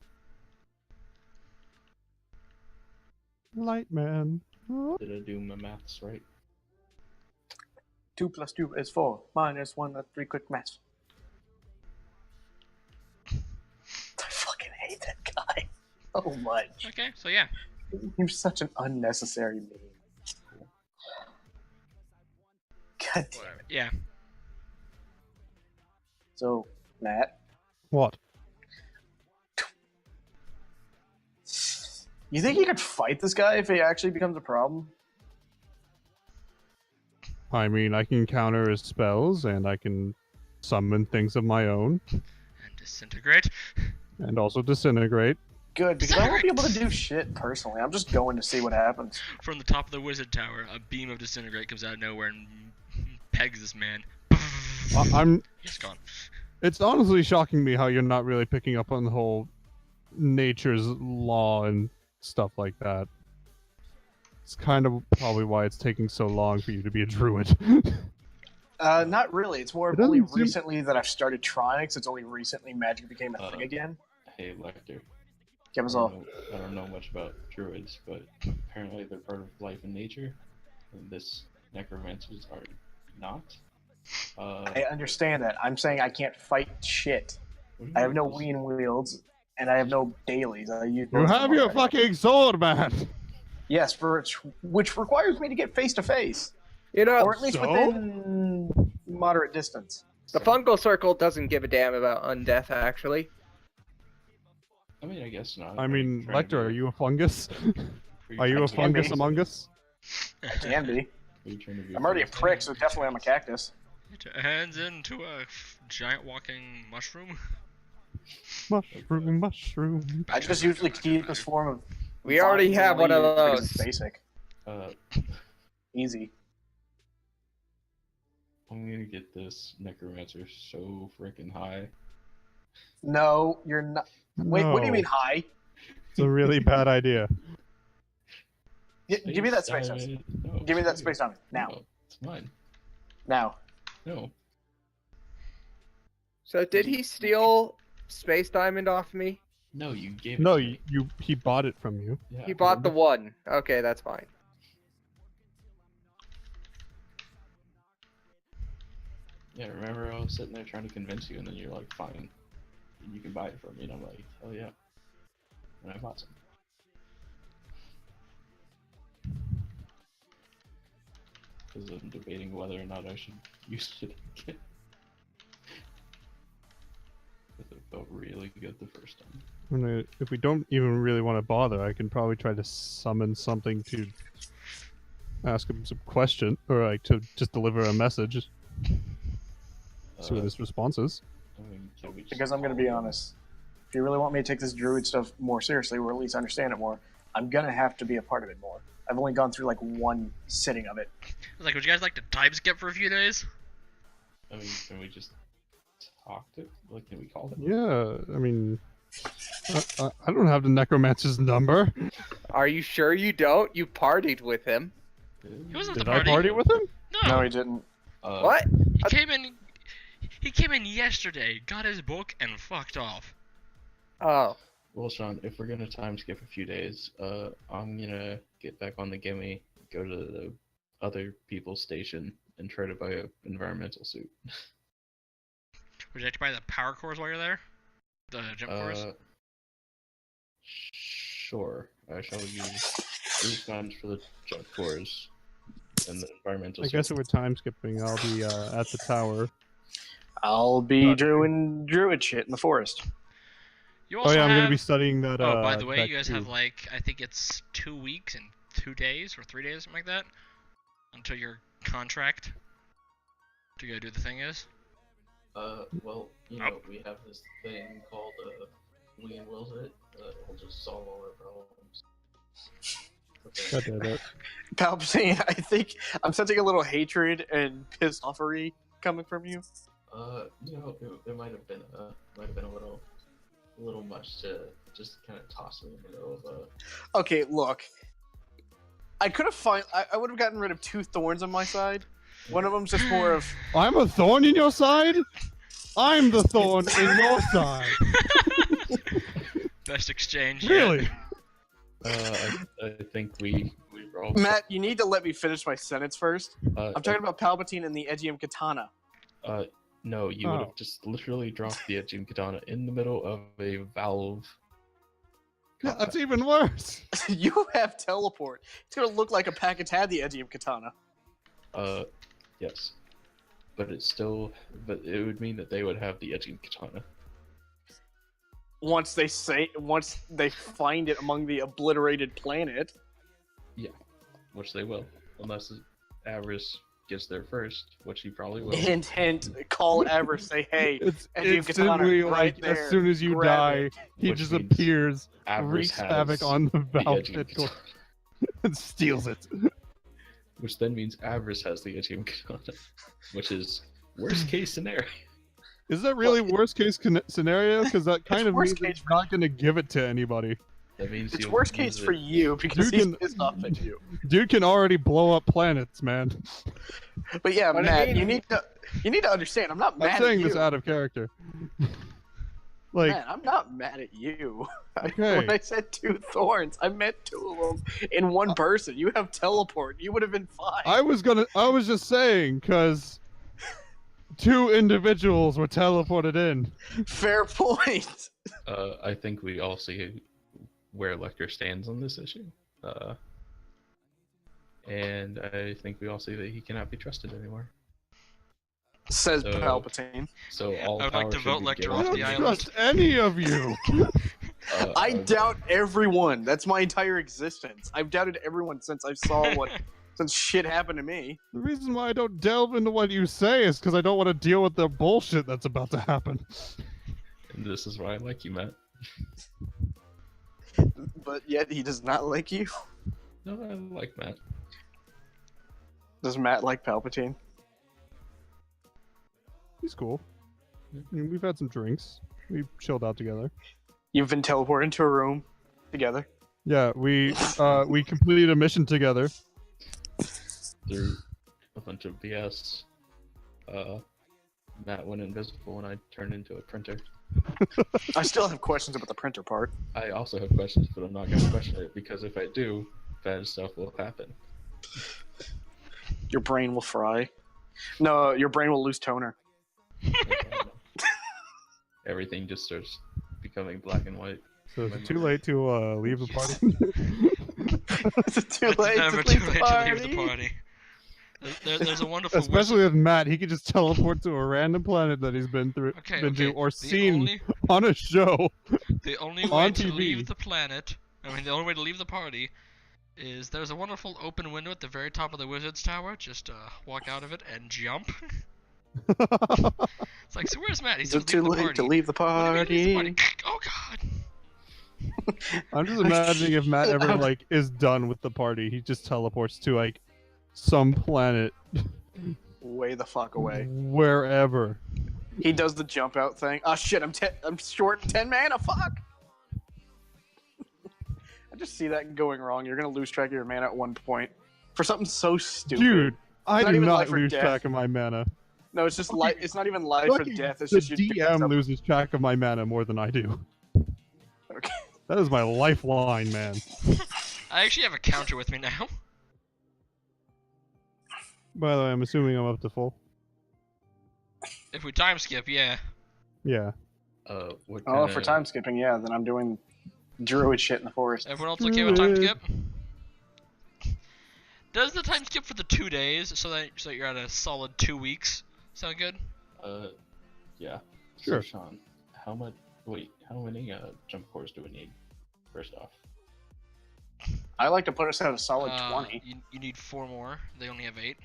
Light man. Did I do my maths right? 2 + 2 is 4. Minus 1, that's 3 quick maths. I fucking hate that guy so much. Okay, so yeah. He's such an unnecessary meme. God damn it. Yeah. So, Matt, What? you think you could fight this guy if he actually becomes a problem? I mean, I can counter his spells, and I can summon things of my own, And disintegrate. and also disintegrate. Good, because I won't be able to do shit personally. I'm just going to see what happens. From the top of the wizard tower, a beam of disintegrate comes out of nowhere and pegs this man. I'm. He's gone. It's honestly shocking me how you're not really picking up on the whole nature's law and stuff like that. It's kind of probably why it's taking so long for you to be a druid. Not really. It's more It of only doesn't seem- recently that I've started trying, because it's only recently magic became a thing again. Hey, Lecter. Give us all. I don't know much about druids, but apparently they're part of life and nature, and this necromancers are not. I understand that. I'm saying I can't fight shit. What do you I have mean? no ween wields, and I have no dailies. I use You most of have them your already. fucking sword, man! Yes, which requires me to get face to face, You know, or at least So? within moderate distance. the fungal circle doesn't give a damn about undeath, actually. I mean, I guess not. I Are mean, you trying to Lecter, be- are you a fungus? Are you a can fungus be. among us? I can be. Are you trying to be I'm already a fungus? prick, so definitely I'm a cactus. He turns into a giant walking mushroom. Mushroom, mushroom. I just usually keep this form of. We already vines have and one of leaves because those. It's basic, Uh, easy. I'm gonna get this necromancer so freaking high. No, you're not. Wait, what do you No, mean high? It's a really bad idea. Give me that space diamond. diamond. No, Give me that screw space diamond now. No, it's mine. Now. No. So did he steal Space Diamond off me? No, you gave it No, to me. he bought it from you. Yeah, He bought the remember? one. Okay, that's fine. Yeah, remember I was sitting there trying to convince you, and then you're like, fine, you can buy it from me, and I'm like, hell yeah. And I bought some. Because I'm debating whether or not I should use it again. Because it felt really good the first time. If we don't even really want to bother, I can probably try to summon something to ask him some question, or like to just deliver a message. See what his response is. I mean, can we just Because I'm going to call be him? honest. If you really want me to take this druid stuff more seriously, or at least understand it more, I'm going to have to be a part of it more. I've only gone through like one sitting of it. I was like, would you guys like to time skip for a few days? I mean, can we just talk to? Like, can we call him? Yeah, I mean, I don't have the necromancer's number. Are you sure you don't? You partied with him. He wasn't at Did the I party. party with him? No, he didn't. What? he came in. He came in yesterday, got his book, and fucked off. Oh. Well, Sean, if we're gonna time skip a few days, I'm gonna get back on the gimme, go to the other people's station, and try to buy a environmental suit. Would you like to buy the power cores while you're there? The jump cores? Sure, I shall use 3 funds for the junk cores and the environmental. I guess if we're time skipping, I'll be at the tower. I'll be doing druid shit in the forest. You Oh also yeah, I'm have... gonna be studying that. Oh, by the way, that you guys cube. have like, I think it's 2 weeks and 2 days or 3 days, something like that, until your contract to go do the thing is. Well, you know, we have this thing called we wills it. We'll just solve all our problems. God damn it. Palpatine, I think I'm sensing a little hatred and pissed offery coming from you. You know, it might have been a little much to just kind of toss me in the middle of Okay, look. I could have I would have gotten rid of 2 thorns on my side. One of them's just more of I'm a thorn in your side? I'm the thorn in your side. Best exchange. Really? I think we were all. Matt, you need to let me finish my sentence first. I'm I'm talking about Palpatine and the Egium Katana. No, you would Oh. have just literally dropped the Ejim Katana in the middle of a valve. Yeah, that's even worse. You have teleport. It's gonna look like a package had the Egium Katana. Yes. But it would mean that they would have the Ejim Katana. Once they find it among the obliterated planet. Which they will. Unless Avarice gets there first, which he probably will. Hint, hint. Call Avarice. Say, hey, It's Egium Katana, instantly right like there. as soon as you Grab die, it. he Which just means appears, Avarice wreaks has havoc on the the valve Ejim pit Katana. and steals it. Which then means Avarice has the Ejim Katana. Which is worst case scenario. Is that really worst case scenario? Because that kind of worst means case he's not going to give it to anybody. That means It's you'll worst use case it. for you because Dude he's can- pissed off at you. Dude can already blow up planets, man. But yeah, What I Matt, mean- you need to understand. I'm not mad I'm saying at you. this out of character. Like, Man, I'm not mad at you. Okay. When I said 2 thorns, I meant 2 of them in one person. You have teleport. You would have been fine. I was just saying, because 2 individuals were teleported in. Fair point. I think we all see where Lecter stands on this issue. And I think we all see that he cannot be trusted anymore. Says So- Palpatine. So all I would like power to should vote be Lecter given I off to don't the him. island. trust any of you. I Okay. doubt everyone. That's my entire existence. I've doubted everyone since I saw since shit happened to me. The reason why I don't delve into what you say is because I don't want to deal with the bullshit that's about to happen. And this is why I like you, Matt. But yet he does not like you. No, I like Matt. Does Matt like Palpatine? He's cool. I mean, we've had some drinks. We've chilled out together. You've been teleported into a room together. Yeah, we completed a mission together. Through a bunch of BS, Matt went invisible and I turned into a printer. I still have questions about the printer part. I also have questions, but I'm not going to question it because if I do, bad stuff will happen. Your brain will fry. No, your brain will lose toner. Everything just starts becoming black and white. So is it too late to leave the party? Is it too It's late never to leave too the late party? to leave the party. There's a wonderful Especially with Matt, he could just teleport to a random planet that he's been through, Okay, been to, okay. or The seen only- on a show. The only On way to TV. leave the planet, the only way to leave the party, is there's a wonderful open window at the very top of the wizard's tower. Just walk out of it and jump. It's like, so where's Matt? He's Is it too late to leave the What do you mean leave the party? party? Oh god. I'm just imagining if Matt ever like is done with the party, he just teleports to like some planet Way the fuck away. wherever. He does the jump out thing. Oh shit, I'm short 10 mana. Fuck. I just see that going wrong. You're gonna lose track of your mana at one point for something so stupid. Dude, I Not do even not life or lose death. track of my mana. No, it's just life. It's not even life or Lucky death. It's the just you doing DM something. loses track of my mana more than I do. Okay. That is my lifeline, man. I actually have a counter with me now. By the way, I'm assuming I'm up to full. If we time skip, yeah. Yeah. What Oh, for kinda- time skipping, yeah. Then I'm doing Druid shit in the forest. Everyone else okay with time skip? Does the time skip for the 2 days so that you're at a solid 2 weeks sound good? Yeah. Sure. So, Sean, how many jump cores do we need? First off. I like to put us at a solid 20. You need 4 more. They only have 8.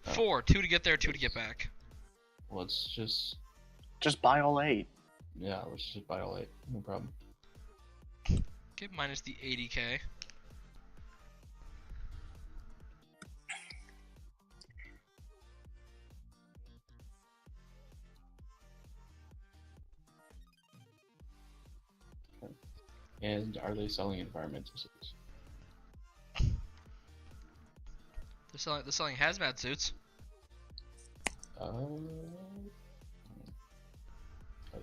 Oh. 4. 2 to get there, 2 to get back. Let's just Buy all 8. let's just buy all 8. No problem. Okay, minus the 80k. And are they selling environmental suits? They're selling hazmat suits. Are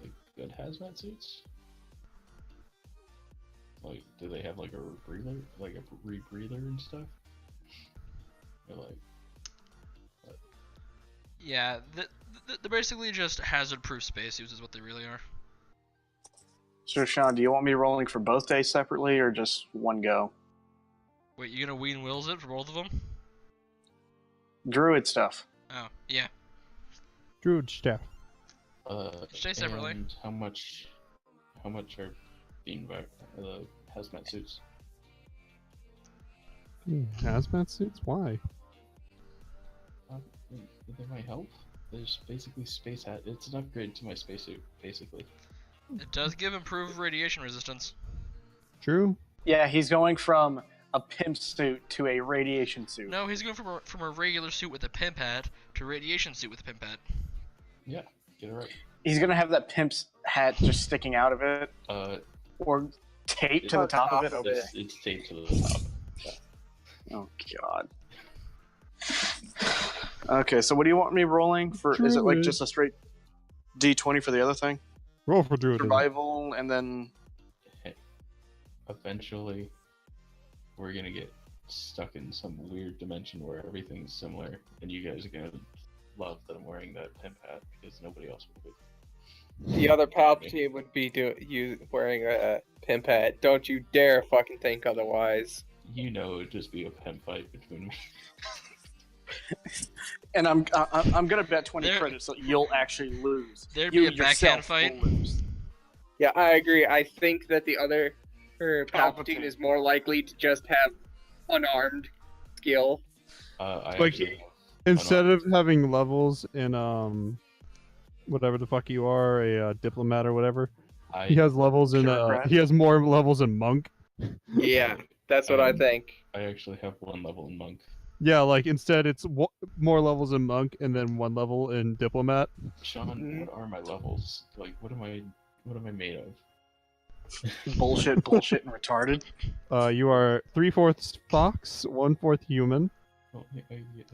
they good hazmat suits? Like, do they have like a rebreather and stuff? Or like, Yeah, they're basically just hazard-proof spacesuits is what they really are. So, Sean, do you want me rolling for both days separately or just one go? Wait, you gonna Ween Wills it for both of them? Druid stuff. Oh, yeah. Druid staff. Stay separately. And how much are being the hazmat suits? Hazmat suits? Why? They might help. There's basically space hat. It's an upgrade to my spacesuit, basically. It does give improved radiation resistance. True. Yeah, he's going from a pimp suit to a radiation suit. No, he's going from a regular suit with a pimp hat to a radiation suit with a pimp hat. Yeah, get it right. He's gonna have that pimp's hat just sticking out of it, or taped to the top of it. Okay. It's taped to the top. Yeah. Oh god. Okay, so what do you want me rolling for? Is it like just a straight D20 for the other thing? Roll for Druid. Survival, and then Eventually, we're gonna get stuck in some weird dimension where everything's similar, and you guys are gonna love that I'm wearing that pimp hat because nobody else will be. The other Palpatine would be you wearing a pimp hat. Don't you dare fucking think otherwise. You know, it'd just be a pimp fight between me. and I'm gonna bet 20 credits that you'll actually lose. There'd You be a backhand fight. will lose. Yeah, I agree. I think that the other Palpatine is more likely to just have unarmed skill. I Like, actually have Instead unarmed. of having levels in whatever the fuck you are, a diplomat or whatever, he has levels in Bureaucrat. he has more levels in monk. Yeah, that's what I think. I actually have 1 level in monk. Yeah, like instead it's more levels in monk and then 1 level in diplomat. Sean, what are my levels? Like, what am I made of? bullshit, and retarded. You are 3/4 fox, 1/4 human. Oh, I get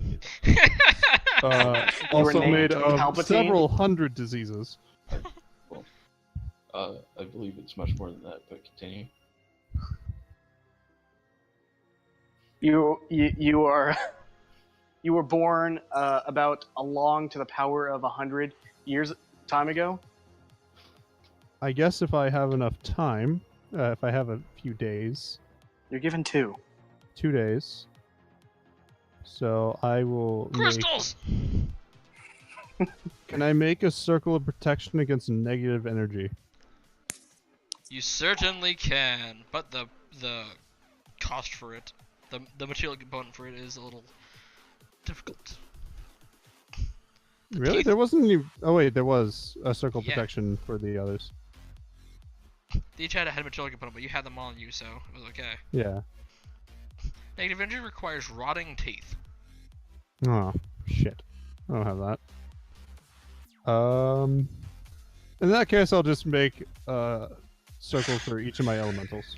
that. You were Also named made of Palpatine? several hundred diseases. I believe it's much more than that, but continue. You are you were born about along to the power of 100 years time ago. I guess if I have enough time, if I have a few days, You're given 2. 2 days. So I will Crystals! Can I make a circle of protection against negative energy? You certainly can, but the cost for it, the material component for it is a little difficult. Really? teeth- There wasn't any... Oh wait, there was a circle of Yeah. protection for the others. They each had a material component, but you had them all on you, so it was okay. Yeah. Negative energy requires rotting teeth. Oh, shit. I don't have that. In that case, I'll just make a circle for each of my elementals.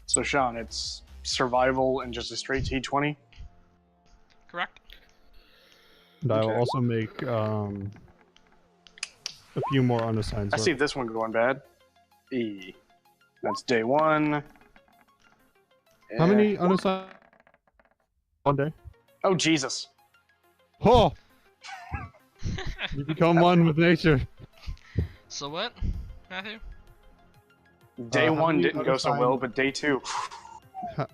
So Sean, it's survival and just a straight T20. Correct? And I will Okay. also make a few more unassigned I see circles. this one going bad. E. That's day 1. How Eh. many unassigned? 1 day. Oh Jesus! Oh! You become one with nature. So what, Matthew? Day how one many didn't go so well, unassigned- but day two.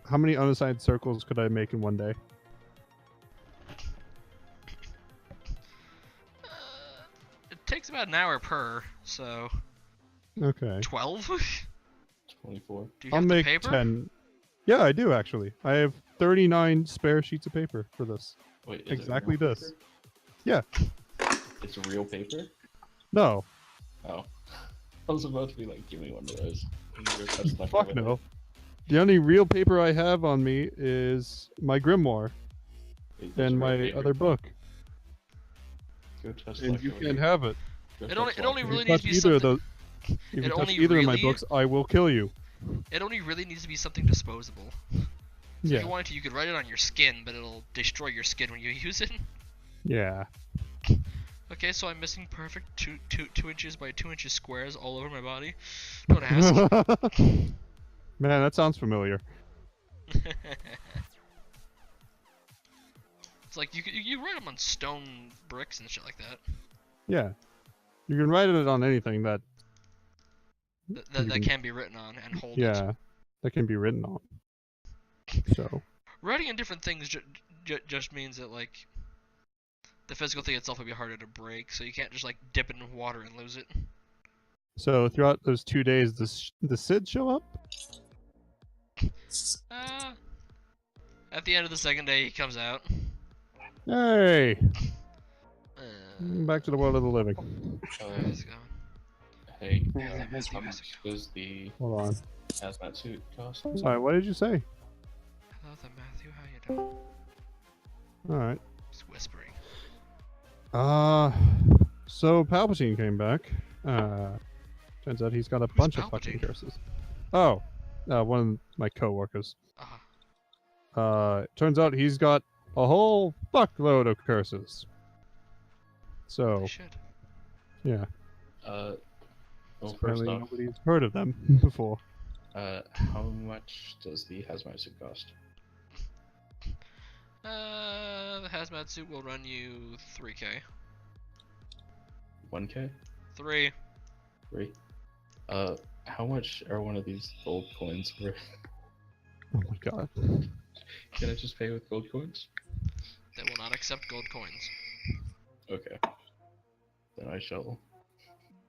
How many unassigned circles could I make in one day? It takes about an hour per, so Okay. 12. 24. Do you I'll have make the paper? 10. Yeah, I do actually. I have 39 spare sheets of paper for this. Wait, is Exactly it real this. paper? Yeah. It's real paper? No. Oh. I was about to be like, give me one of those. That's not Fuck over no. The only real paper I have on me is my grimoire there. Wait, that's and real my paper. other book. Go touch And luck you over can't here. have it. Go It touch only luck. If really you needs touch to be either of something. those, if It you touch only either of my really- books, I will kill you. It only really needs to be something disposable. So if Yeah. you wanted to, you could write it on your skin, but it'll destroy your skin when you use it. Yeah. Okay, so I'm missing perfect 2 inches by 2 inches squares all over my body. Don't ask. Man, that sounds familiar. It's like you write them on stone bricks and shit like that. Yeah. You can write it on anything that That You can- can be written on and hold it. yeah, that can be written on. So, Writing on different things just means that like the physical thing itself would be harder to break, so you can't just like dip it in water and lose it. throughout those 2 days, does the Sid show up? At the end of the second day, he comes out. Hey, Uh, back to the world of the living. he's gone. Hey, Yeah, how much does the Hold on. hazmat suit cost? Sorry, what did you say? Hello there, Matthew. How you doing? All right. Just whispering. So Palpatine came back. Turns out he's got a bunch of fucking Palpatine? curses. Oh, one of my coworkers. Turns out he's got a whole fuckload of curses. So, They should. yeah, Well, first apparently off, nobody's heard of them before. how much does the hazmat suit cost? The hazmat suit will run you 3k. 1k? 3. 3? How much are one of these gold coins worth? Oh my god. Can I just pay with gold coins? They will not accept gold coins. Okay. Then I shall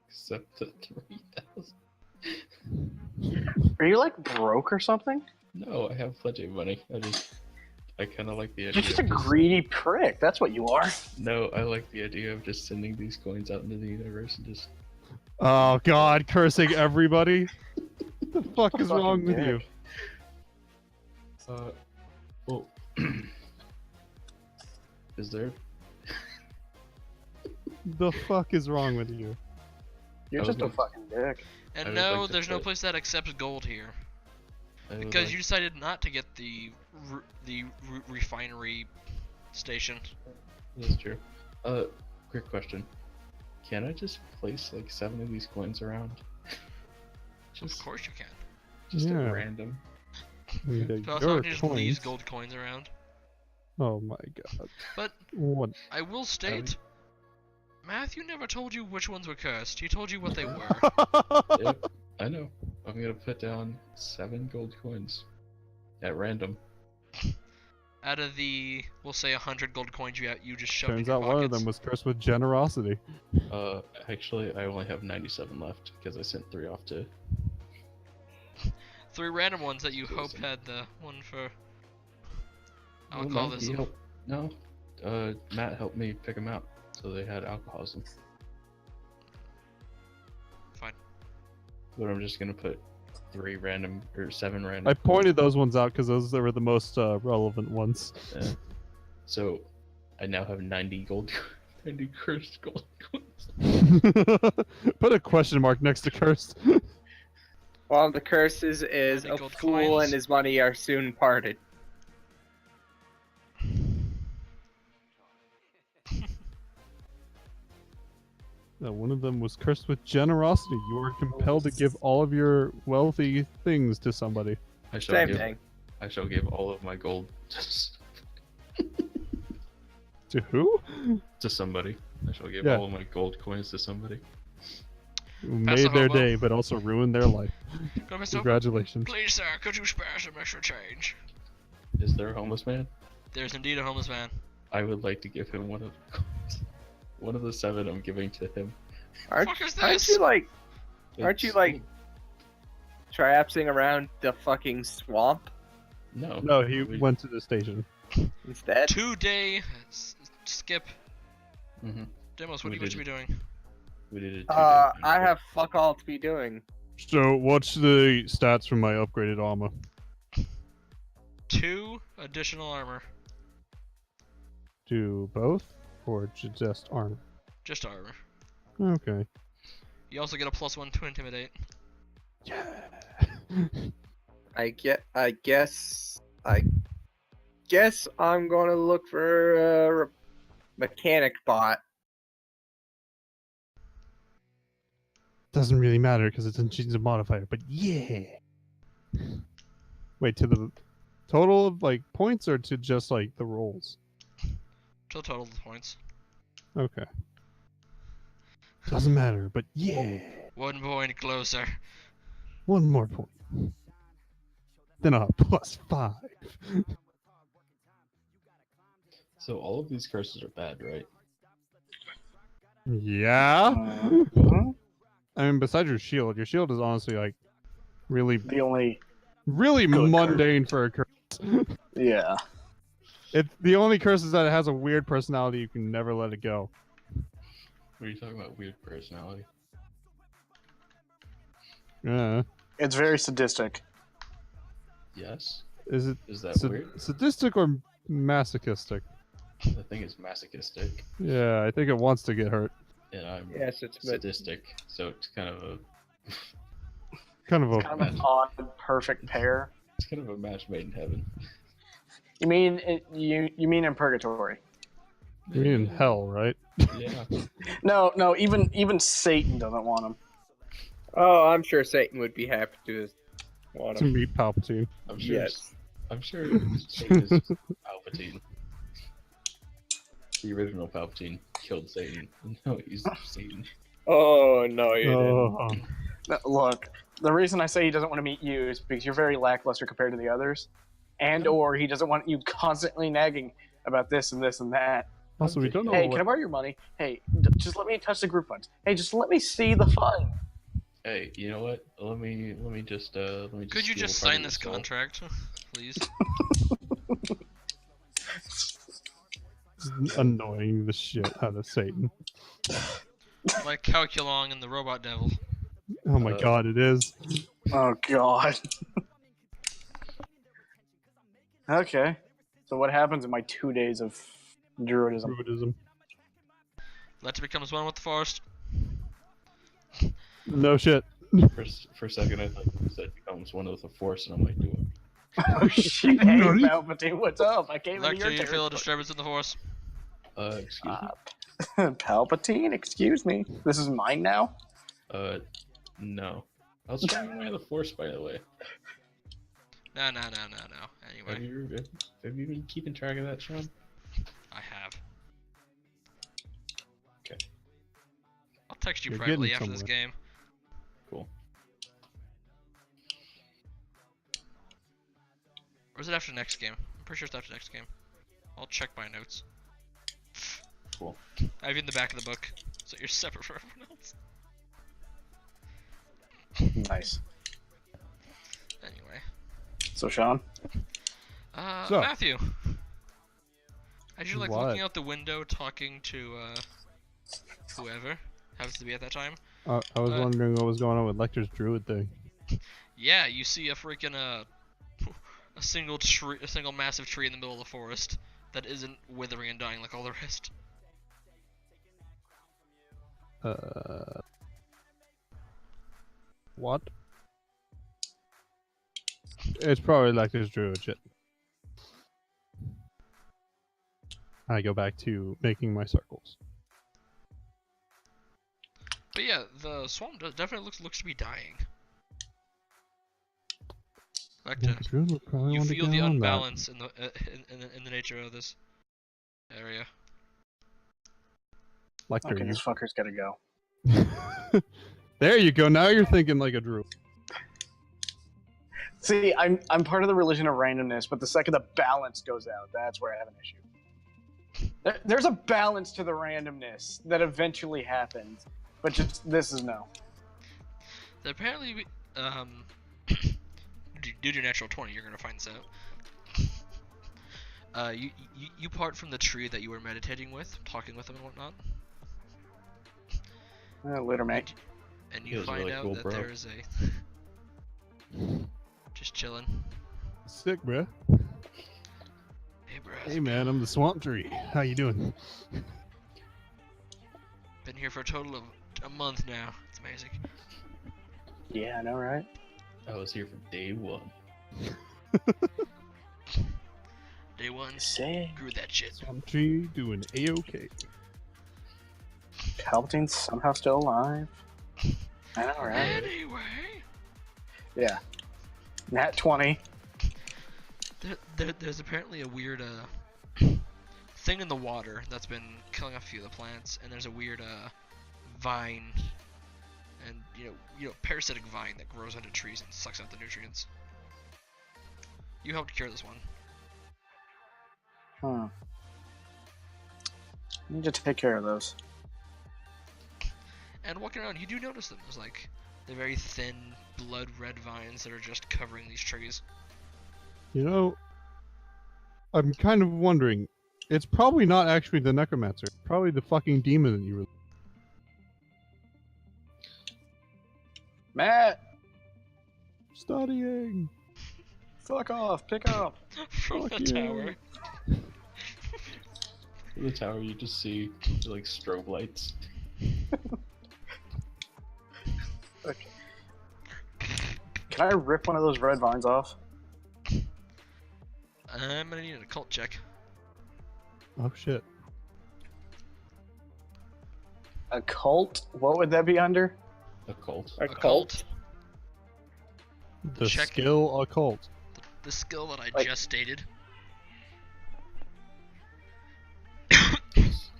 accept the 3,000. Are you like broke or something? No, I have plenty of money. I kind of like the idea. You're just a of greedy prick. That's what you are. No, I like the idea of just sending these coins out into the universe and just. Oh god, cursing everybody. What the fuck is Fucking wrong with you? dick. Well, is there? The fuck is wrong with you? You're I was just a gonna- fucking dick. I And would no, like to there's no put- place that accepts gold here. I would Because like- you decided not to get the refinery station. That's true. Quick question. Can I just place like 7 of these coins around? Of course you can. Just Yeah. at random. So Your also just leaves coins. gold coins around. Oh my god. But What? I will state, Matthew never told you which ones were cursed. He told you what they were. Yep, I know. I'm gonna put down 7 gold coins at random. Out of the, we'll say 100 gold coins you just shoved in Turns your out pockets. one of them was cursed with generosity. Actually, I only have 97 left because I sent 3 off to. 3 random ones that you Awesome. hoped had the one for Well, alcoholism. No, Matt helped me pick them out, so they had alcoholism. Fine. But I'm just gonna put 3 random or 7 random. I pointed those ones out because those were the most relevant ones. Yeah. So I now have 90 gold, 90 cursed gold coins. Put a question mark next to cursed. One of the curses is Any a gold fool coins? and his money are soon parted. One of them was cursed with generosity. You are compelled to give all of your wealthy things to somebody. I shall Same give, thing. I shall give all of my gold. To who? To somebody. I shall give Yeah. all of my gold coins to somebody. Who Pass made the their hobo. day, but also ruined their life. Go, Mr. Congratulations. Please, sir, could you spare some extra change? Is there a homeless man? There's indeed a homeless man. I would like to give him one of the 7 I'm giving to him. Fuck is Aren't this? you like Aren't you, It's- like- traipsing around the fucking swamp No. No, he went to the station. instead? 2-day skip. Mm-hmm. Demos, We what you did be it. doing? We did it. I have fuck all to be doing. So, what's the stats from my upgraded armor? 2 additional armor. Do both, or just armor? Just armor. Okay. You also get a +1 to intimidate. Yeah. I guess I'm gonna look for a mechanic bot. Doesn't really matter because it's a modifier, but yeah. Wait, to the total of like points or to just like the rolls? To the total of the points. Okay. Doesn't matter, but yeah. 1 point closer. One more point. Then I'll have +5. So all of these curses are bad, right? Yeah. Mhm. I mean, besides your shield is honestly like really, The only really Good mundane for a curse. yeah. It's the only curse is that it has a weird personality. You can never let it go. What are you talking about? Weird personality. Yeah. It's very sadistic. Yes. Is it Is that weird? sadistic or masochistic? The thing is masochistic, Yeah, I think it wants to get hurt. and I'm Yes, it's sadistic, so it's kind of a Kind of a. Kind of an odd, perfect pair. match made in heaven. You mean you mean in purgatory? You mean in hell, right? Yeah. No. Even Satan doesn't want him. Oh, I'm sure Satan would be happy to want To him. meet Palpatine. I'm sure. Yes. I'm sure Satan is Palpatine. The original Palpatine killed Satan. No, he's Satan. Oh no, you didn't. Oh. No, look, the reason I say he doesn't want to meet you is because you're very lackluster compared to the others, and or he doesn't want you constantly nagging about this and this and that. Also, we don't know Hey, what. can I borrow your money? Hey, just let me touch the group funds. Hey, just let me see the fun. Hey, you know what? Let me just Could you steal just part sign of this your soul. contract, please? Annoying the shit out of Satan. Like Calculon and the Robot Devil. Oh my god, it is. Oh God. Okay. So what happens in my 2 days of druidism? Druidism. Let becomes one with the forest. No shit. For a second, I thought you said becomes one with the Force, and I'm like, do it. Oh shit! Hey, Nani? Palpatine, what's up? I came into Lecter, your you feel a territory. disturbance in the force? Excuse me. Palpatine, excuse me. This is mine now. No. I was trying to away the Force, by the way. No. Anyway, Have you been keeping track of that, Sean? I have. Okay. I'll text you You're privately getting after this somewhere. game. Cool. Or is it after next game? I'm pretty sure it's after next game. I'll check my notes. Cool. I have you in the back of the book, so you're separate from everyone else. Nice. Anyway. So Sean, So. Matthew. As you're like What? looking out the window talking to whoever happens to be at that time. I was wondering what was going on with Lecter's druid thing. Yeah, you see a freaking a single tree, a single massive tree in the middle of the forest that isn't withering and dying like all the rest. What? It's probably Lecter's druid shit. I go back to making my circles. But yeah, the swamp definitely looks to be dying. Like Yeah, the druid would probably you want to feel get the on unbalance in the nature of this area. Lecter, Okay, this fucker's gotta go. you. There you go. Now you're thinking like a druid. See, I'm part of the religion of randomness, but the second the balance goes out, that's where I have an issue. There's a balance to the randomness that eventually happens, but just this is no. Apparently, due to natural 20, you're gonna find this out. You part from the tree that you were meditating with, talking with them and whatnot. Later, mate. And He you was find really out cool, that bro. there is a just chilling. Sick, bruh. Hey, bro. Hey, man, I'm the swamp tree. How you doing? Been here for a total of a month now. It's amazing. Yeah, I know, right? I was here from day one. Day one, Say, grew that shit. Swamp tree doing a-okay. Palpatine's somehow still alive. I know, right? Anyway, Yeah. Nat 20. there's apparently a weird thing in the water that's been killing off a few of the plants, and there's a weird vine, and you know parasitic vine that grows onto trees and sucks out the nutrients. You helped cure this one. Hmm. Need to take care of those. And walking around, you do notice them. There's like the very thin, blood red vines that are just covering these trees. You know, I'm kind of wondering. It's probably not actually the necromancer. Probably the fucking demon that you were. Matt! Studying. Fuck off! Pick up! From Fuck the you. tower. In the tower, you just see like strobe lights. Okay. Can I rip one of those red vines off? I'm gonna need an occult check. Oh shit. A cult? What would that be under? Occult. Occult. The Check. skill occult. The skill that I Like- just stated.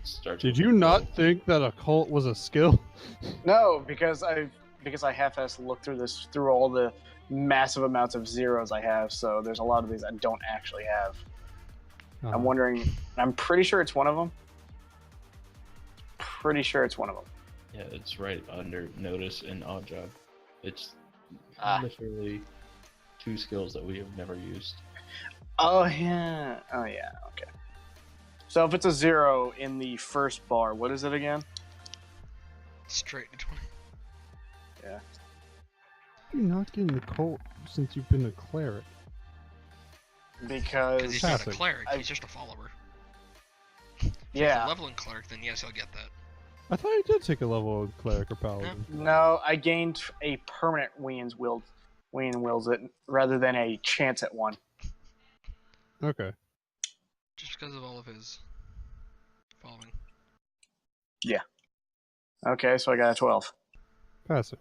Starts Did with you occult. not think that occult was a skill? No, because I half-assed looked through all the massive amounts of zeros I have, so there's a lot of these I don't actually have. I'm wondering. I'm pretty sure it's one of them. Pretty sure it's one of them. Yeah, it's right under notice and odd job. It's Ah. literally two skills that we have never used. Oh yeah. Oh yeah. Okay. So if it's a 0 in the first bar, what is it again? Straight to 20. You're not getting the cult since you've been a cleric. Because Because he's not a Passing. cleric, I- he's just a follower. If he's a yeah. leveling cleric, then yes, I'll get that. I thought you did take a level of cleric or paladin. No, I gained a permanent Wien wills it rather than a chance at one. Okay. Just because of all of his following. Okay, so I got a 12. Pass it.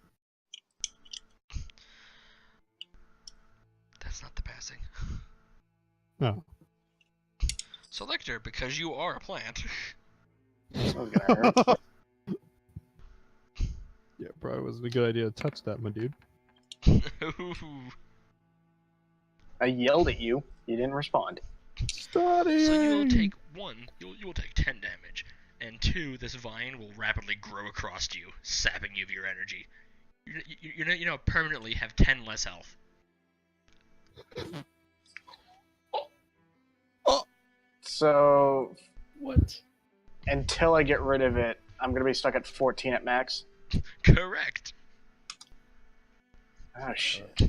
That's not the passing. No. So Lecter, because you are a plant. That was gonna hurt. Yeah, probably wasn't a good idea to touch that, my dude. Ooh. I yelled at you. You didn't respond. Studying. So you will take 1, you will take 10 damage, and 2, this vine will rapidly grow across you, sapping you of your energy. You know, permanently have 10 less health. So What? until I get rid of it, I'm gonna be stuck at 14 at max. Correct. Oh shit.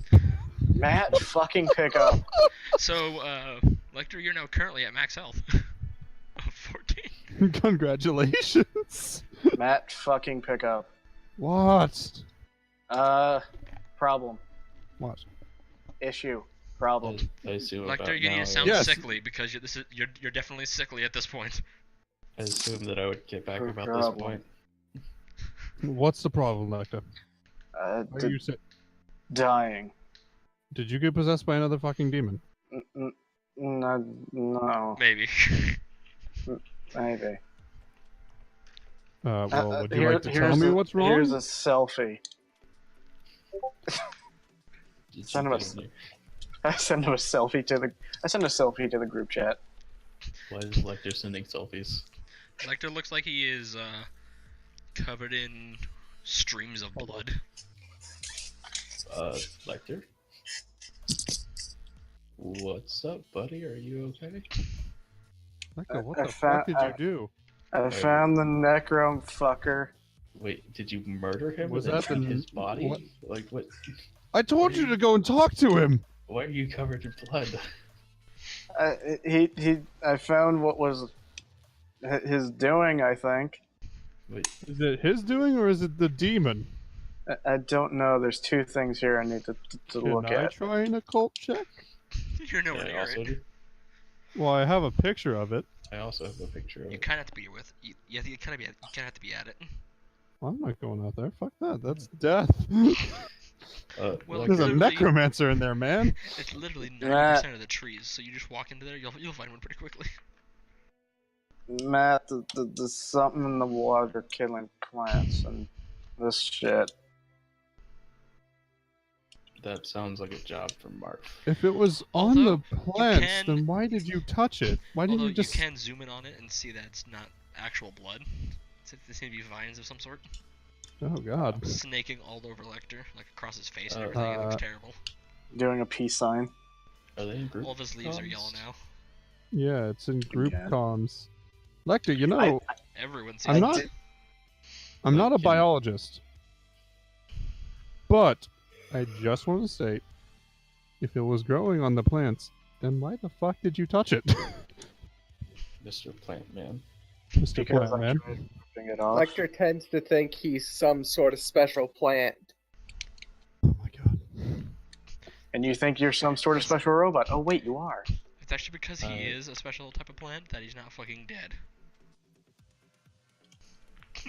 Matt, fucking pick up. So, Lecter, you're now currently at max health. Of 14. Congratulations. Matt, fucking pick up. What? Problem. What? Issue. Problem. I assume about Lecter, you now need to sound Yes. sickly because you're definitely sickly at this point. I assume that I would get back Oh, about God. this point. What's the problem, Lecter? Why are you sick? Dying. Did you get possessed by another fucking demon? No, Maybe. maybe. Well, would you like to tell me what's wrong? Here's a selfie. Did Send you him a- get in there? I sent a selfie to the group chat. Why is Lecter sending selfies? Lecter looks like he is covered in streams of blood. Lecter? What's up, buddy? Are you okay? Lecter, what I the fuck did found- you do? I found the necrom fucker. Wait, did you murder him? Was and then that the- eat his body? what? Like what? I told you to go and talk to him. Why are you covered in blood? I found what was his doing, I think. Wait, Is it his doing or is it the demon? I don't know. There's two things here I need to Can look I at. try an occult check? You're nowhere I near also it. do. Well, I have a picture of it. I also have a picture of You it. kind of have to be with. You kind of have to be at it. I'm not going out there. Fuck that. That's death. Well, Lecter, There's a literally- necromancer in there, man. It's literally Matt. 90% of the trees, so you just walk into there, you'll find one pretty quickly. Matt, there's something in the water killing plants and this shit. that sounds like a job for Marv. If it was on Although, the plants, can- then why did you touch it? Why didn't Although you just... you can zoom in on it and see that it's not actual blood. They seem to be vines of some sort, Oh god. snaking all over Lecter, like across his face and everything. It looks terrible. Doing a peace sign. Are they in group? All of his leaves are yellow comms? now. Yeah, it's in group Again. comms. Lecter, you know, Everyone seems I'm I not... did- I'm not a Can- biologist. But, I just want to state, if it was growing on the plants, then why the fuck did you touch it? Mr. Plant Man. Mr. Because Plant I Man. tried ripping it off. Lecter tends to think he's some sort of special plant. Oh my god. And you think you're some sort of special robot. Oh wait, you are. It's actually because he Uh, is a special type of plant that he's not fucking dead.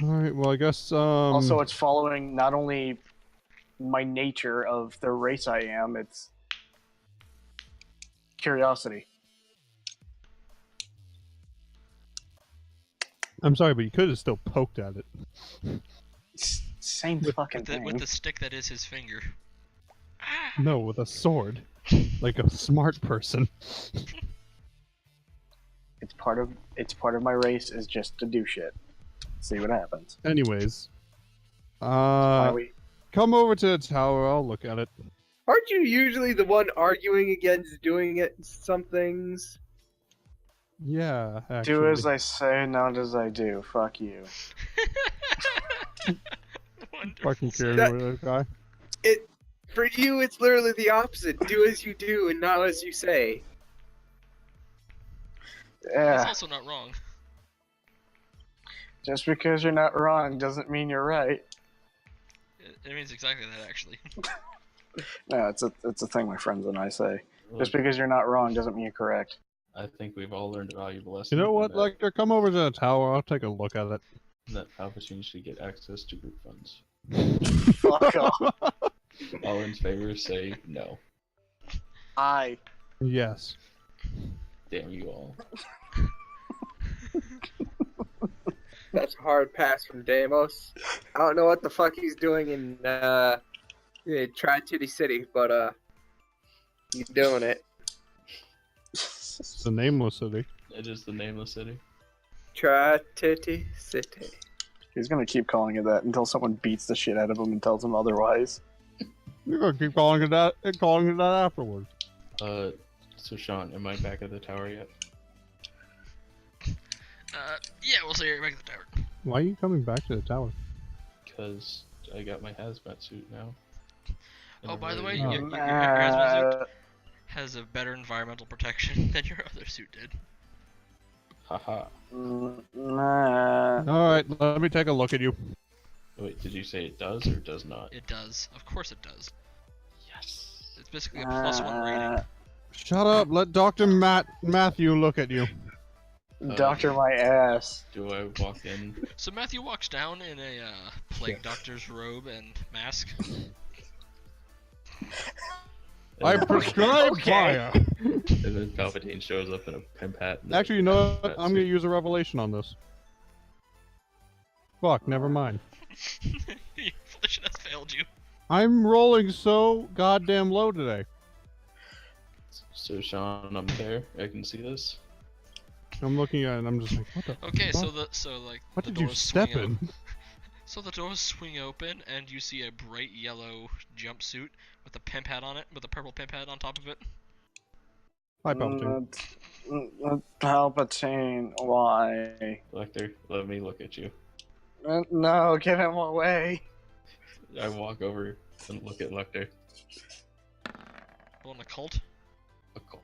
Alright, well I guess, Also, it's following not only my nature of the race I am, it's curiosity. I'm sorry, but you could have still poked at it. Same fucking With the, thing. with the stick that is his finger. Ah! No, with a sword. Like a smart person. It's part of my race is just to do shit. See what happens. Anyways. Why we- Come over to the tower, I'll look at it. Aren't you usually the one arguing against doing it? Some things. Yeah, actually. do as I say, not as I do. Fuck you. Wonderful. Fucking carry That- with that guy. For you, it's literally the opposite. Do as you do and not as you say. That's Yeah. also not wrong. Just because you're not wrong doesn't mean you're right. It means exactly that, actually. No, it's a thing my friends and I say. Look, Just because you're not wrong doesn't mean you're correct. I think we've all learned a valuable lesson. You know what, that, Lecter? Come over to the tower, I'll take a look at it. that Palpatine should get access to group funds. Fuck off. All in favor say no. I. Yes. Damn you all. That's a hard pass from Deimos. I don't know what the fuck he's doing in Tri-Titty City, but he's doing it. It's the nameless city. It is the nameless city. Tri-Titty City. He's gonna keep calling it that until someone beats the shit out of him and tells him otherwise. You're gonna keep calling it that afterwards. So Sean, am I back at the tower yet? Yeah, we'll see you right back at the tower. Why are you coming back to the tower? Because I got my hazmat suit now. And Oh, I'm by the way, ready to your go. hazmat suit has a better environmental protection than your other suit did. Haha. Nah. Alright, let me take a look at you. Wait, did you say it does or does not? It does. Of course it does. Yes. It's basically a +1 rating. Shut up, let Dr. Matthew look at you. Doctor my ass. Do I walk in? So Matthew walks down in a plague doctor's robe and mask. I And, prescribe Okay. fire! and then Palpatine shows up in a pimp hat. and a Actually, you know what? hazmat I'm gonna suit. use a revelation on this. fuck, never mind. Your affliction has failed you. I'm rolling so goddamn low today. So Sean, I'm there. I can see this. I'm looking at it and I'm just like, what the Okay, fuck? so like What the did you doors step swing in? So the doors swing open and you see a bright yellow jumpsuit with a pimp hat on it, with a purple pimp hat on top of it. Hi, Palpatine. Palpatine, why? Lecter, let me look at you. No, get him away. I walk over and look at Lecter. Well, an occult? Occult.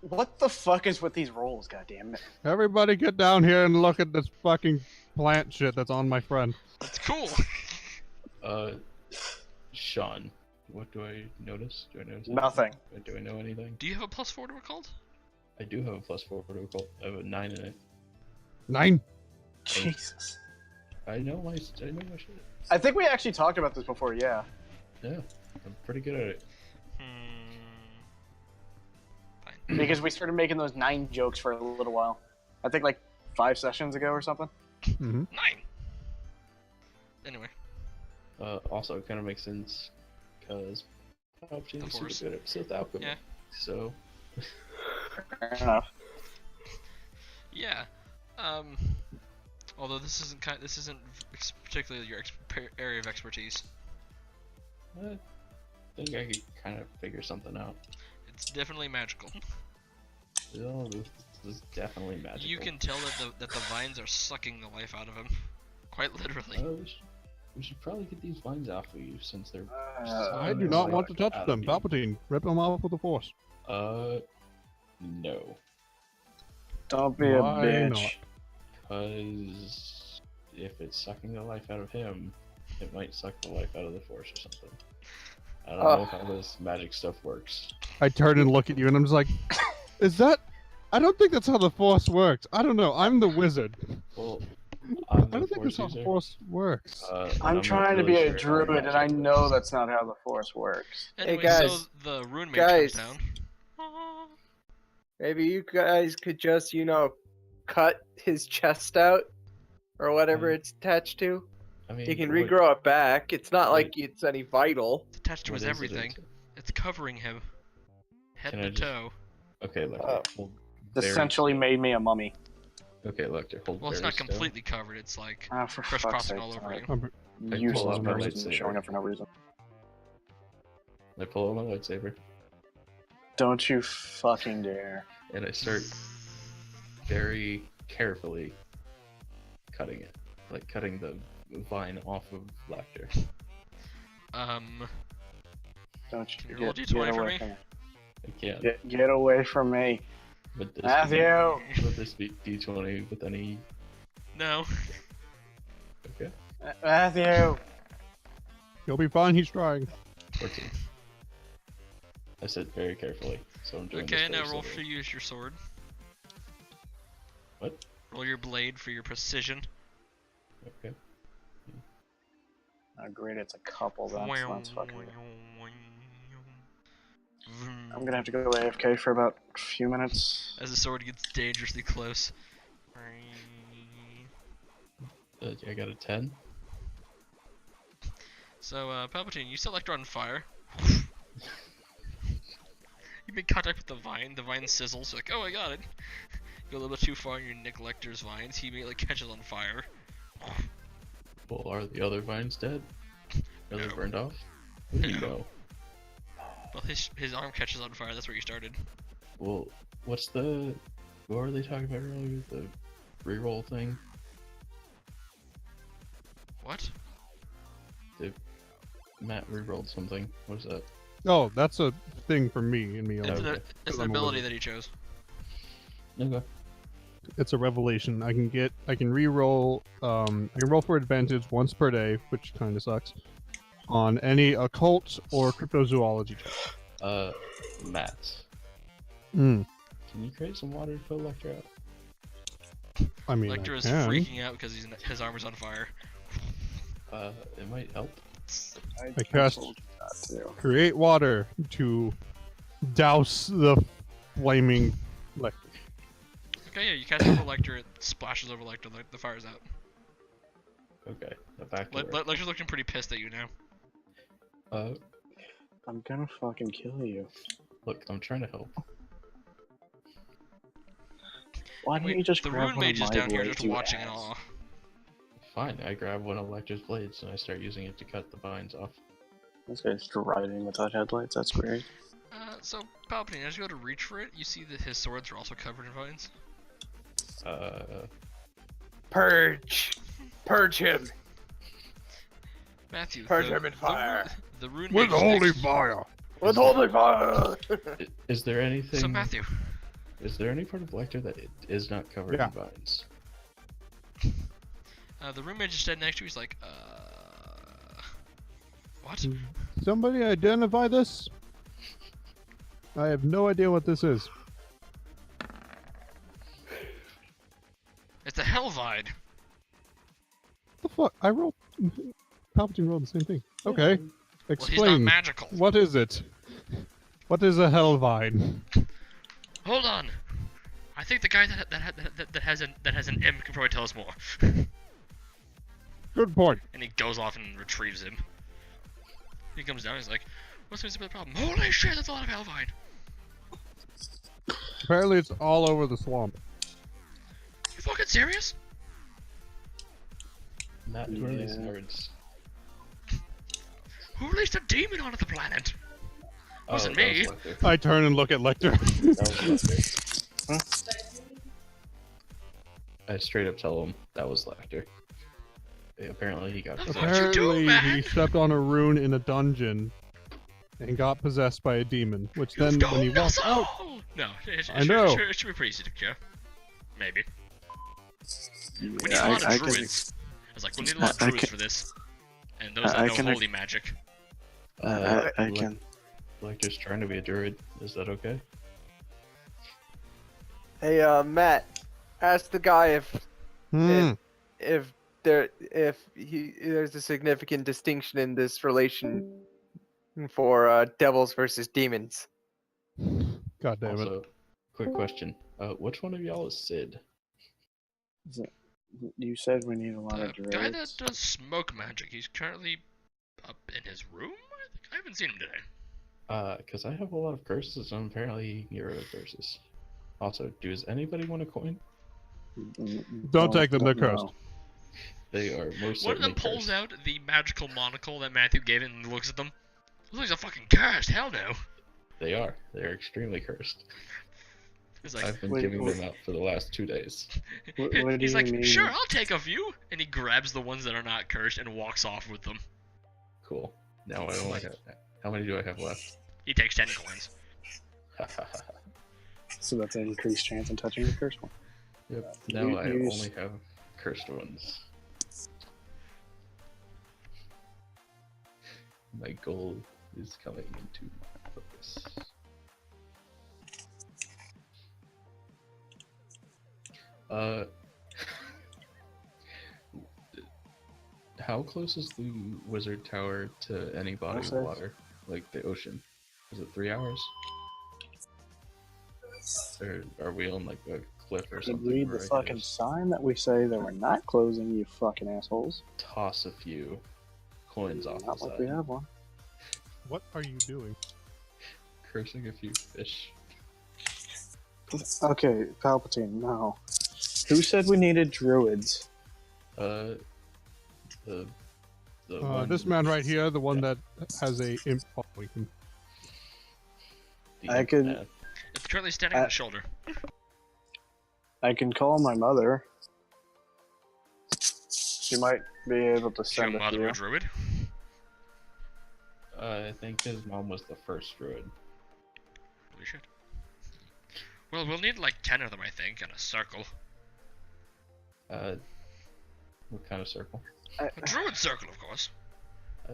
What the fuck is with these rolls, goddammit? Everybody get down here and look at this fucking plant shit that's on my friend. That's cool. Sean, what do I notice? Do I notice Nothing. anything? Do I know anything? Do you have a +4 to occult? I do have a +4 to occult. I have a 9 in it. 9. Jesus. I know my shit. I think we actually talked about this before, yeah. Yeah, I'm pretty good at it. Fine. Because we started making those 9 jokes for a little while. I think like 5 sessions ago or something. Mm-hmm. 9! Anyway. Also, it kind of makes sense because Palpatine is Force. super good at Sith alchemy. Yeah. So, Fair enough. Yeah. Although this isn't particularly your area of expertise. I think I could kind of figure something out. It's definitely magical. Oh, this is definitely magical. You can tell that the vines are sucking the life out of him. Quite literally. We should probably get these vines off of you since they're. I do not want to touch out them. of you. Palpatine, rip them off with the Force. No. Don't be Why a bitch. not? Because if it's sucking the life out of him, it might suck the life out of the Force or something. I don't know how this magic stuff works. I turn and look at you and I'm just like, is that... I don't think that's how the Force works. I don't know. I'm the wizard. Well, I I'm the don't think Force that's how the user. Force works. And I'm not trying to really be a sure how druid, and I magic know works. that's not how the Force works. Anyway, guys. so the rune mage Guys. comes down. Maybe you guys could just, cut his chest out or whatever it's attached to. I mean, He can what- regrow it back. It's not what- like it's any vital. It's attached to what his is it everything. into? It's covering him. Head Can I to just- toe. Okay, look. hold Essentially made me a mummy. Okay, look. Hold Well, it's very not still. completely covered. It's like Ah, for fuck's crisscrossing sake, all over you. I'm- I Useless pull out my person lightsaber. showing up for no reason. I pull out my lightsaber Don't you fucking dare. and I start very carefully cutting it, like cutting the vine off of Lecter. Don't you Can you roll a get d20 for away me? from me. I can't. Get away from me. Would this Matthew! Would this be D20 with any? No. Okay. Matthew! He'll be fine. He's trying. 14. I said very carefully, so I'm doing Okay, this now very roll slowly. for use your sword. What? Roll your blade for your precision. Okay. Oh, great, it's a couple. That's fucking good. I'm gonna have to go AFK for about a few minutes. As the sword gets dangerously close. I got a 10. So, Palpatine, you set Lecter on fire. You make contact with the vine sizzles, you're like, oh, I got it. Go a little bit too far and you nick Lecter's vines, he immediately catches on fire. Well, are the other vines dead? Are they No. burned off? What do you No. know? Well, his arm catches on fire, that's where you started. Well, what's the... What were they talking about earlier? The reroll thing? What? Matt rerolled something. What is that? Oh, that's a thing for me and me It's, alone. Okay. it's an I'm a ability wizard. that he chose. Okay. It's a revelation. I can re-roll. I can roll for advantage once per day, which kind of sucks, on any occult or cryptozoology check. Matt. Hmm. Can you create some water to fill Lecter out? I mean, Lecter I is can. freaking out because his arm is on fire. It might help. I cast create water to douse the flaming Lecter. Okay, yeah, you cast over Lecter, it splashes over Lecter, the fire's out. Okay, now back to work. Lecter's looking pretty pissed at you now. I'm gonna fucking kill you. Look, I'm trying to help. Why don't you just the grab rune one of mage is my down here blades, just you watching it ass? all. Fine, I grab one of Lecter's blades and I start using it to cut the vines off. This guy's driving without headlights. That's great. So Palpatine, as you go to reach for it, you see that his swords are also covered in vines. Purge! Purge him! Matthew, Purge him in fire! The rune With mage is holy next. fire. With holy fire! Is there anything? So Matthew, Is there any part of Lecter that is not covered Yeah. in vines? the rune mage is dead next to you. He's like, what? Somebody identify this? I have no idea what this is. It's a Hellvine. The fuck? I rolled. Palpatine rolled the same thing. Okay. Well, he's not Explain. magical. What is it? What is a Hellvine? Hold on. I think the guy that has an M can probably tell us more. Good point. And he goes off and retrieves him. He comes down. He's like, "What's the problem?" Holy shit! That's a lot of Hellvine. Apparently, it's all over the swamp. You fucking serious? Not who are these Yeah. nerds? Who released a demon onto the planet? Wasn't that was me. Lecter. I turn and look at Lecter. That was Lecter. I straight up tell him that was Lecter. Apparently he got What'd possessed. you do, Apparently, man? he stepped on a rune in a dungeon and got possessed by a demon. Which then, You've when he done us walked out, all! No, I know. It should be pretty easy to cure. Maybe. We need Yeah, a lot I of can- druids. I was like, we need a lot of I druids can- for this. And those I that can- know holy magic. I can. Lecter's trying to be a druid. Is that okay? Hey, Matt, ask the guy hmm. if there's a significant distinction in this relation for devils versus demons. God damn it. Also, quick question. Which one of y'all is Sid? You said we need a lot The of guy that druids. does smoke magic, he's currently up in his room? I haven't seen him today. Because I have a lot of curses and apparently he can get rid of curses. Also, does anybody want a coin? Don't take them, they're cursed. know. They are most One of them certainly pulls cursed. out the magical monocle that Matthew gave him and looks at them. Looks like a fucking cursed, hell no. They are. They're extremely cursed. He's like, I've been Wait, giving wait. them out for the last 2 days. What do he's you like, mean? sure, I'll take a few. And he grabs the ones that are not cursed and walks off with them. Cool. Now I only have... How many do I have left? He takes 10 coins. So that's an increased chance in touching the cursed one. Yep. Now You- I you only have cursed ones. My goal is coming into focus. How close is the wizard tower to any body of I'll say- water? Like the ocean? Is it 3 hours? Or are we on like a cliff or Did something? read the where I could fucking just sign that we say that we're not closing, you fucking assholes. toss a few coins off Not the like we side, have one. What are you doing? cursing a few fish. Okay, Palpatine, no. Who said we needed druids? The one, This man right here, the one that has a imp. Oh, we can. the I could- man. It's currently standing on his shoulder. I can call my mother. She might be able to Is your send a mother few. a druid? I think his mom was the first druid. Holy shit. Well, we'll need like 10 of them, I think, in a circle. What kind of circle? A druid circle, of course.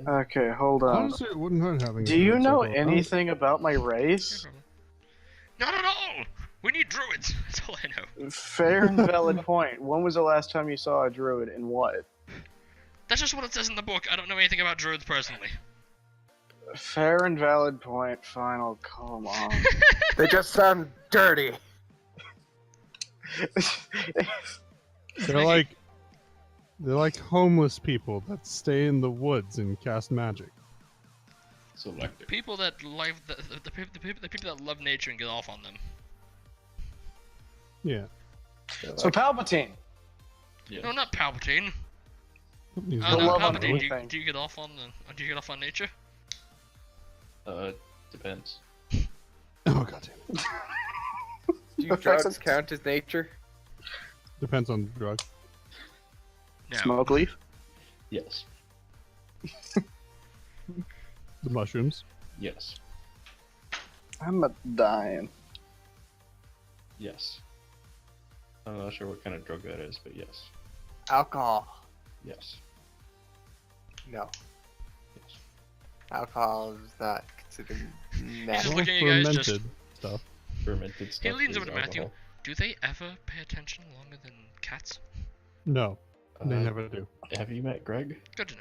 Okay, hold on. Honestly, it wouldn't hurt having. Do a you red know circle. anything about my race? Not at all! We need druids! That's all I know. Fair and valid point. When was the last time you saw a druid and what? That's just what it says in the book. I don't know anything about druids personally. Fair and valid point. Fine, I'll call mom. They just sound dirty. They're like They're like homeless people that stay in the woods and cast magic. So Lecter. People that love the people that love nature and get off on them. Yeah. So Palpatine. Yes. No, not Palpatine. He's The not love on really- anything. Do you get off on do you get off on nature? Depends. Oh god damn it. Do drugs count as nature? Depends on the drug. No. Smoke leaf. Yes. The mushrooms. Yes. I'm dying. Yes. I'm not sure what kind of drug that is, but yes. Alcohol. Yes. No. Yes. Alcohol is not considered He's just natural. looking at you guys, just- fermented stuff. Fermented stuff. leans is over to Matthew. alcohol. Do they ever pay attention longer than cats? No, they Uh, never do. Have you met Greg? Good to know.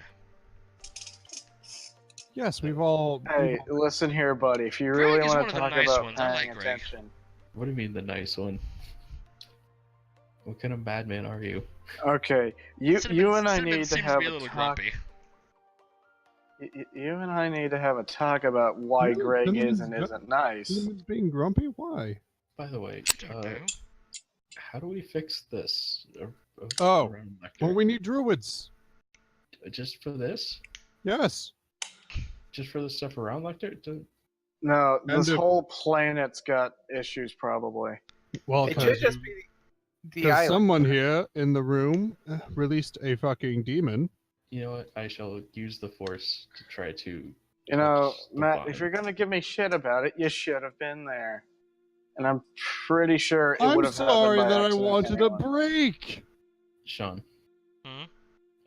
Yes, we've all. Hey, listen here, buddy. If you Greg really is want one to of the talk nice about ones. I paying like Greg. attention. What do you mean the nice one? What kind of madman are you? Okay, you and I Cinnamon need to seems have be a a little talk. grumpy. You and I need to have a talk about why Really? Greg Cinnamon's is and got- isn't nice. Cinnamon's being grumpy? Why? By the way, I don't know. how do we fix this? Oh, around Lecter? Well, we need druids. Just for this? Yes. Just for the stuff around Lecter? No, And this if- whole planet's got issues, probably. Well, It should because just be the because island. someone here in the room released a fucking demon. You know what? I shall use the force to try to. You know, touch the Matt, vine. if you're gonna give me shit about it, you should have been there. And I'm pretty sure it would I'm have sorry happened by that I accident wanted anyway. a break. Sean. Hmm?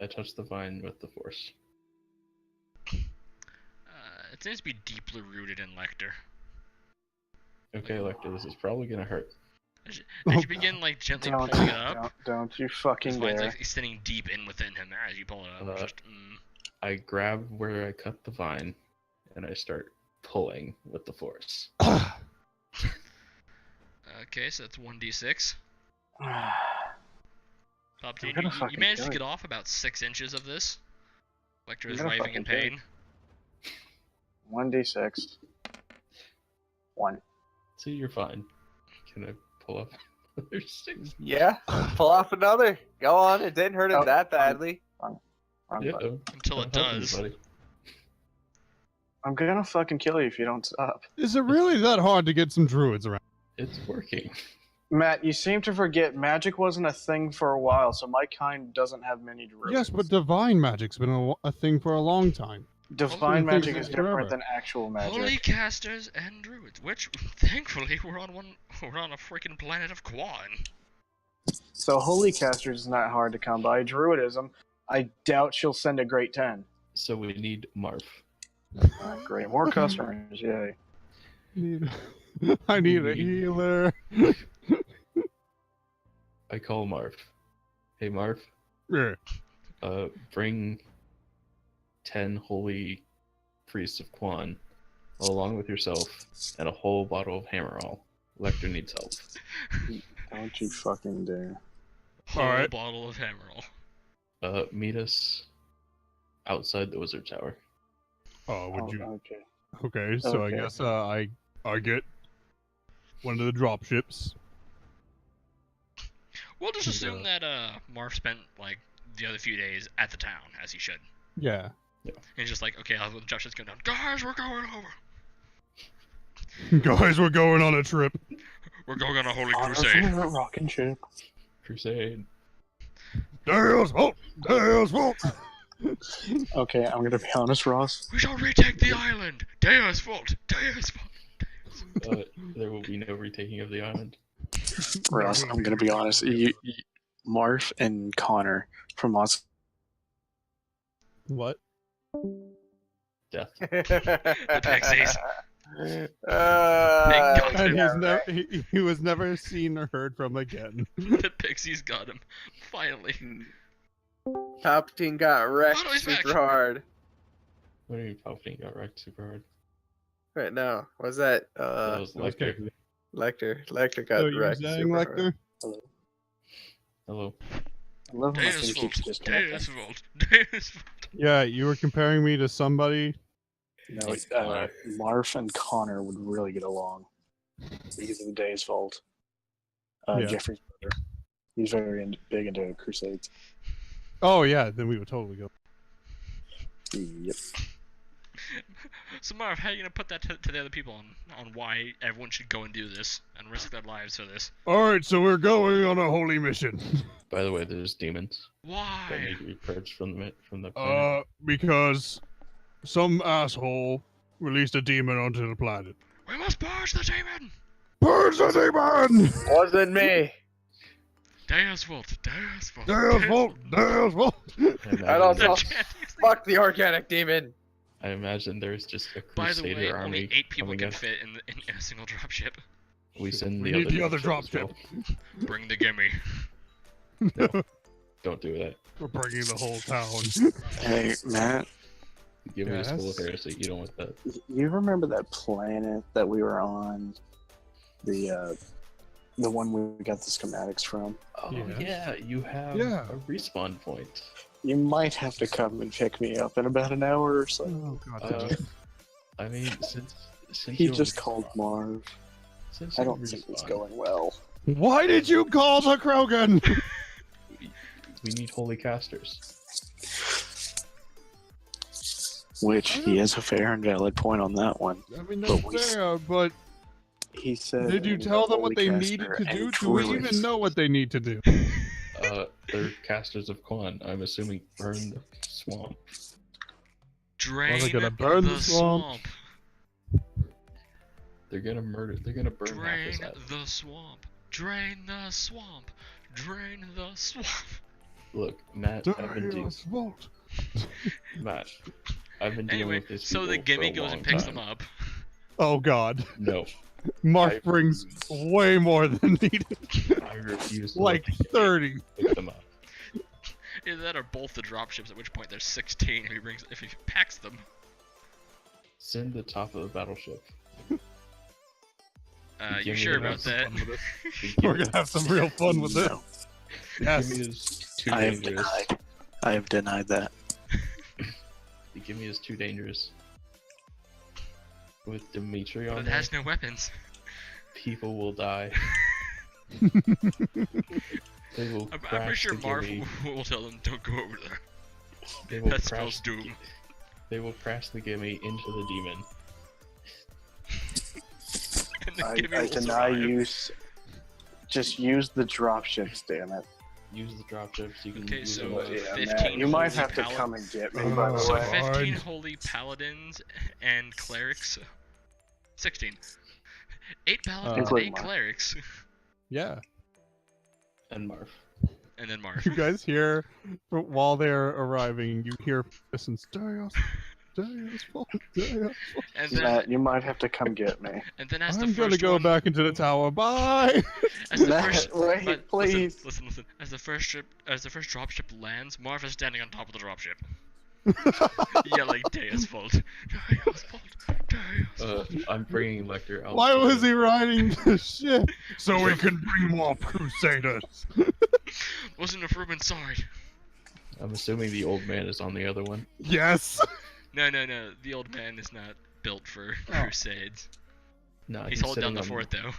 I touched the vine with the force. It seems to be deeply rooted in Lecter. Okay, Lecter, this is probably gonna hurt. As Oh, you begin like gently Don't, pulling it up, don't you his fucking vine's dare. like extending deep in within him as you pull it up. Uh, Just, I grab where I cut the vine, and I start pulling with the force. Okay, so that's 1d6. I'm Palpatine, gonna you fucking managed to kill get you. off about 6 inches of this. Lecter I'm is gonna writhing in fucking kill you. pain. 1d6. 1. See, you're fine. Can I pull up another 6? Yeah, pull off another. Go on. It didn't hurt him Oh, that badly. Wrong Yeah. button. Until it I'm helping you, does. buddy. I'm gonna fucking kill you if you don't stop. Is it really that hard to get some druids around? It's working. Matt, you seem to forget magic wasn't a thing for a while, so my kind doesn't have many druids. Yes, but divine magic's been a thing for a long time. divine Things magic take is different forever. than actual magic. Holy casters and druids, which thankfully we're on a freaking planet of Quan. So holy casters is not hard to come by. Druidism, I doubt she'll send a great 10. So we need Marv. Great, more customers, yay. I need a healer. I call Marv. Hey, Marv. Yeah. Bring 10 holy priests of Quan, along with yourself, and a whole bottle of Hammerall. Lecter needs help. Don't you fucking dare. Whole Alright. bottle of Hammerall. Meet us outside the wizard tower. Oh, would you? Okay. Okay, so Okay. I guess I get one of the drop ships. We'll just assume that Marv spent like the other few days at the town, as he should. Yeah. And he's just like, okay, I'll let Josh just go down. Guys, we're going over. Guys, we're going on a trip. We're going on a holy On our crusade. favorite rockin' ship. Crusade. Deus Vult! Deus Vult! Okay, I'm gonna be honest, Ross. We shall retake the island. Deus Vult. Deus Vult. There will be no retaking of the island. Ross, I'm gonna be honest. Marv and Connor from Moss. What? Death. The Pixies. And Yeah, he was never seen or heard from again. The pixies got him. Finally. Palpatine got wrecked Oh, no, he's back. super hard. What do you mean Palpatine got wrecked super hard? Right now, was that That was Lecter. Lecter? Lecter got So you wrecked saying, super hard. Lecter? Hello. I love when my Deus thing Vault. keeps disconnecting. Deus Vault. Deus Vault. Yeah, you were comparing me to somebody. No, Connor. Marv and Connor would really get along because of the Days Vault. Yeah. Jeffrey's brother. He's very big into Crusades. Oh yeah, then we would totally go. Yep. So Marv, how are you gonna put that to the other people on why everyone should go and do this and risk their lives for this? Alright, so we're going on a holy mission. By the way, there's demons that Why? need to be purged from the planet. Because some asshole released a demon onto the planet. We must purge the demon. Purge the demon! Wasn't me. Deus Vault. Deus Vault. Deus Vault! Deus Vault! And also, The fuck the organic demon. I imagine there's just a By the crusader way, army only 8 people coming can in. fit in a single dropship. We send We the need other the other dropship dropship. Bring the gimme. as well. Don't do that. We're bringing the whole town. Hey, Matt, Give me this full Yes? of heresy. You don't want that. you remember that planet that we were on? The one we got the schematics from? Oh Yeah. yeah, you have Yeah. a respawn point. You might have to come and pick me up in about an hour or so. Oh god damn Uh, it. I mean, since He you just respawn- called Marv. Since I you don't think it's respawn, going well. Why did you call the Krogan? We need holy casters. Which he has a fair and valid point on that one. I mean, But that's fair, but He said. did you tell them what they needed to do? Do we even know what they need to do? They're casters of Quan. I'm assuming burn the swamp. Drain gonna burn the the swamp. They're gonna murder. They're gonna burn half Drain his island. the swamp. Drain the swamp. Drain the swamp. Look, Matt, Deus Vault. Matt, I've been dealing Anyway, with this. so the people for gimme a goes long and picks time. them up. Oh god. No, Mark I brings way more than needed. I refuse to Like let the gimme 30. pick them up. Either that or both the dropships, at which point there's 16 if he packs them. Send the top of the battleship. You Gimme sure the about rest. that? We're gonna have some real fun with this. No, The Yes. gimme is too I have dangerous. denied. I have denied that. The gimme is too dangerous. With Dimitri But on it there, has no weapons. people will die. They will I'm crash pretty sure the Marv gimme. will tell them, don't go over there. They will That crash spells the doom. gi- They will crash the gimme into the demon. And the I gimme will deny survive. use. Just use the dropships, damn it. Use the dropships. You can Okay, use so, them as- Yeah, 15 Matt, you might holy have to pal- come and get me, Oh, by the So way. 15 Lord. holy paladins and clerics. 16. 8 paladins and Including 8 Marv. clerics. Yeah. and Marv. And then Marv. You guys hear while they're arriving, you hear listens Deus Vault, Deus Vault. And then, Matt, you might have to come get me. and then as the I'm gonna first go one, back into the tower. Bye. as the Matt, first, wait, but please. Listen. As the first dropship lands, Marv is standing on top of the dropship, yelling Deus Vault, Deus Vault, Deus Vault. I'm bringing Lecter out. Why was he riding the ship? So we can bring more crusaders. Wasn't enough room inside. I'm assuming the old man is on the other one. Yes. No. The old man is not built for Oh. crusades. No, He's holding down sitting the on- fort though.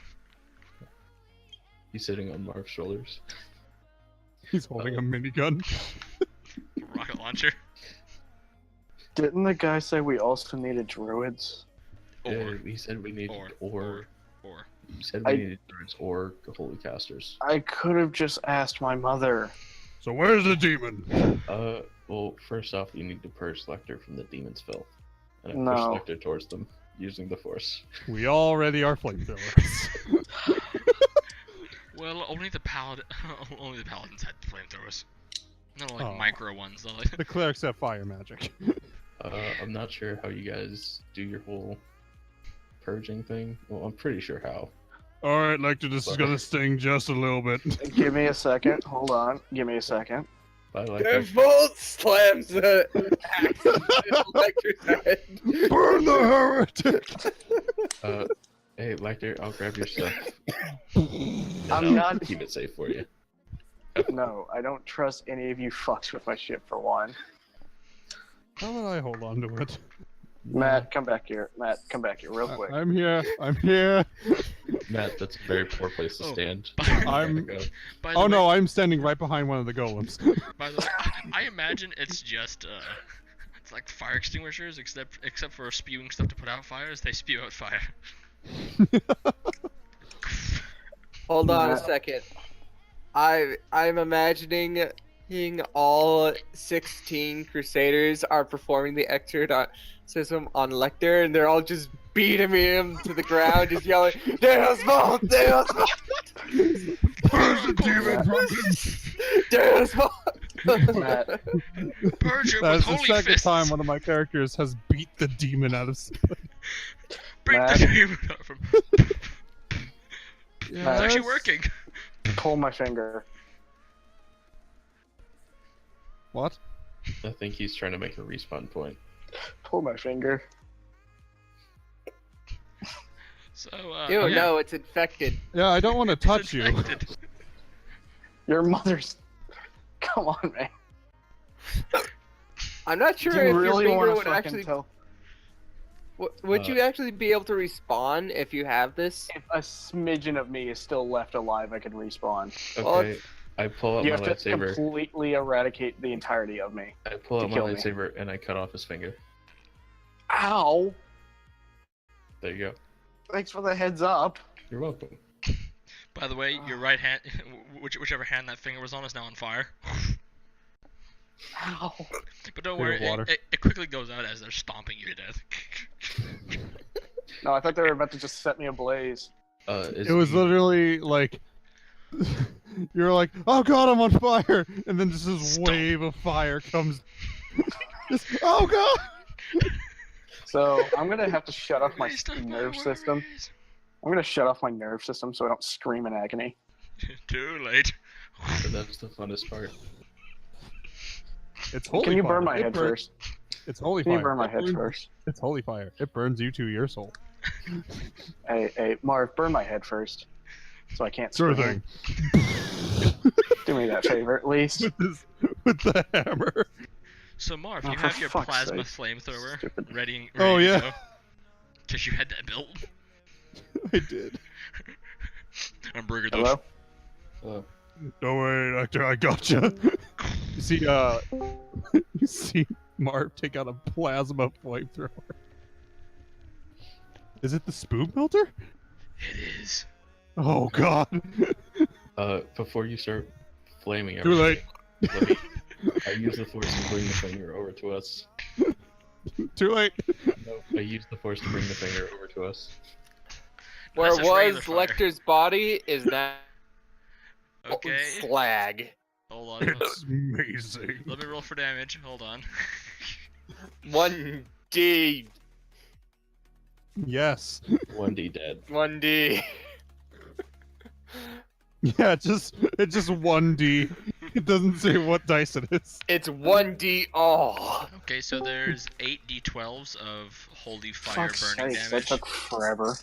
He's sitting on Marv's shoulders. He's holding a minigun. Rocket launcher. Didn't the guy say we also needed druids? Yeah, he said we needed Or. He said we I- needed druids or holy casters. I could have just asked my mother. So where's the demon? Well, first off, you need to purge Lecter from the demon's filth. And I No. push Lecter towards them using the force. We already are flamethrowers. Well, only the paladins had flamethrowers. Not like Oh. micro ones. They're like, The clerics have fire magic. I'm not sure how you guys do your whole purging thing. Well, I'm pretty sure how. Alright, Lecter, this is gonna sting just a little bit. Give me a second. Hold on. Give me a second. But I like The that. bolt slams the axe into Lecter's head. Burn the heretic! Hey, Lecter, I'll grab your stuff. I'm I'll not- keep it safe for you. No, I don't trust any of you fucks with my ship for one. How would I hold on to it? Matt, come back here. Matt, come back here real quick. I'm here. I'm here. Matt, that's a very poor place to Oh, stand. I'm- Go. By the Oh way, no, I'm standing right behind one of the golems. By the way, I imagine it's just it's like fire extinguishers, except for spewing stuff to put out fires. They spew out fire. Hold on a Matt. second. I'm imagining all 16 Crusaders are performing the exorcism on Lecter, and they're all just beating him to the ground, just yelling, "Deus Vult! Deus Vult! Purge the demon from him! Deus Vult!" Matt. Purge it with That's the holy second fists. time one of my characters has beat the demon out of somebody. Bring Matt. the demon out from. It's actually Yes. working. Pull my finger. What? I think he's trying to make a respawn point. Pull my finger. So, Ew, yeah. no, it's infected. Yeah, I don't want to It's touch you. infected. Your mother's. Come on, man. I'm not Do sure you if really your finger want to would fucking actually. tell? Would you actually be able to respawn if you have this? If a smidgen of me is still left alive, I can respawn. Okay, I pull out You my have to lightsaber. completely eradicate the entirety of me. I pull to out my kill me. lightsaber and I cut off his finger. Ow! There you go. Thanks for the heads up. You're welcome. By the way, your right hand, whichever hand that finger was on, is now on fire. Ow. But don't Bit worry, of water. it quickly goes out as they're stomping you to death. No, I thought they were about to just set me ablaze. It was literally like you're like, oh god, I'm on fire, and then just this Stop. wave of fire comes. Just, oh god! So I'm gonna have to shut off my Waste of nerve my system. worries. I'm gonna shut off my nerve system so I don't scream in agony. Too late. That's the funnest part. It's holy Can you fire. burn my It head burn- first? It's holy Can fire. you burn my It head burns- first? It's holy fire. It burns you to your soul. Hey, Marv, burn my head first. So I can't Sort scream. of thing. Do me that favor at least. With the hammer. So Marv, Oh, you for have your fuck's plasma sake. flamethrower Stupid. ready Oh, to yeah. go. Cause you had that built. I did. And Burger those. Hello? Don't worry, Doctor, I gotcha. You see, you see Marv take out a plasma flamethrower. Is it the spoob melter? It is. Oh god. Before you start flaming Too everything, late. let me, I use the force to bring the finger over to us. Too late. No, I use the force to bring the finger over to us. Where That's just regular was fire. Lecter's body is now Okay. slag. Hold on. It's amazing. Let me roll for damage. Hold on. 1D. Yes. 1D dead. 1D. Yeah, it's just 1D. It doesn't say what dice it is. It's 1D all. Okay, so there's 8 d12s of holy fire Fuck's burning sake, that damage. took forever.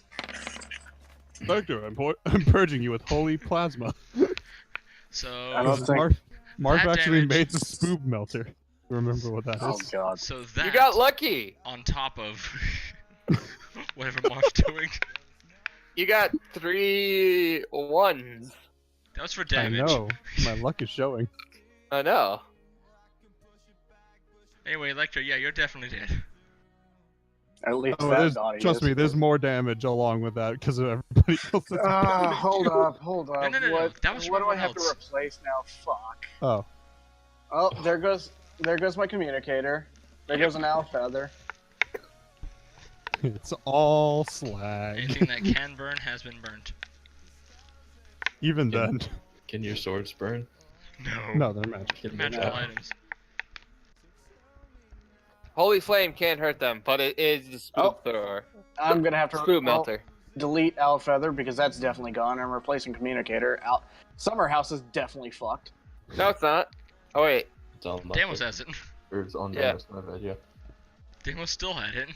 Doctor, I'm purging you with holy plasma. So I don't think- Marv That actually damage- made the spoob melter. Remember what that is? Oh god. so that You got lucky. on top of whatever Marv's doing. You got 3 1s. That was for I damage. know. My luck is showing. I know. Anyway, Lecter, yeah, you're definitely dead. At least Oh, that there's- body trust is. me, there's more damage along with that because of everybody else. That's Hold up. No, no, no, What, that was for what do I everyone have to else. replace now? Fuck. Oh, Oh, there goes my communicator. There goes an owl feather. it's all slag. Anything that can burn has been burnt. Even then, Can your swords burn? No. no, they're magic. Can they Magical die? items. Holy Flame can't hurt them, but it is the spook Oh. thrower. I'm gonna have to Spook melter. delete owl feather because that's definitely gone. I'm replacing communicator. Summer house is definitely fucked. No, it's not. Oh, wait. It's on Damos has it. Or it's on Yeah. Damos, my bad, yeah. Damos still had it.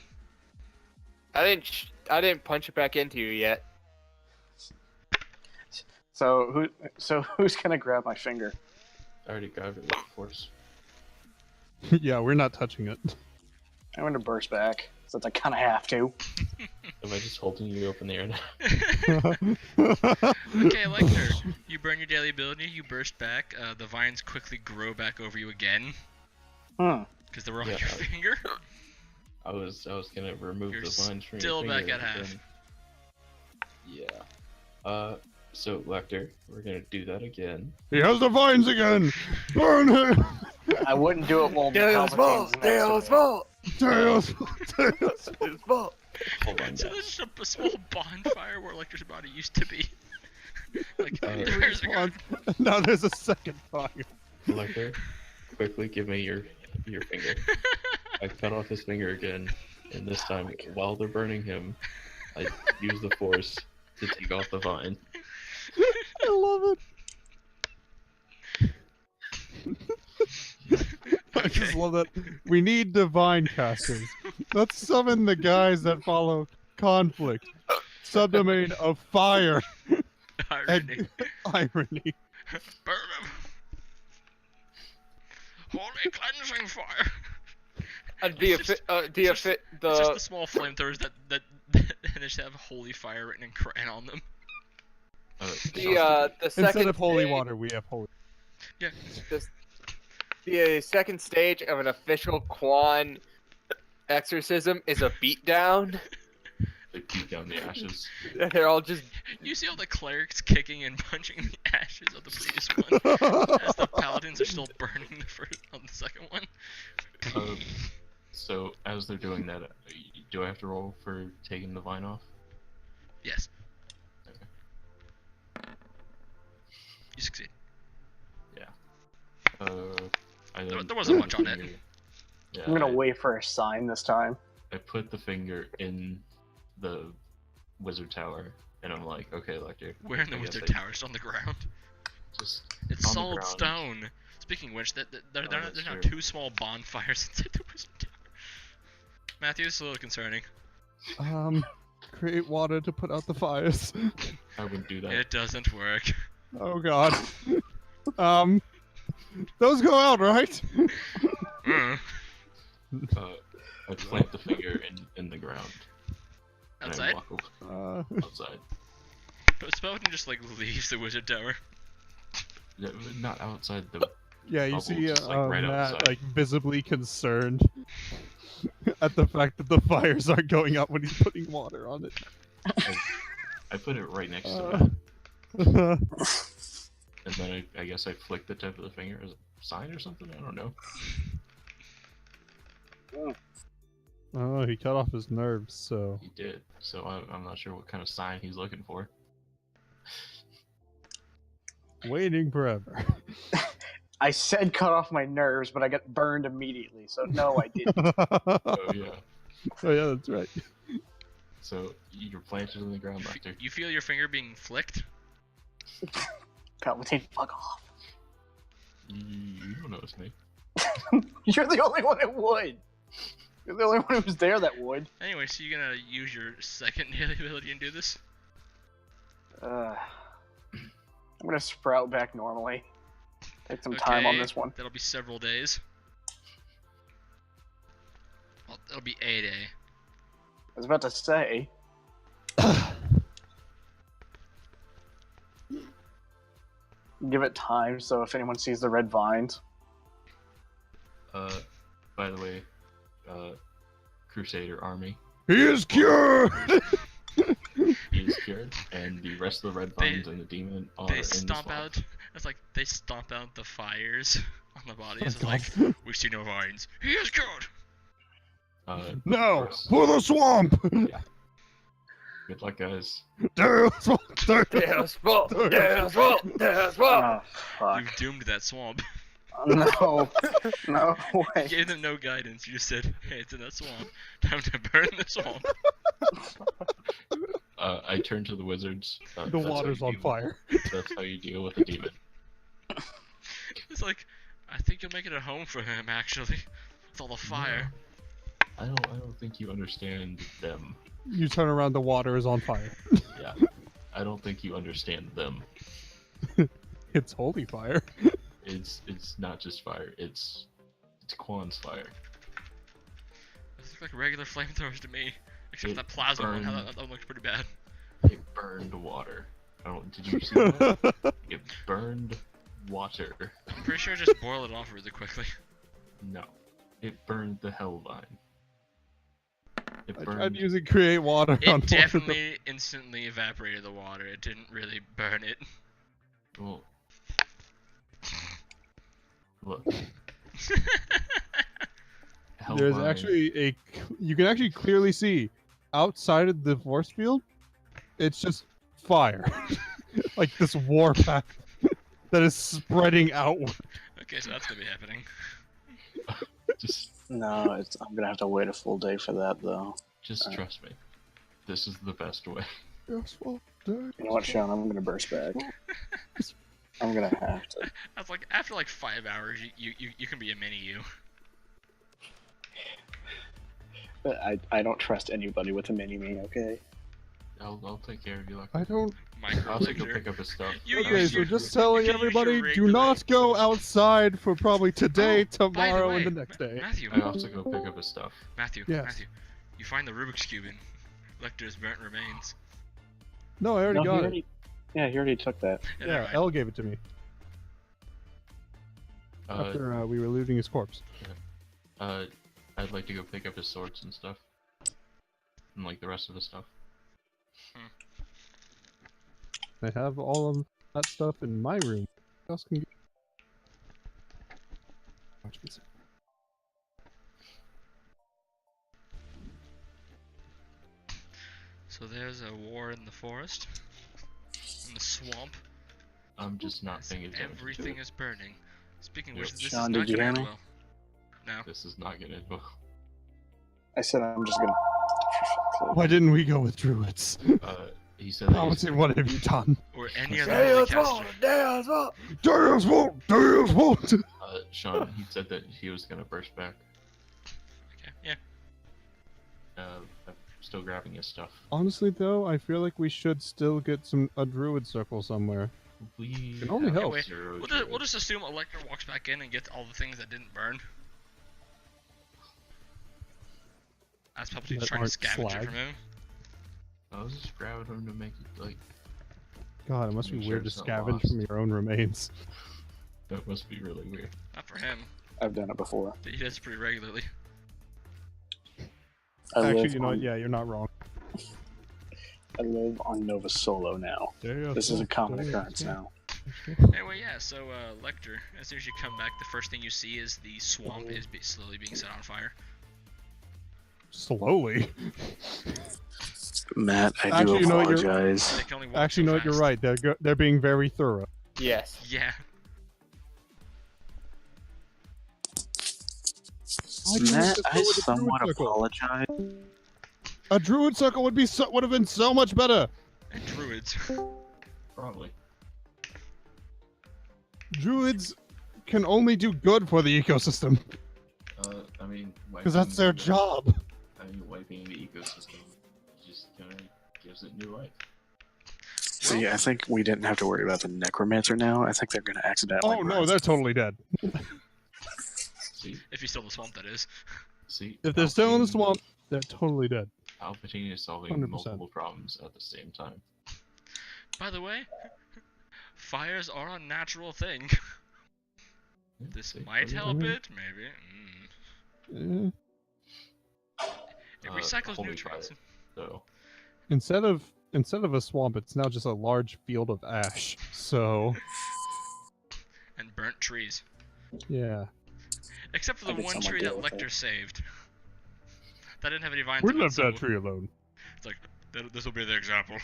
I didn't punch it back into you yet. So who's gonna grab my finger? I already grabbed it with force. Yeah, we're not touching it. I'm gonna burst back since I kind of have to. Am I just holding you up in the air now? Okay, Lecter, you burn your daily ability, you burst back, the vines quickly grow back over you again, Hmm. because they were on Yeah, your finger. I was gonna remove You're the vines from still your back finger. at half. then- Yeah. So Lecter, we're gonna do that again. He has the vines again! Burn him! I wouldn't do it while Deus Palpatine's next to me. Deus! Deus! Hold on, So guys. there's just a small bonfire where Lecter's body used to be. Like, Uh, there's a guy. Now there's a second fire. Lecter, quickly give me your finger. I cut off his finger again, and this time, while they're burning him, I use the force to take off the vine. I love it. I just Okay. love that. We need divine casters. Let's summon the guys that follow conflict, subdomain of fire, Irony. and irony. Burn him! Holy cleansing fire! Do you It's fit? just- Do you it's fit It's just the? the small flamethrowers that and just have holy fire written in crayon on them. The second Instead of holy stage- water, we have holy. Yeah. The second stage of an official Quan exorcism is a beatdown. They beat down the ashes. They're all just You see all the clerics kicking and punching the ashes of the previous one, as the paladins are still burning the first on the second one. So as they're doing that, do I have to roll for taking the vine off? Yes. Okay. You succeed. I There then wasn't put much the on it. finger- Yeah, I'm gonna I, wait for a sign this time. I put the finger in the wizard tower, and I'm like, okay, Lecter. Where in the I guess wizard I tower? It's on the ground. Just It's on the solid ground. stone. Speaking of which, they're that's not true. two small bonfires inside the wizard tower. Matthew, this is a little concerning. Create water to put out the fires. I would do that. It doesn't work. Oh god. Those go out, right? Mm. I plant the finger in the ground. And I Outside? walk over outside. But Spelton just like leaves the wizard tower. Yeah, but not outside the. Yeah, you Bubble, see just, like, right Matt outside. like visibly concerned at the fact that the fires aren't going out when he's putting water on it. I put it right next to it, Uh, and then I guess I flick the tip of the finger as a sign or something. I don't know. oh, he cut off his nerves, so He did, so I'm not sure what kind of sign he's looking for. waiting forever. I said cut off my nerves, but I got burned immediately, so no, I didn't. Oh yeah. Oh yeah, that's right. So you're planted in the ground, Lecter. You feel your finger being flicked? Palpatine, fuck off. You don't notice me. You're the only one that would. You're the only one who was there that would. Anyway, so you're gonna use your second daily ability and do this? I'm gonna sprout back normally. Take some time on Okay, this one. That'll be several days. Well, that'll be a day. I was about to say. Give it time, so if anyone sees the red vines. By the way, Crusader army He is cured. is cured, and the rest of the red vines and the demon are in They the stomp swamp. out. It's like they stomp out the fires on the bodies. It's Oh, like we see no vines. He is cured. No, First. for the swamp. Good luck, guys. Deus, Deus Vult, Deus Vult, Deus Vult. Oh, fuck. You've doomed that swamp. No. No You way. gave them no guidance. You just said, "Hey, it's in that swamp. Time to burn the swamp." I turn to the wizards. The That's how water's you on deal- fire. That's how you deal with a demon. It's like, I think you'll make it a home for him. Actually, with all the fire. I don't think you understand them. You turn around, the water is on fire. Yeah. I don't think you understand them. It's holy fire. It's not just fire. It's Quan's fire. Those look like regular flamethrowers to me. Except that plasma one, that one looks pretty bad. It burned water. I don't. Did you see that? It burned water. I'm pretty sure just boil it off really quickly. No, it burned the Hellvine. It I burned. tried using create water on It definitely instantly evaporated the water. It didn't really burn it. Well, look. There's Hellvine- actually you can actually clearly see outside of the force field, it's just fire. Like this warpath that is spreading outward. Okay, so that's gonna be happening. Just No, I'm gonna have to wait a full day for that though. trust me. This is the best way. You know what, Sean? I'm gonna burst back. I'm gonna have to. That's like after like 5 hours, you can be a mini you. But I don't trust anybody with a mini-me, okay? I'll take care of you. Like I don't. I'll also go Microlaser. pick up his stuff. You Okay, use so your- just you telling can use your everybody, do regular- not go outside for probably today, Oh, by the tomorrow, way, and the next day. Matthew, I also go pick up his stuff. Matthew, Yes. Matthew, you find the Rubik's Cube in Lecter's burnt remains. No, I already No, got it. Yeah, he already took that. Yeah, Yeah, never mind. Elle gave it to me Uh, after we were looting his corpse. I'd like to go pick up his swords and stuff. And like the rest of the stuff. I have all of that stuff in my room. Who else can get? Watch this. So there's a war in the forest, in the swamp. I'm just not paying attention. Everything is burning. Speaking of Yep. which, this Sean, is not did you gonna hear end me? well. No. This is not gonna end well. I said I'm just gonna. Why didn't we go with druids? He said that he's- Promising, what have you done? Or any other holy caster. Deus won't! Deus won't! Sean, he said that he was gonna burst back. Okay, yeah. I'm still grabbing his stuff. Honestly, though, I feel like we should still get a druid circle somewhere. We Can only have help. Wait, zero we'll druids. just assume Electra walks back in and gets all the things that didn't burn. As Palpatine's That trying to aren't scavenge it slag. from him. I was just grabbing him to make it like. God, it must be Make sure weird to it's not scavenge lost. from your own remains. That must be really weird. Not for him, I've done it before. but he does pretty regularly. Actually, you know what? Yeah, you're not wrong. I live on Nova Solo now. This is a common occurrence now. Anyway, yeah, so, Lecter, as soon as you come back, the first thing you see is the swamp is slowly being set on fire. Slowly. Matt, I Actually, do you know what, you're- apologize. They can only walk Actually, so no, you're fast. right. They're being very thorough. Yes. Yeah. Why do you Matt, just go I with a druid somewhat circle? apologize. A druid circle would have been so much better. And druids. Probably. Druids can only do good for the ecosystem I mean, because that's their wiping- job. I mean, wiping the ecosystem just kind of gives it new life. See, I think we didn't have to worry about the necromancer now. I think they're gonna accidentally. Oh no, rise. they're totally dead. See, If he's still in the swamp, that is. see. If they're still in the Palpatine- swamp, they're totally dead. Palpatine is solving 100%. multiple problems at the same time. By the way, fires are a natural thing. This See, might look at help Mhm. it, maybe. It Uh, recycles holy nutrients. fire. So, Instead of a swamp, it's now just a large field of ash. So And burnt trees. yeah, Except for I the think one someone tree deal that with Lecter it. saved. That didn't have any vines we on it, left that so tree alone. It's like, this will be the example.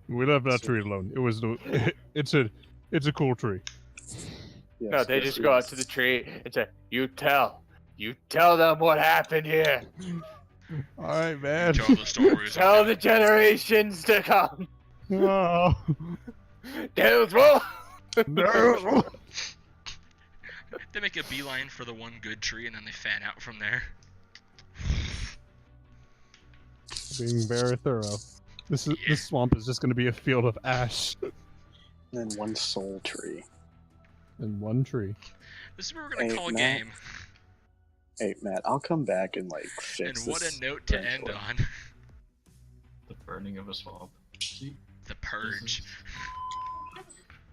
We left that tree alone. It was it's a cool tree. Yes, No, they yes, just go out yes. to the tree and say, You tell them what happened here. All right, man. Tell the stories. Tell the generations to come. Oh, Deus will. no. They make a beeline for the one good tree and then they fan out from there. Being very thorough. This swamp is just going to be a field of ash. And then 1 soul tree. And 1 tree. This is what we're gonna Hey, call a Matt. game. Hey, Matt, I'll come back and, like, And fix what this a note to end eventually. on. The burning of a swamp. See, The Purge.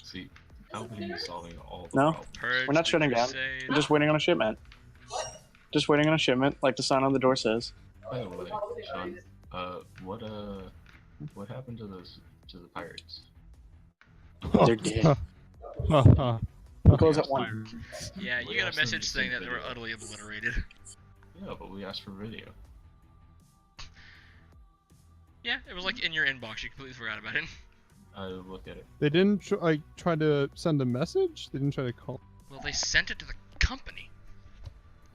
see, Palpatine is solving all the No. problems. Purge. We're not the shutting down. Crusade. We're just waiting on a shipment. Just waiting on a shipment, like the sign on the door says. By the way, Sean, what happened to the pirates? They're dead. We close at 1. Yeah, you We got a asked them message to saying send that they were video. utterly obliterated. Yeah, but we asked for video. Yeah, it was like in your inbox. You completely forgot about it. I looked at it. They didn't try to send a message? They didn't try to call. Well, they sent it to the company,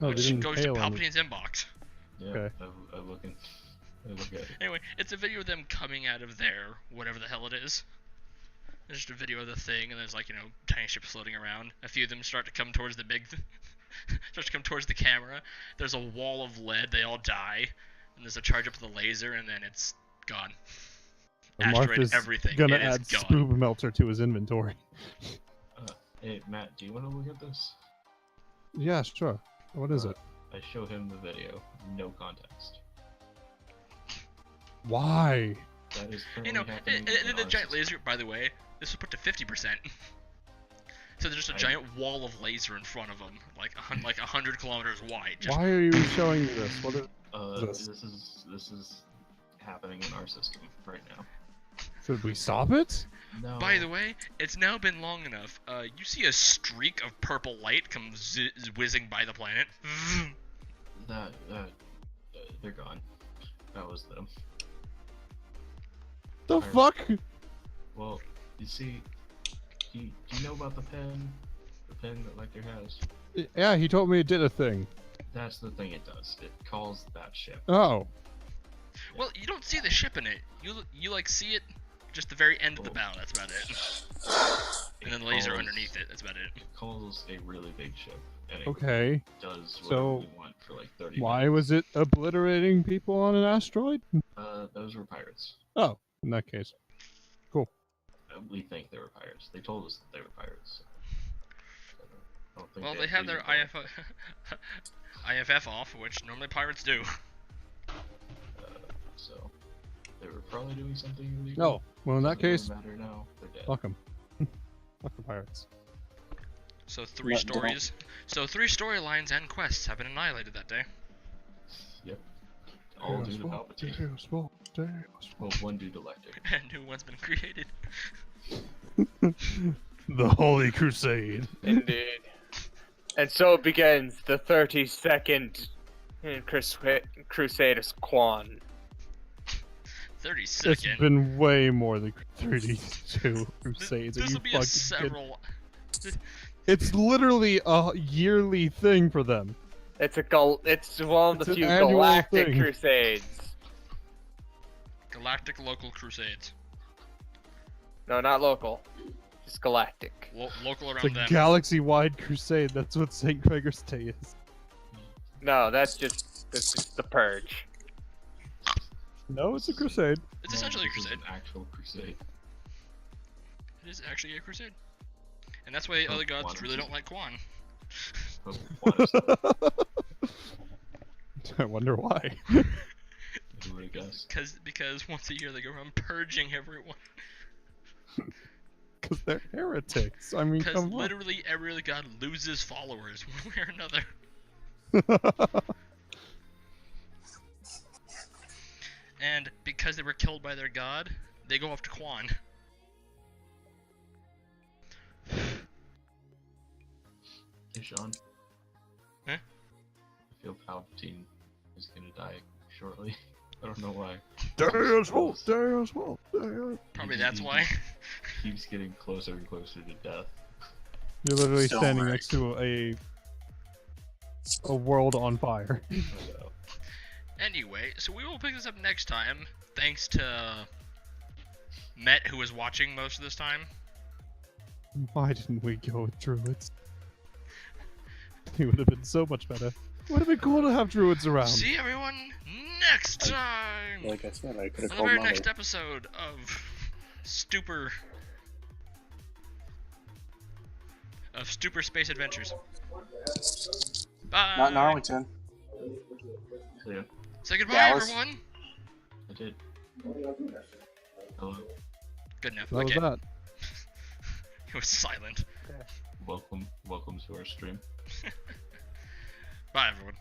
Oh, they which didn't goes to hail any. Palpatine's inbox. Yeah, Okay. I look at it. Anyway, it's a video of them coming out of there, whatever the hell it is. There's just a video of the thing, and there's like, tiny ships floating around. A few of them start to come towards the start to come towards the camera. There's a wall of lead. They all die, and there's a charge up of the laser, and then it's gone. And Asteroid, Martha's everything. gonna It is add gone. Spoob Melter to his inventory. Hey, Matt, do you want to look at this? Yeah, sure. What is it? I show him the video, no context. Why? That is currently happening And in the our giant system. laser, by the way, this was put to 50%. So there's just a giant wall of laser in front of them, like 100 kilometers wide. Just Why are you showing me this? What is this? This is happening in our system right now. Should we stop it? No. By the way, it's now been long enough. You see a streak of purple light come whizzing by the planet. They're gone. That was them. The Fire. fuck? Well, you see, do you know about the pen? The pen that Lecter has? Yeah, he told me it did a thing. That's the thing it does. It calls that ship. Oh. Well, you don't see the ship in it. You like see it just the very end of the bow. That's about it. And then the laser underneath it. That's about it. It calls a really big ship. And it Okay. does whatever So, you want for like 30 Why minutes. was it obliterating people on an asteroid? Those were pirates. Oh, in that case. Cool. We think they were pirates. They told us that they were pirates. I don't think Well, they have their IFF off, which normally pirates do. So they were probably doing something illegal. No. Well, in that Doesn't really case, matter now. They're dead. fuck them. Fuck the pirates. So three Let down. stories. So 3 storylines and quests have been annihilated that day. Yep. All due to Palpatine. Well, one due to Lecter. And new one's been created. The Holy Crusade. Indeed. And so begins the 32nd Crusaders Quan. 30 It's second. been way more than 32 Crusades. Are This you will be fucking a kidding? several. It's literally a yearly thing for them. It's one of It's the an few annual galactic thing. crusades. Galactic local crusades. No, not local. Just galactic. Local It's around a them. galaxy-wide crusade. That's what St. Gregor's Day is. No, that's just the purge. No, it's a crusade. It's essentially a This is crusade. an actual crusade. It is actually a crusade. And that's why Oh, other gods Quan really is- don't like Quan. Oh, what is- I wonder why. Who would have guessed? Because once a year they go around purging everyone. Because they're heretics. I mean, Because come on. literally every other god loses followers one way or another. And because they were killed by their god, they go off to Quan. Hey, Sean. Huh? I feel Palpatine is gonna die shortly. I don't know why. Darius Wolf, Darius Wolf, Darius. Probably that's why. Keeps getting closer and closer to death. You're literally So standing right. next to a world on fire. I know. Anyway, so we will pick this up next time, thanks to Met, who was watching most of this time. Why didn't we go with druids? It would have been so much better. It would have been cool to have druids around. See everyone next time! Like I said, I could have On the called very Mother. next episode of Stupor of Super Space Adventures. Bye. Not in Arlington. So yeah, Say goodbye, Dallas. everyone. I did. Hello. Good enough. That was Okay. that. It was silent. Welcome to our stream. Bye, everyone.